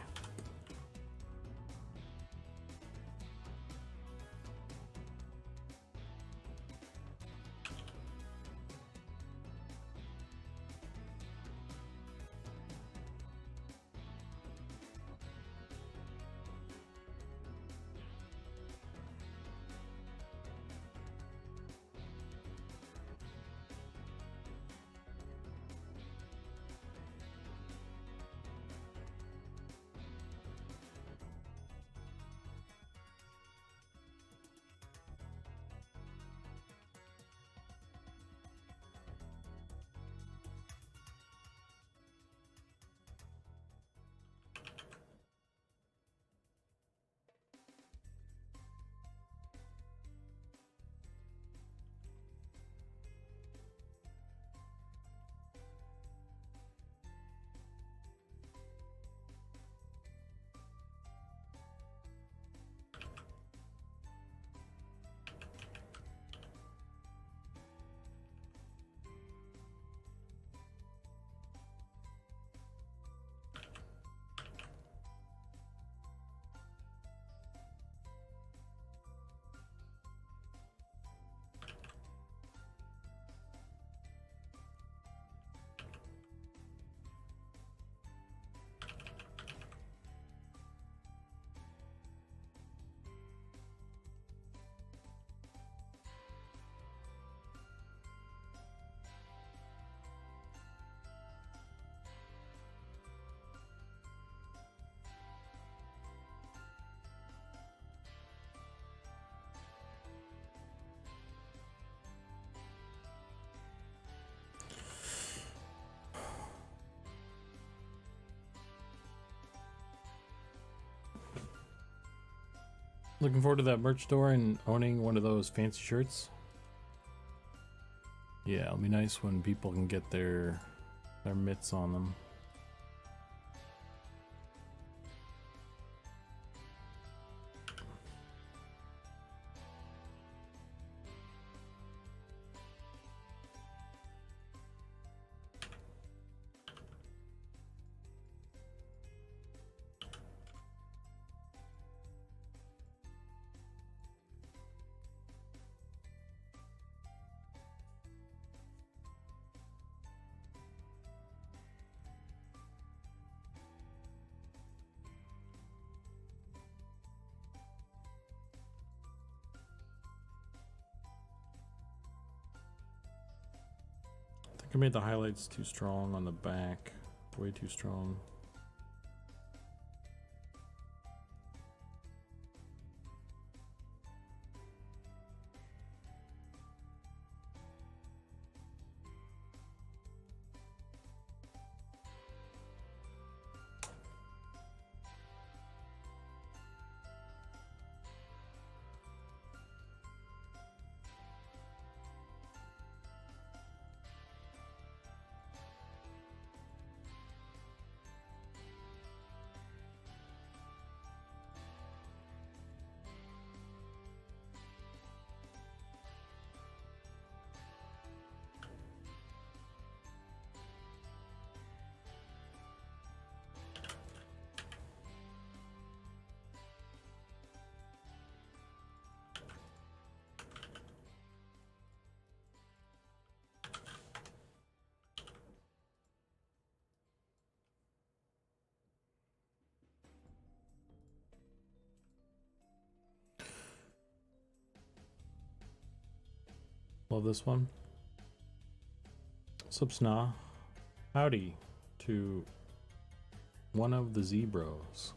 Looking forward to that merch store and owning one of those fancy shirts. Yeah, it'll be nice when people can get their mitts on them. I made the highlights too strong on the back, way too strong. Love this one. Sup, Sna? Howdy to one of the Zbros.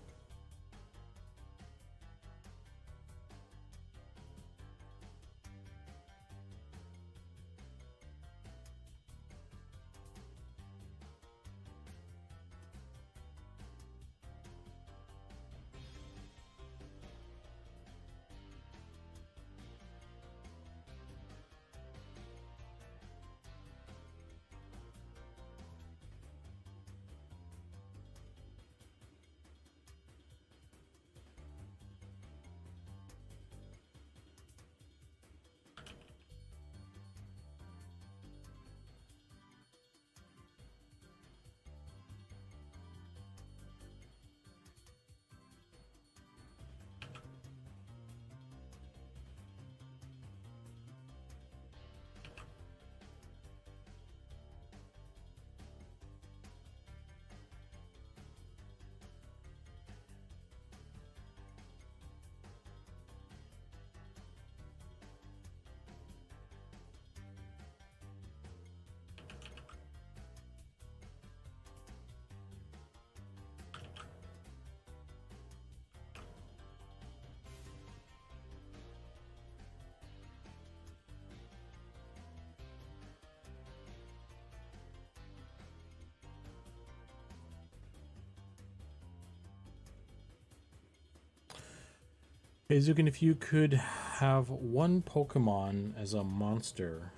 Hey Zukan, if you could have one Pokemon as a monster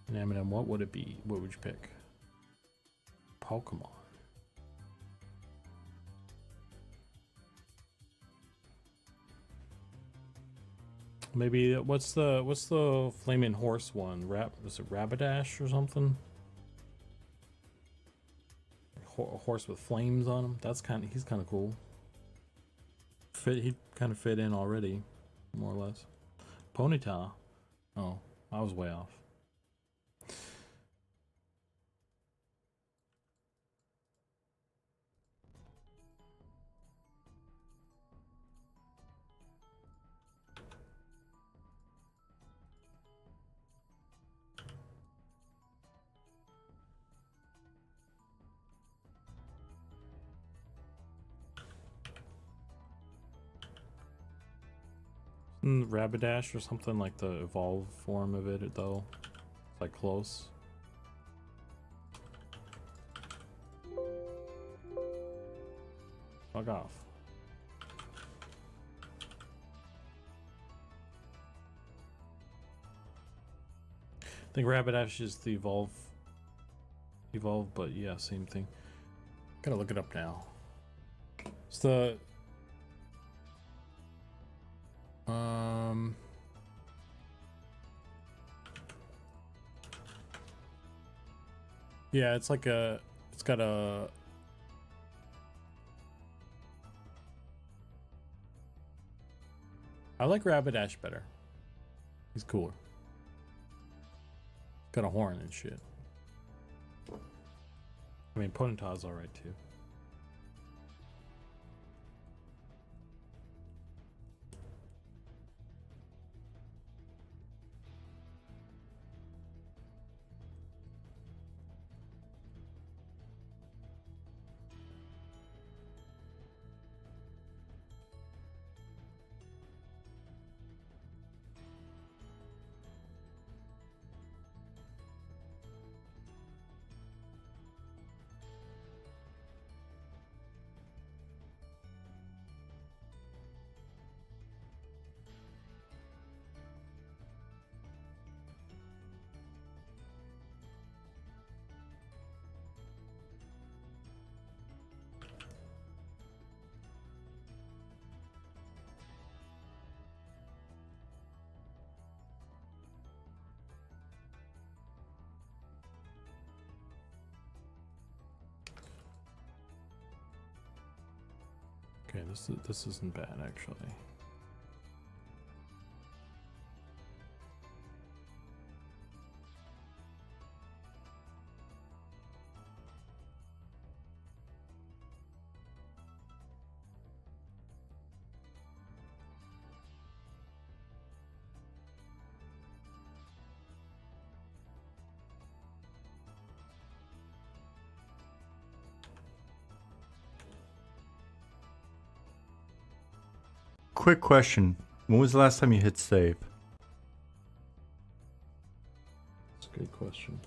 in M&M, what would it be? What would you pick? Pokemon. Maybe what's the flaming horse one? Is it Rapidash or something? A horse with flames on him. He's kind of cool. He kind of fit in already, more or less. Ponyta. Oh, I was way off. Rapidash or something, like the evolved form of it, though. It's like close. Fuck off. I think Rapidash is the evolve, but yeah, same thing. Gotta look it up now. It's the yeah, it's like it's got a I like Rapidash better. He's cooler. Got a horn and shit. I mean, Ponyta's alright too. Okay, this isn't bad actually. Quick question. When was the last time you hit save? That's a good question.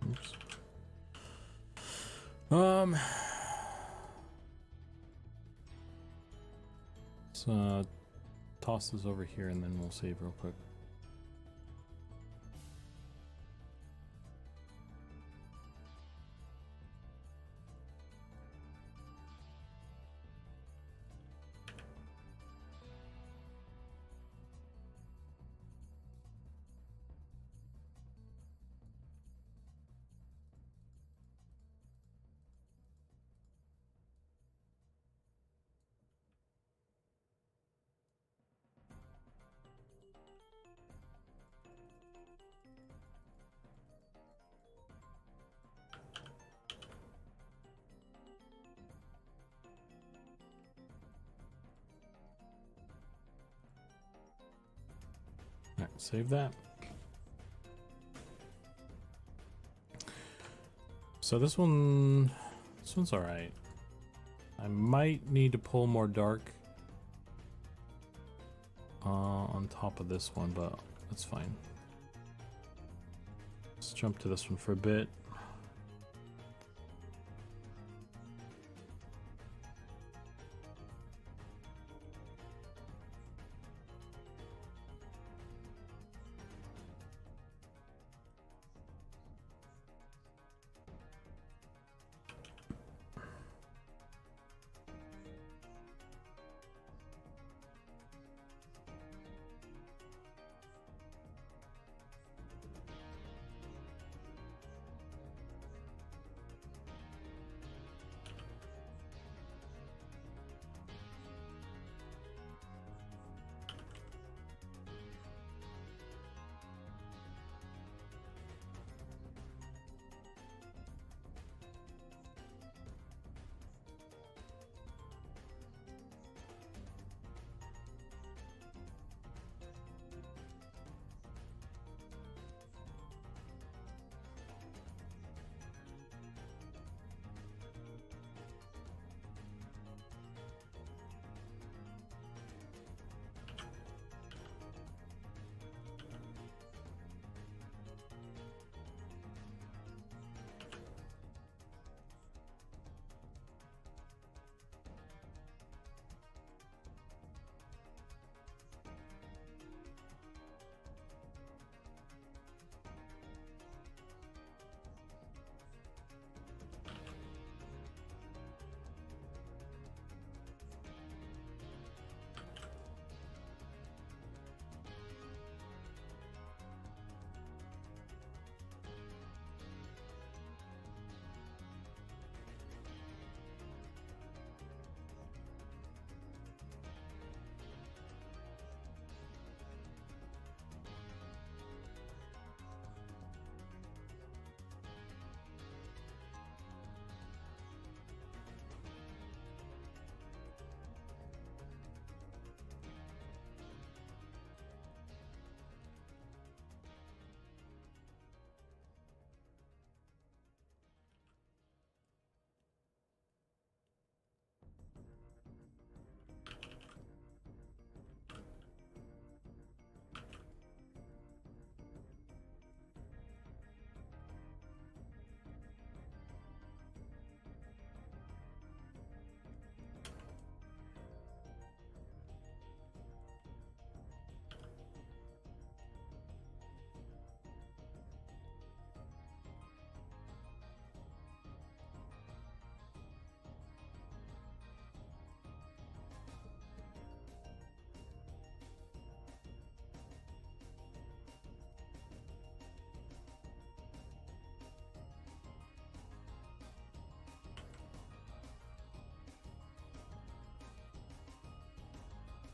Oops. Let's toss this over here and then we'll save real quick. Alright, save that. So this one's all right. I might need to pull more dark on top of this one, but that's fine. Let's jump to this one for a bit.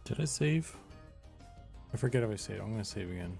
Did I save? I forget if I saved. I'm gonna save again.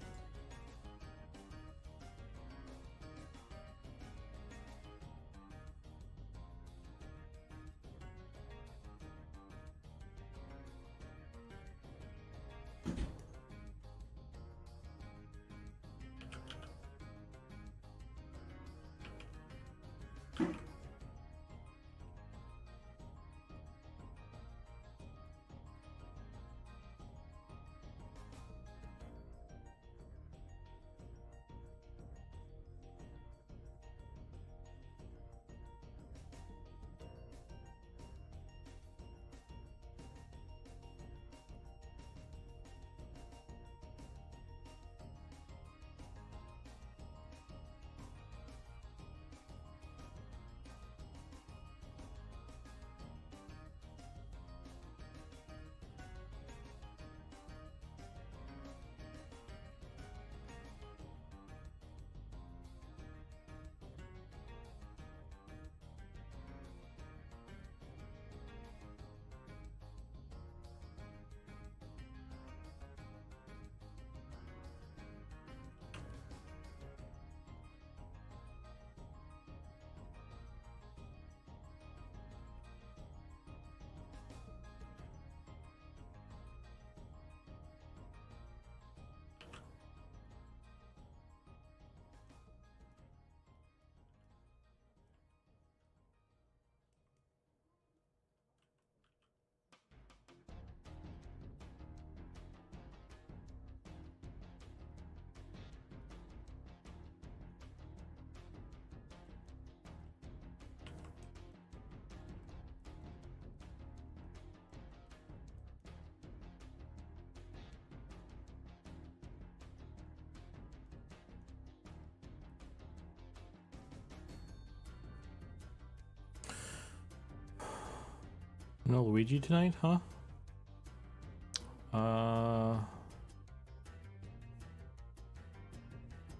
No Luigi tonight, huh?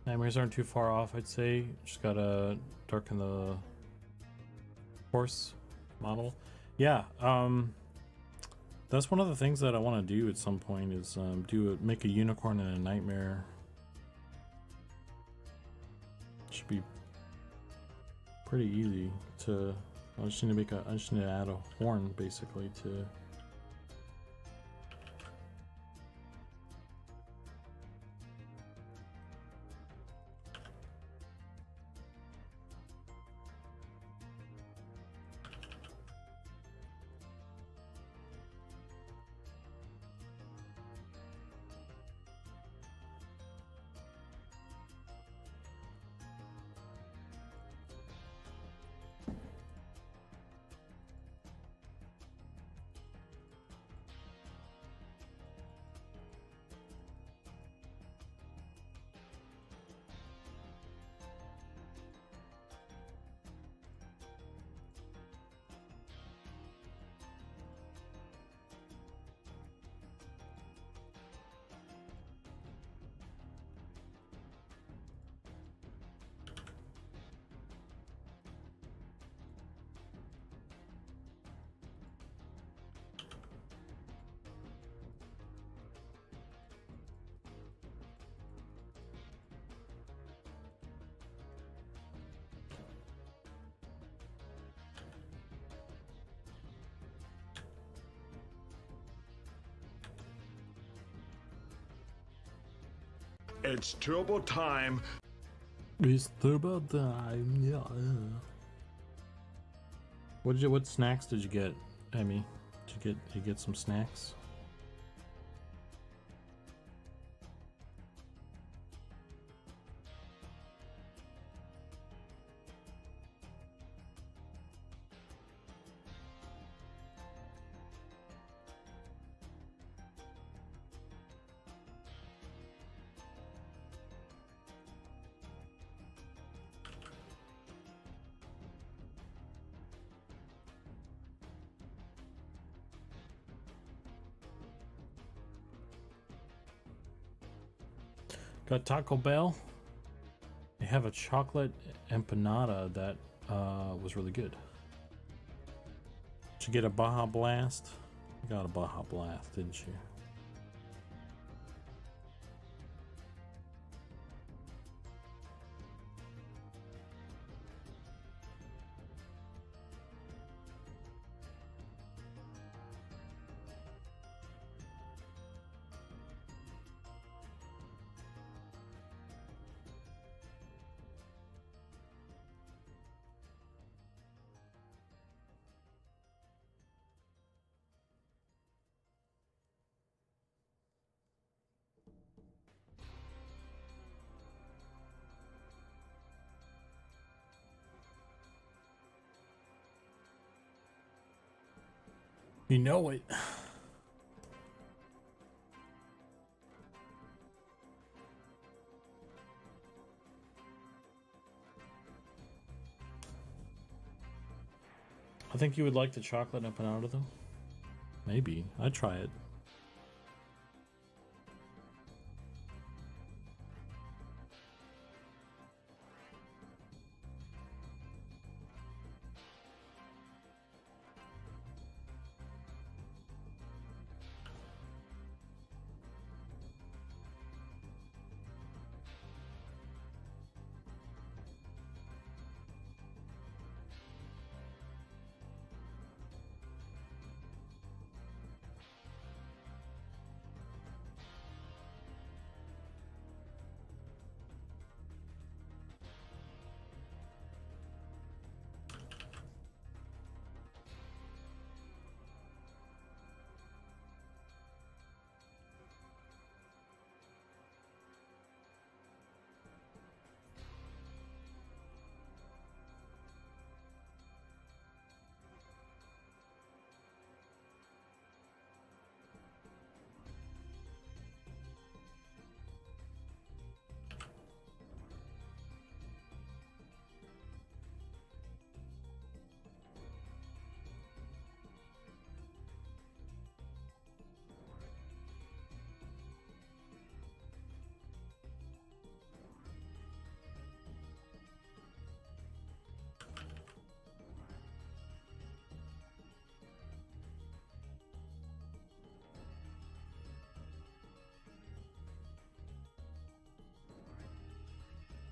Nightmares aren't too far off, I'd say. Just gotta darken the horse model. Yeah, that's one of the things that I want to do at some point is make a unicorn and a nightmare. Should be pretty easy to. I just need to add a horn basically to. It's turbo time. It's turbo time, yeah. What snacks did you get, Emmy? Did you get some snacks? Got Taco Bell. They have a chocolate empanada that was really good. Did you get a Baja Blast? You got a Baja Blast, didn't you? You know it. I think you would like the chocolate empanada though. Maybe. I'd try it.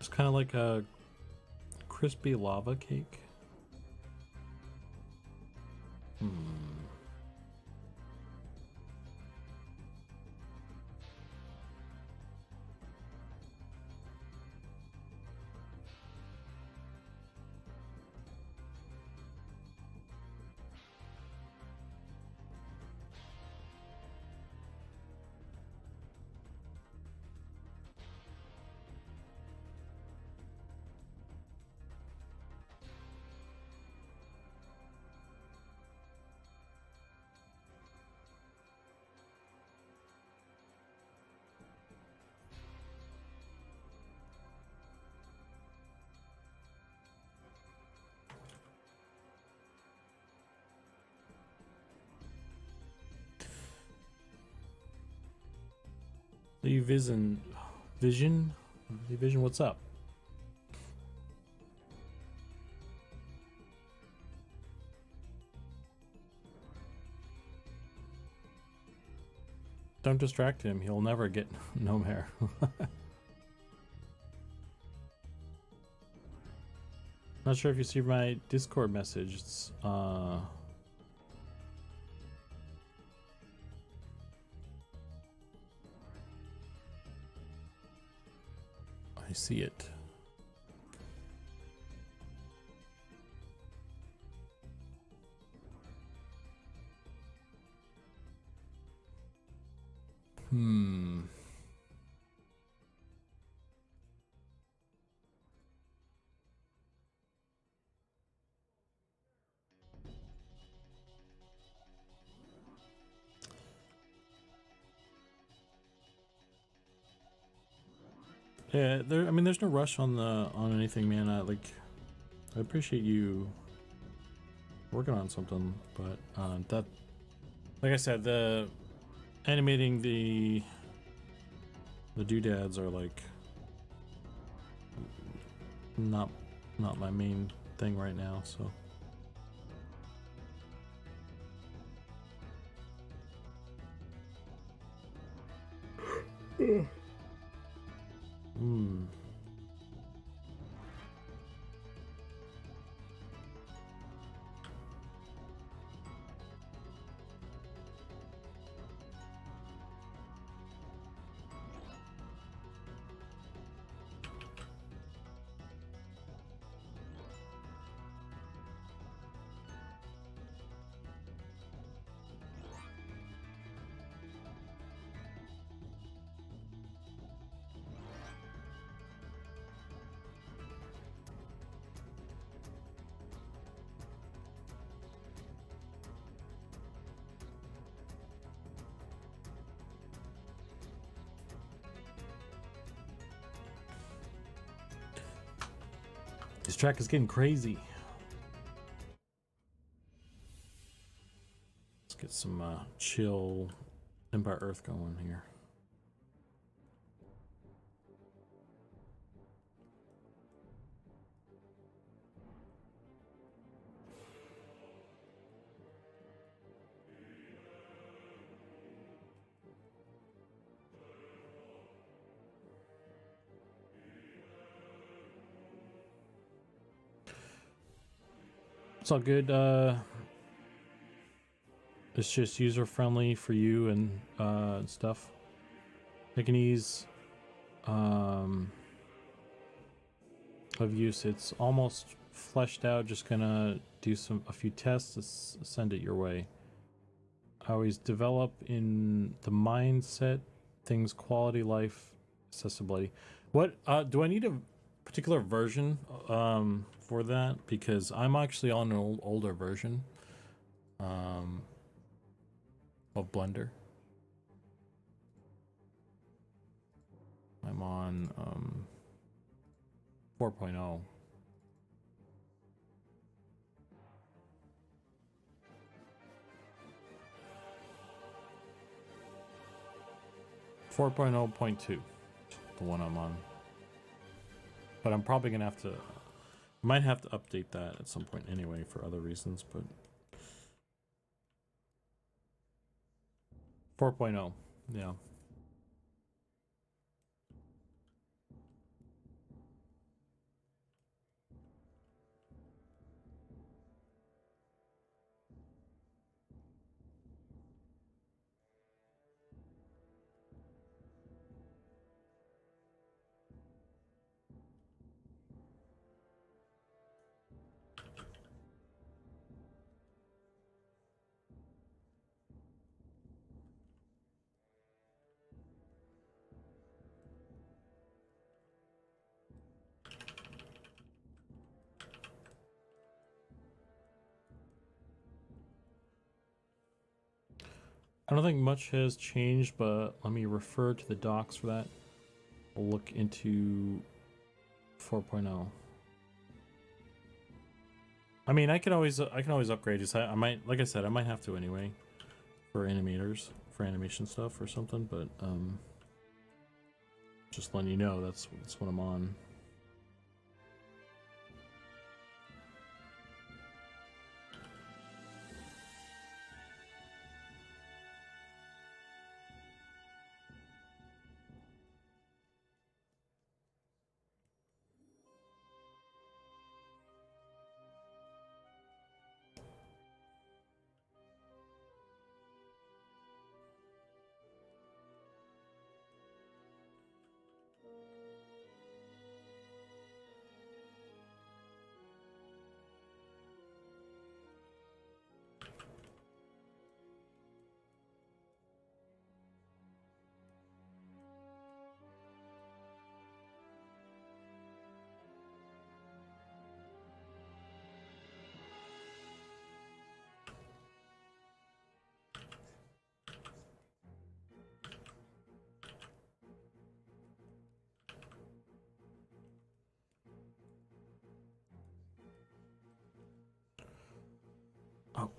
Looks kind of like a crispy lava cake. Lee Vision, Lee Vision, what's up? Don't distract him. He'll never get gnome hair. Not sure if you see my Discord message. It's I see it. Yeah, I mean, there's no rush on anything, man. I appreciate you working on something, but that, like I said, the animating the doodads are like not my main thing right now, so. Hmm. This track is getting crazy. Let's get some chill Empire Earth going here. It's all good. It's just user friendly for you and stuff. Pekingese of use. It's almost fleshed out. Just gonna do a few tests. Send it your way. I always develop in the mindset, things, quality life, accessibility. What do I need a particular version for that? Because I'm actually on an older version of Blender. I'm on 4.0. .2, the one I'm on. But I'm probably gonna have to, might have to update that at some point anyway for other reasons, but 4.0, yeah. I don't think much has changed, but let me refer to the docs for that. We'll look into 4.0. I mean, I can always upgrade it. I might, like I said, I might have to anyway for animators, for animation stuff or something. But just letting you know, that's what I'm on. Oh.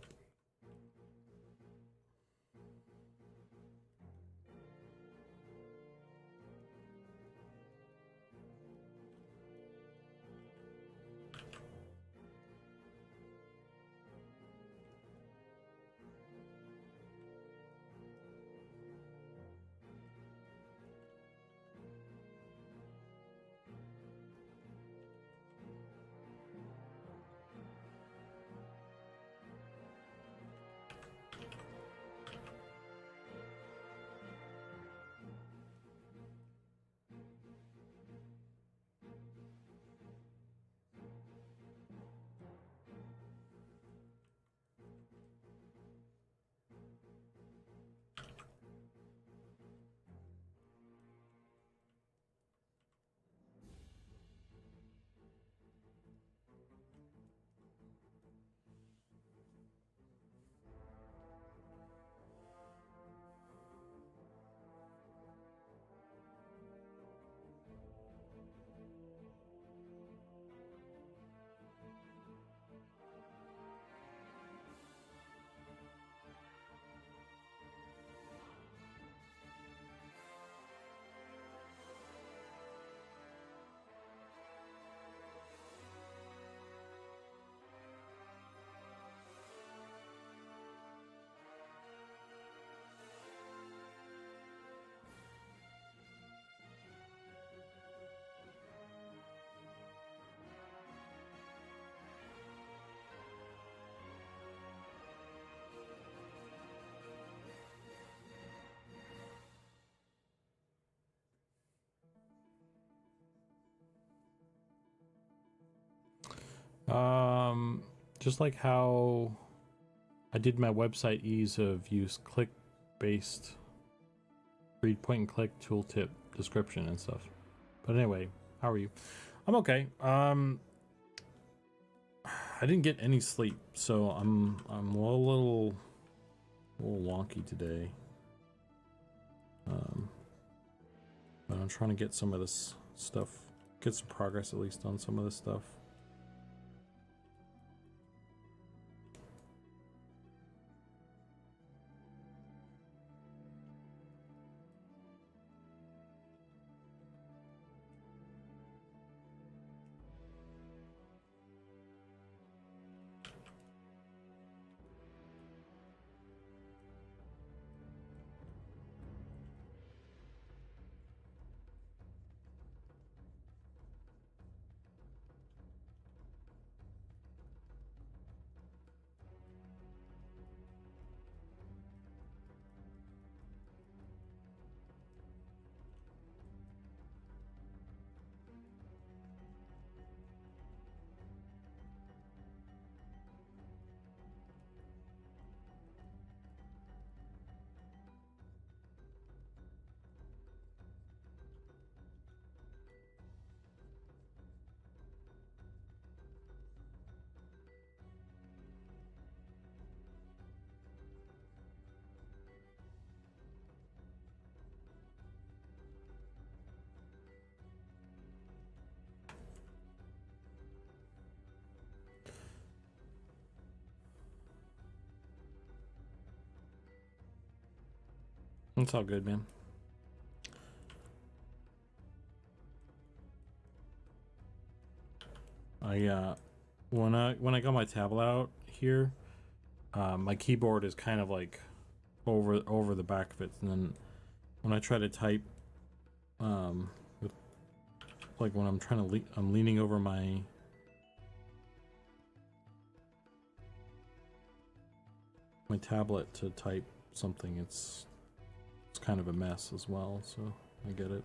Just like how I did my website ease of use click-based read point and click tooltip description and stuff. But anyway, how are you? I'm okay. I didn't get any sleep, so I'm a little wonky today. But I'm trying to get some of this stuff, get some progress at least on some of this stuff. It's all good, man. When I got my tablet out here, my keyboard is kind of like over the back of it, and then when I try to type, with, like when I'm trying to I'm leaning over my tablet to type something, it's kind of a mess as well, so I get it.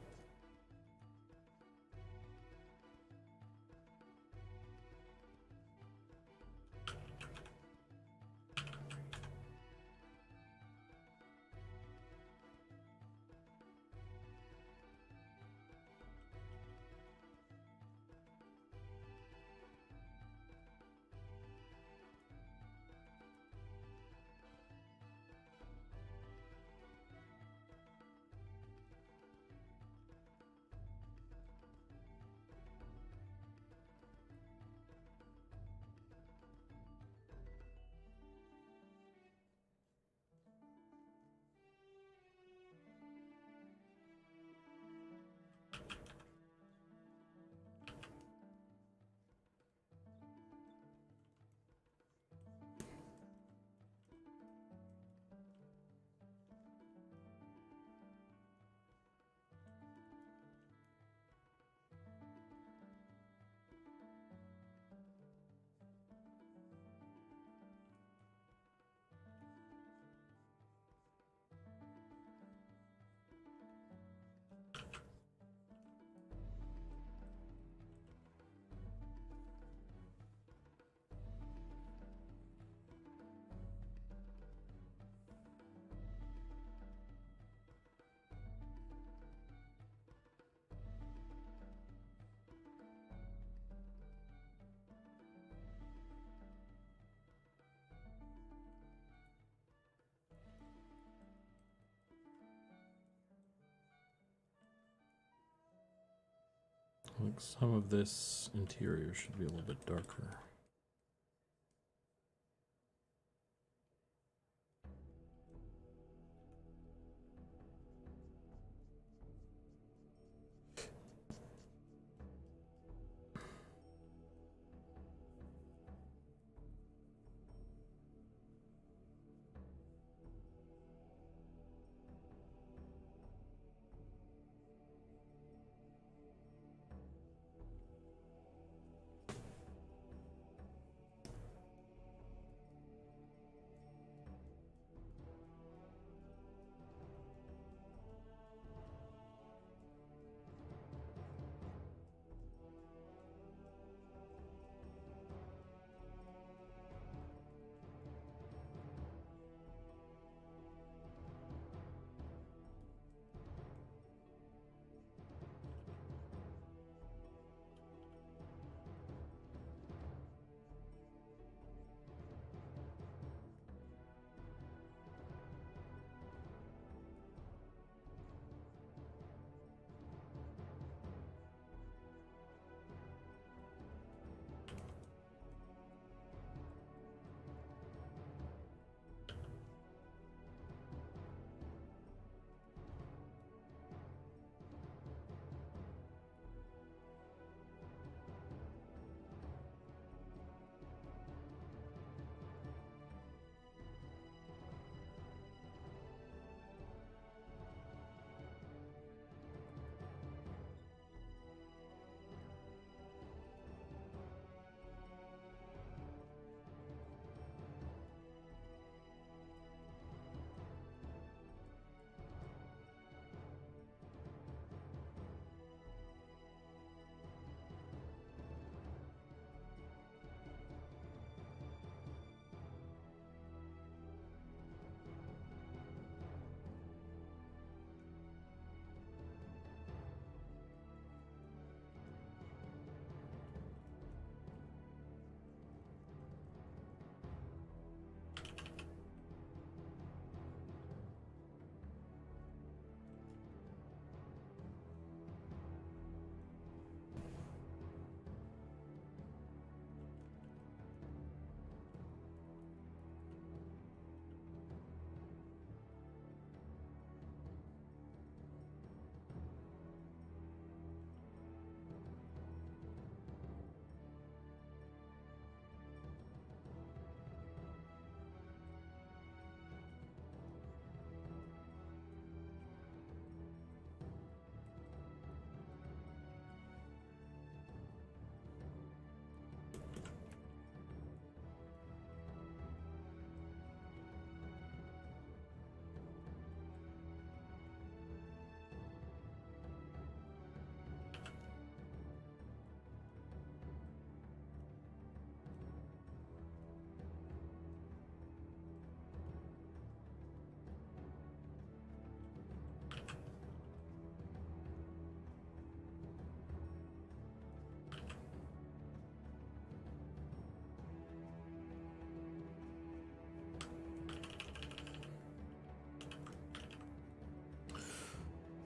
Like some of this interior should be a little bit darker.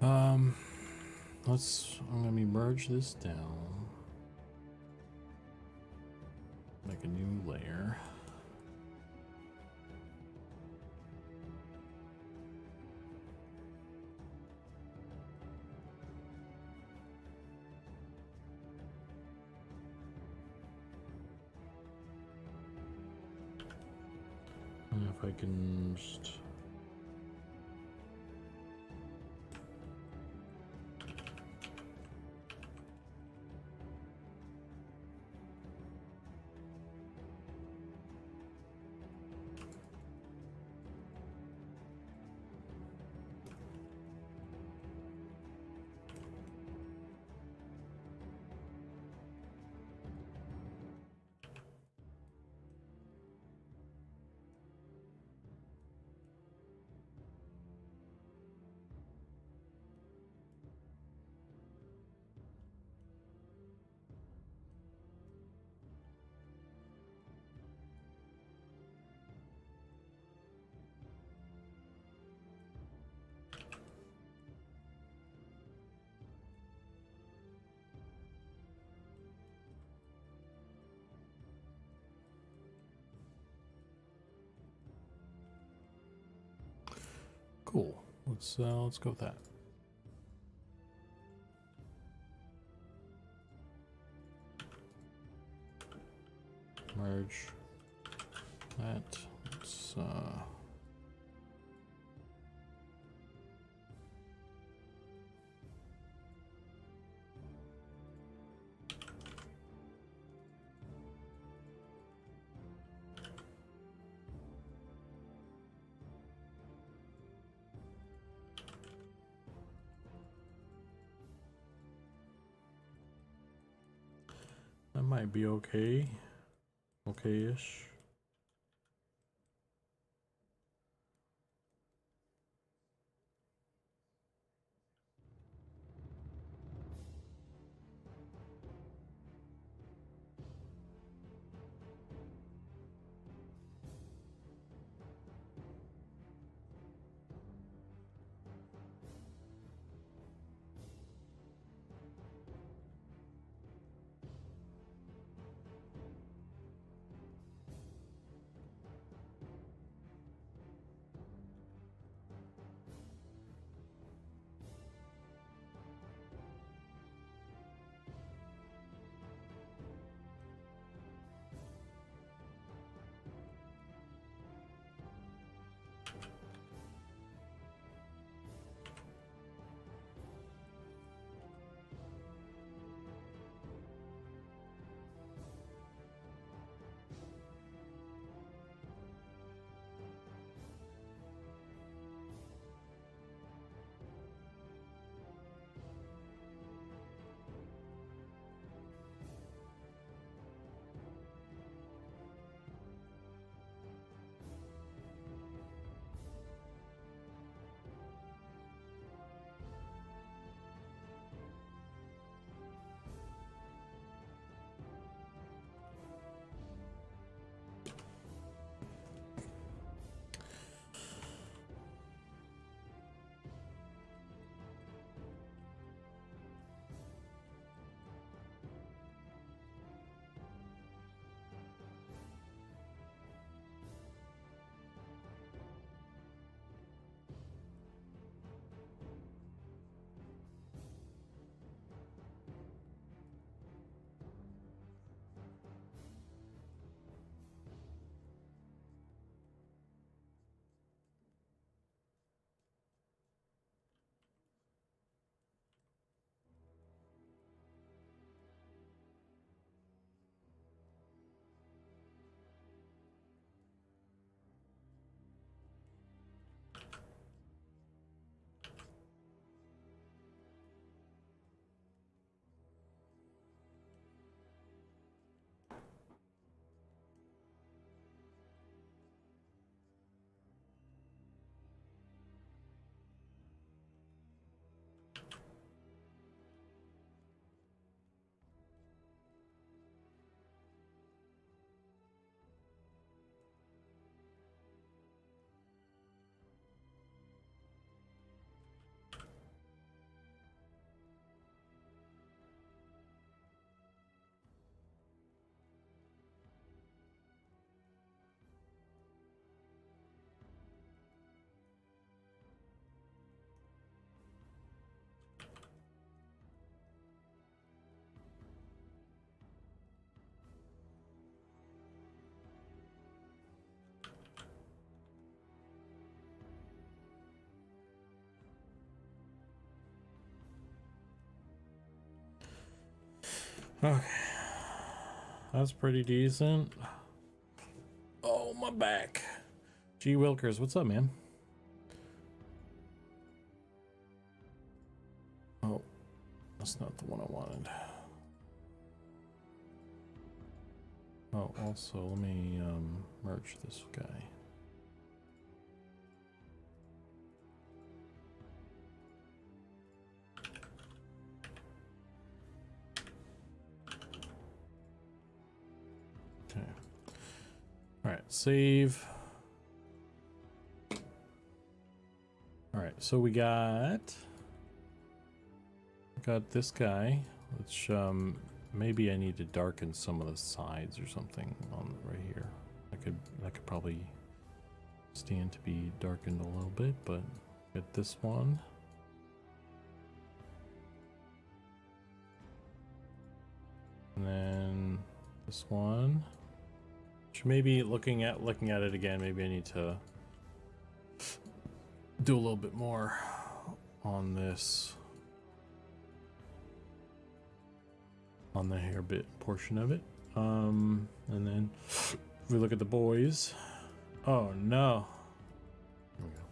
I'm gonna merge this down. Make a new layer. And if I can just... Cool. Let's go with that. Merge that. Let's that might be okay. Okay-ish. Okay. That's pretty decent. Oh, my back. G. Wilkers, what's up, man? Oh, that's not the one I wanted. Oh, also, let me merge this guy. Okay. All right, save. All right, so we got this guy, which maybe I need to darken some of the sides or something on right here. That could probably stand to be darkened a little bit, but get this one. And then this one. Which maybe looking at it again, maybe I need to do a little bit more on this, on the hair bit portion of it. And then if we look at the boys. Oh no. There we go.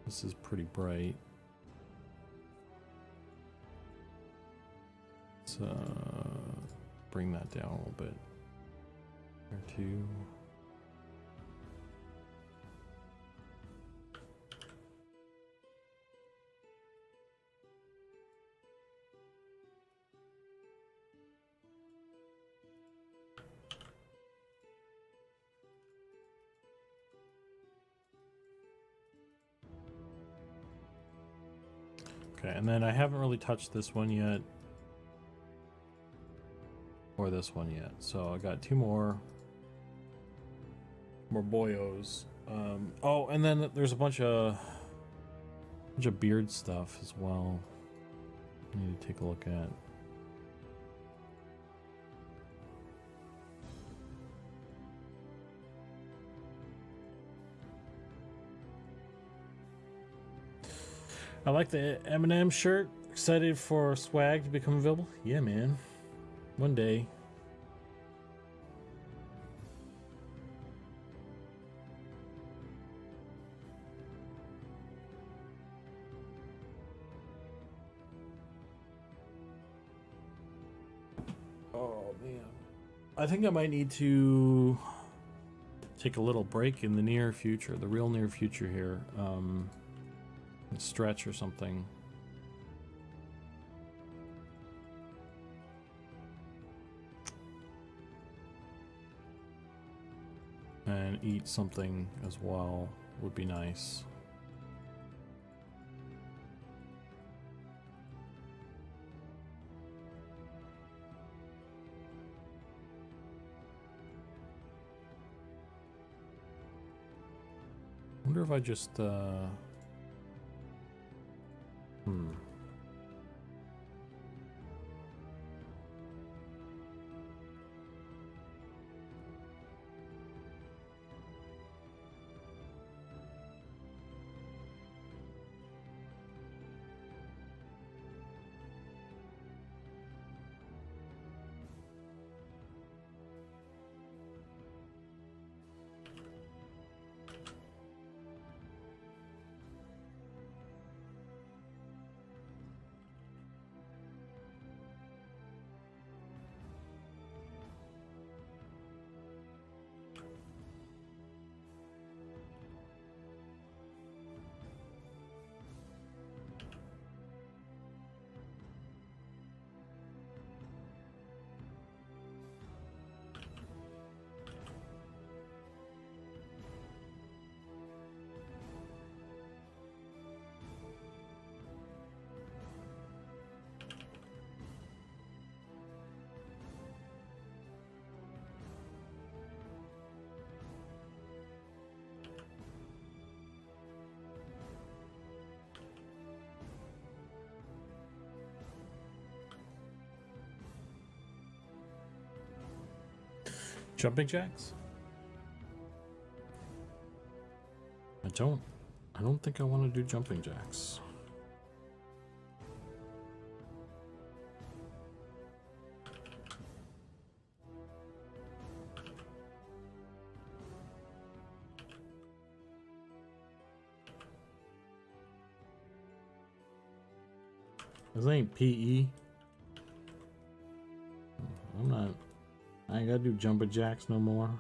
This is pretty bright. Let's bring that down a little bit. There too. Okay, and then I haven't really touched this one yet. Or this one yet. So I got two more boyos. Oh, and then there's a bunch of beard stuff as well. I need to take a look at. I like the Eminem shirt. Excited for swag to become available. Yeah, man. One day. Oh, man. I think I might need to take a little break in the near future, the real near future here. Stretch or something. And eat something as well would be nice. I wonder if I just jumping jacks? I don't think I want to do jumping jacks. This ain't PE. I'm not. I ain't gotta do jumper jacks no more.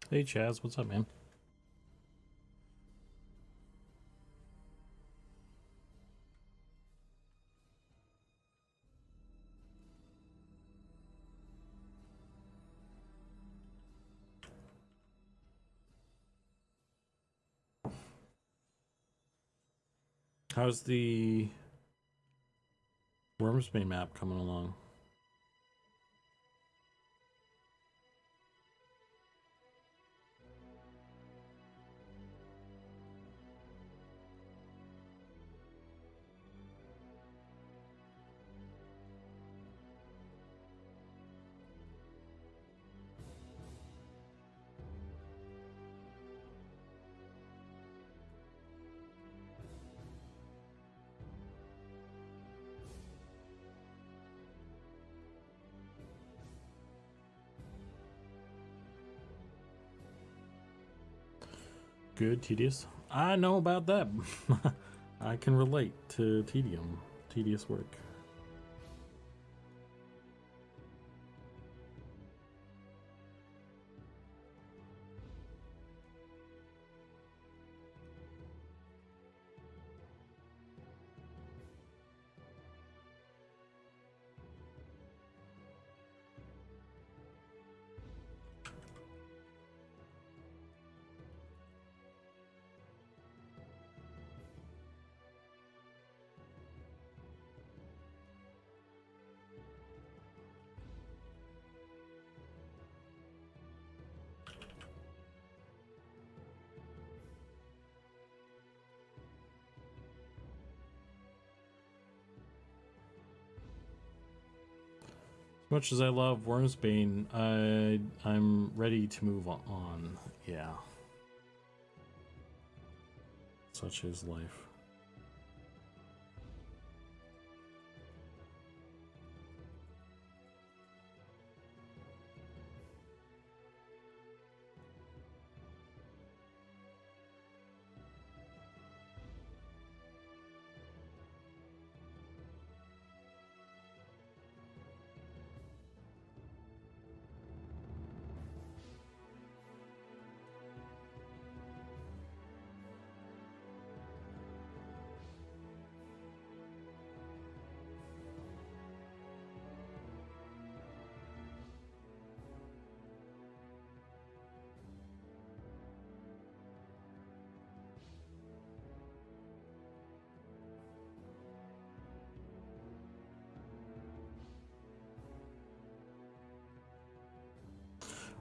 Hey Chaz, what's up, man? How's the Wormsbane map coming along? Good, tedious. I know about that. I can relate to tedious work. As much as I love Wormsbane, I'm ready to move on. Yeah. Such is life.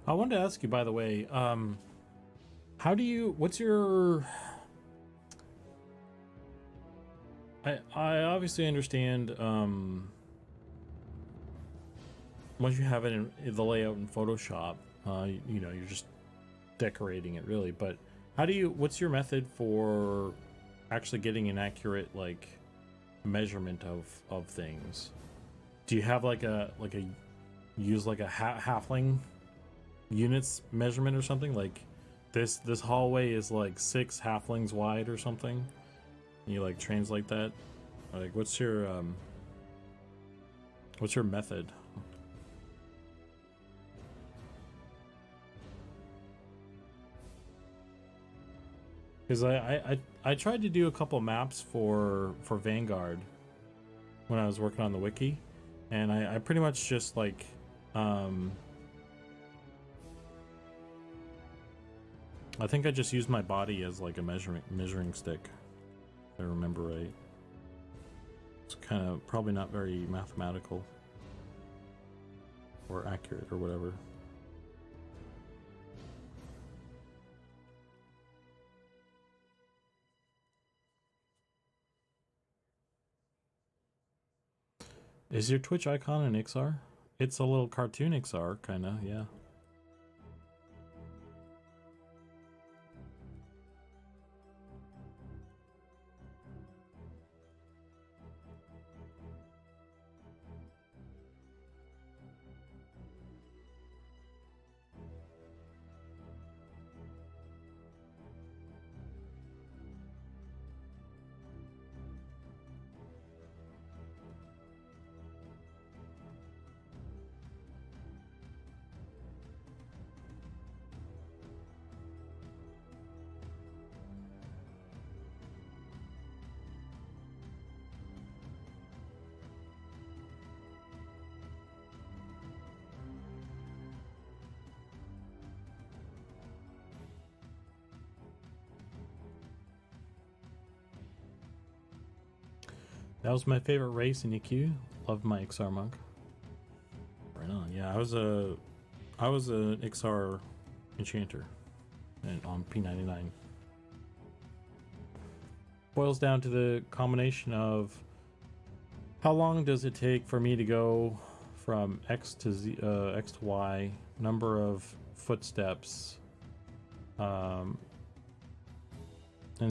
I wanted to ask you, by the way, what's your, I obviously understand, once you have it in the layout in Photoshop, you know, you're just decorating it really, but what's your method for actually getting an accurate, like, measurement of things? Do you have use like a halfling units measurement or something? Like this hallway is like 6 halflings wide or something. You like translate that? Like what's your method? Because I tried to do a couple maps for Vanguard when I was working on the wiki, and I pretty much just like I think I just used my body as like a measuring stick, if I remember right. It's kind of probably not very mathematical or accurate or whatever. Is your Twitch icon an XR? It's a little cartoon XR, kinda, yeah. That was my favorite race in EQ. Loved my XR monk. Right on. Yeah, I was an XR enchanter and on P99. Boils down to the combination of how long does it take for me to go from X to Y, number of footsteps, and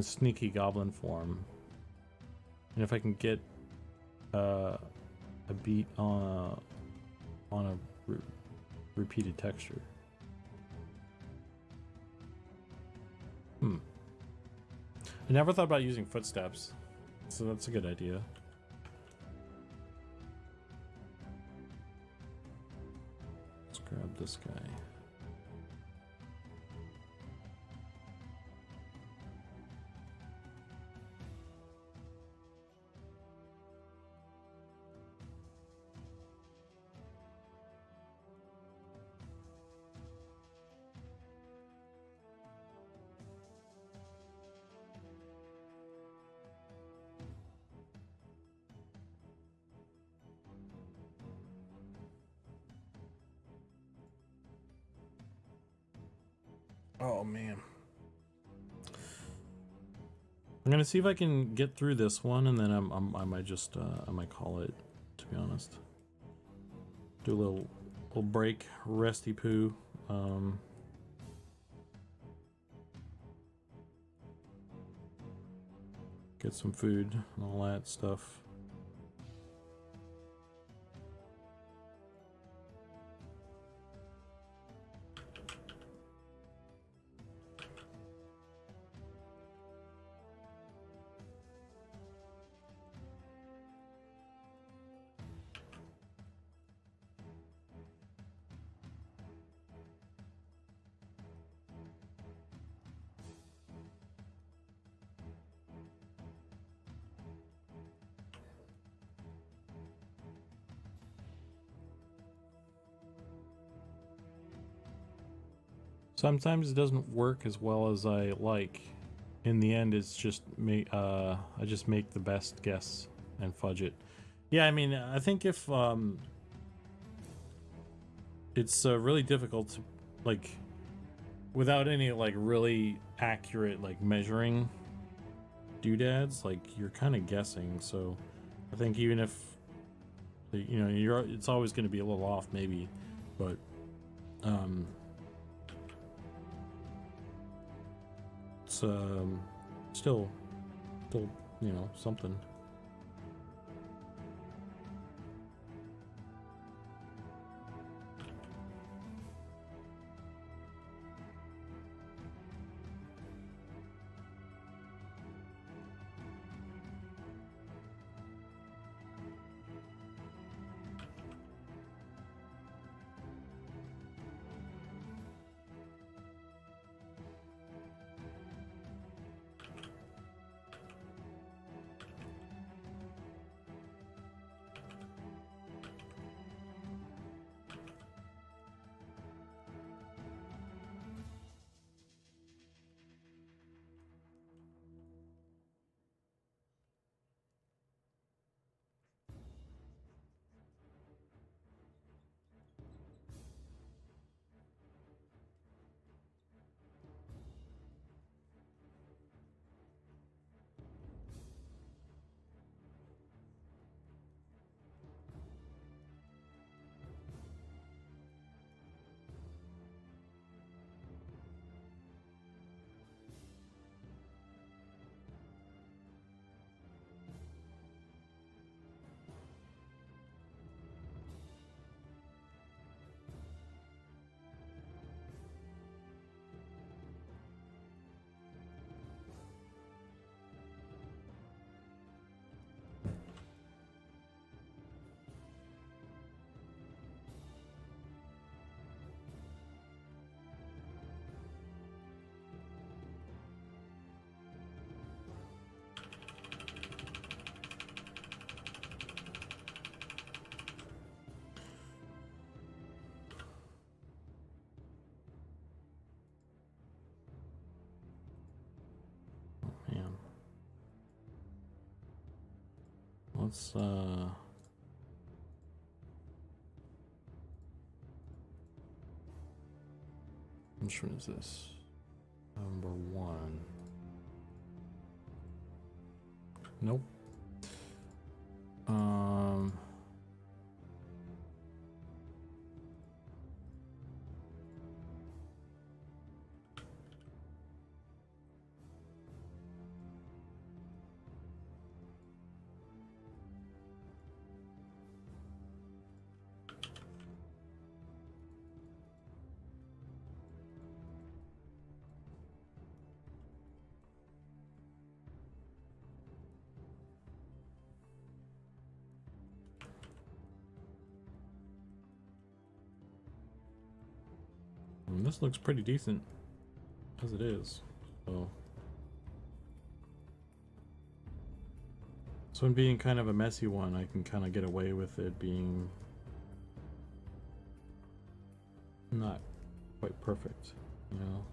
sneaky goblin form. And if I can get a beat on a repeated texture. I never thought about using footsteps, so that's a good idea. Let's grab this guy. Oh man. I'm gonna see if I can get through this one, and then I might just I might call it, to be honest. Do a little break, resty poo. Get some food and all that stuff. Sometimes it doesn't work as well as I like. In the end, it's just I just make the best guess and fudge it. Yeah, I mean, I think if it's really difficult to, like, without any like really accurate like measuring doodads, like you're kind of guessing. So I think even if you know it's always going to be a little off maybe, but it's still you know something. let's which one is this? Number 1. Nope. This looks pretty decent as it is. So in being kind of a messy one, I can kind of get away with it being not quite perfect, you know.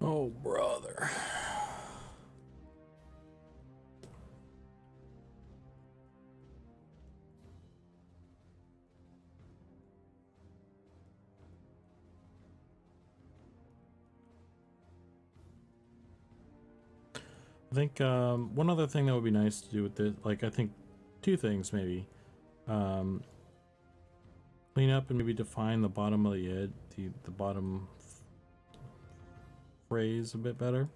Oh, brother. I think one other thing that would be nice to do with this, like I think 2 things maybe. Clean up and maybe define the bottom of the edge, the bottom phrase a bit better.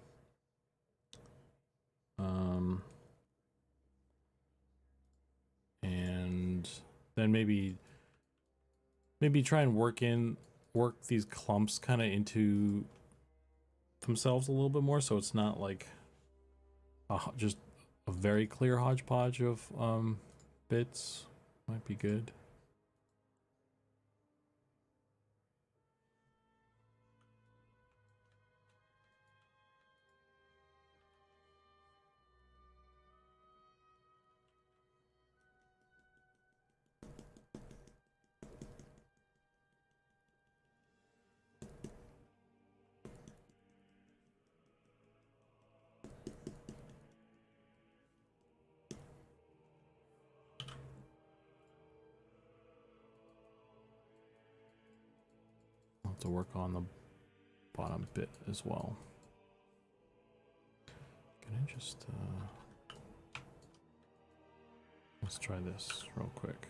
And then maybe try and work these clumps kind of into themselves a little bit more, so it's not like just a very clear hodgepodge of bits. Might be good. to work on the bottom bit as well. Can I just let's try this real quick.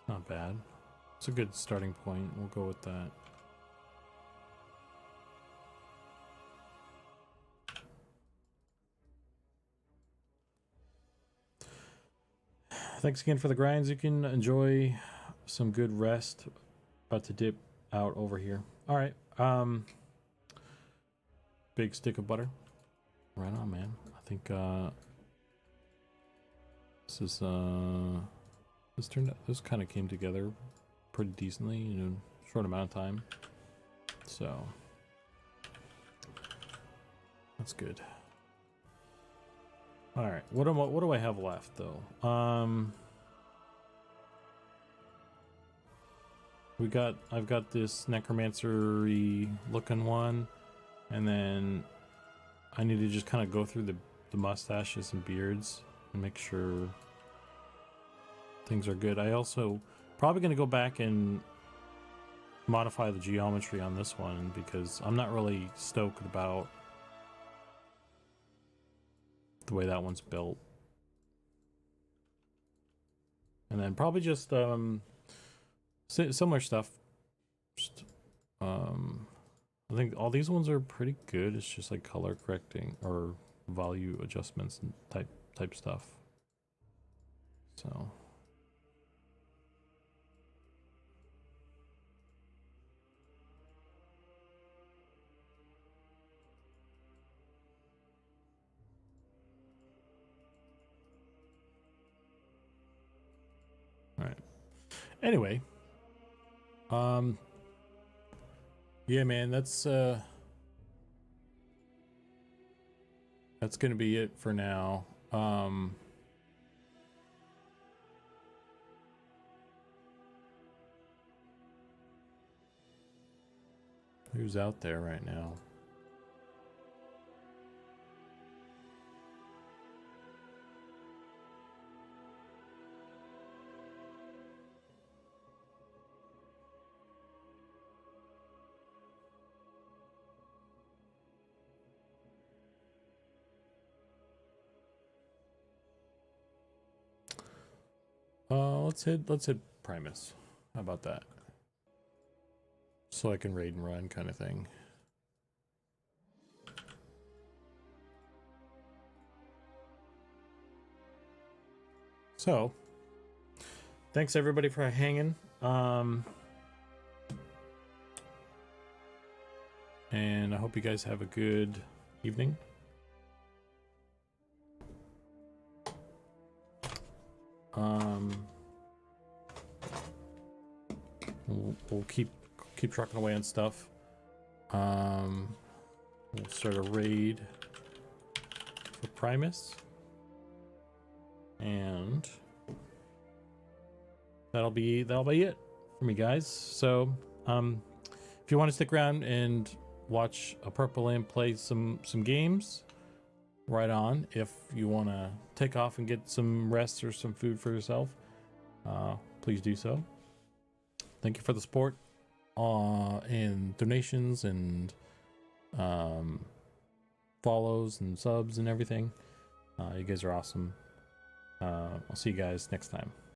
Not bad. It's a good starting point. We'll go with that. Thanks again for the grinds. You can enjoy some good rest. About to dip out over here. All right. Big stick of butter. Right on, man. I think this kind of came together pretty decently in a short amount of time. So that's good. All right, what do I have left though? I've got this necromancer-y looking one, and then I need to just kind of go through the mustaches and beards and make sure things are good. I also probably going to go back and modify the geometry on this one because I'm not really stoked about the way that one's built. And then probably just similar stuff. Just, I think all these ones are pretty good. It's just like color correcting or value adjustments and type stuff. So anyway, yeah, man, that's gonna be it for now. Who's out there right now? Let's hit Primus. How about that? So I can raid and run kind of thing. So, thanks everybody for hanging. And I hope you guys have a good evening. We'll keep trucking away on stuff. We'll start a raid for Primus, and that'll be it for me, guys. So if you want to stick around and watch a Purple Imp play some games, right on. If you want to take off and get some rest or some food for yourself, please do so. Thank you for the support and donations and follows and subs and everything. You guys are awesome. I'll see you guys next time.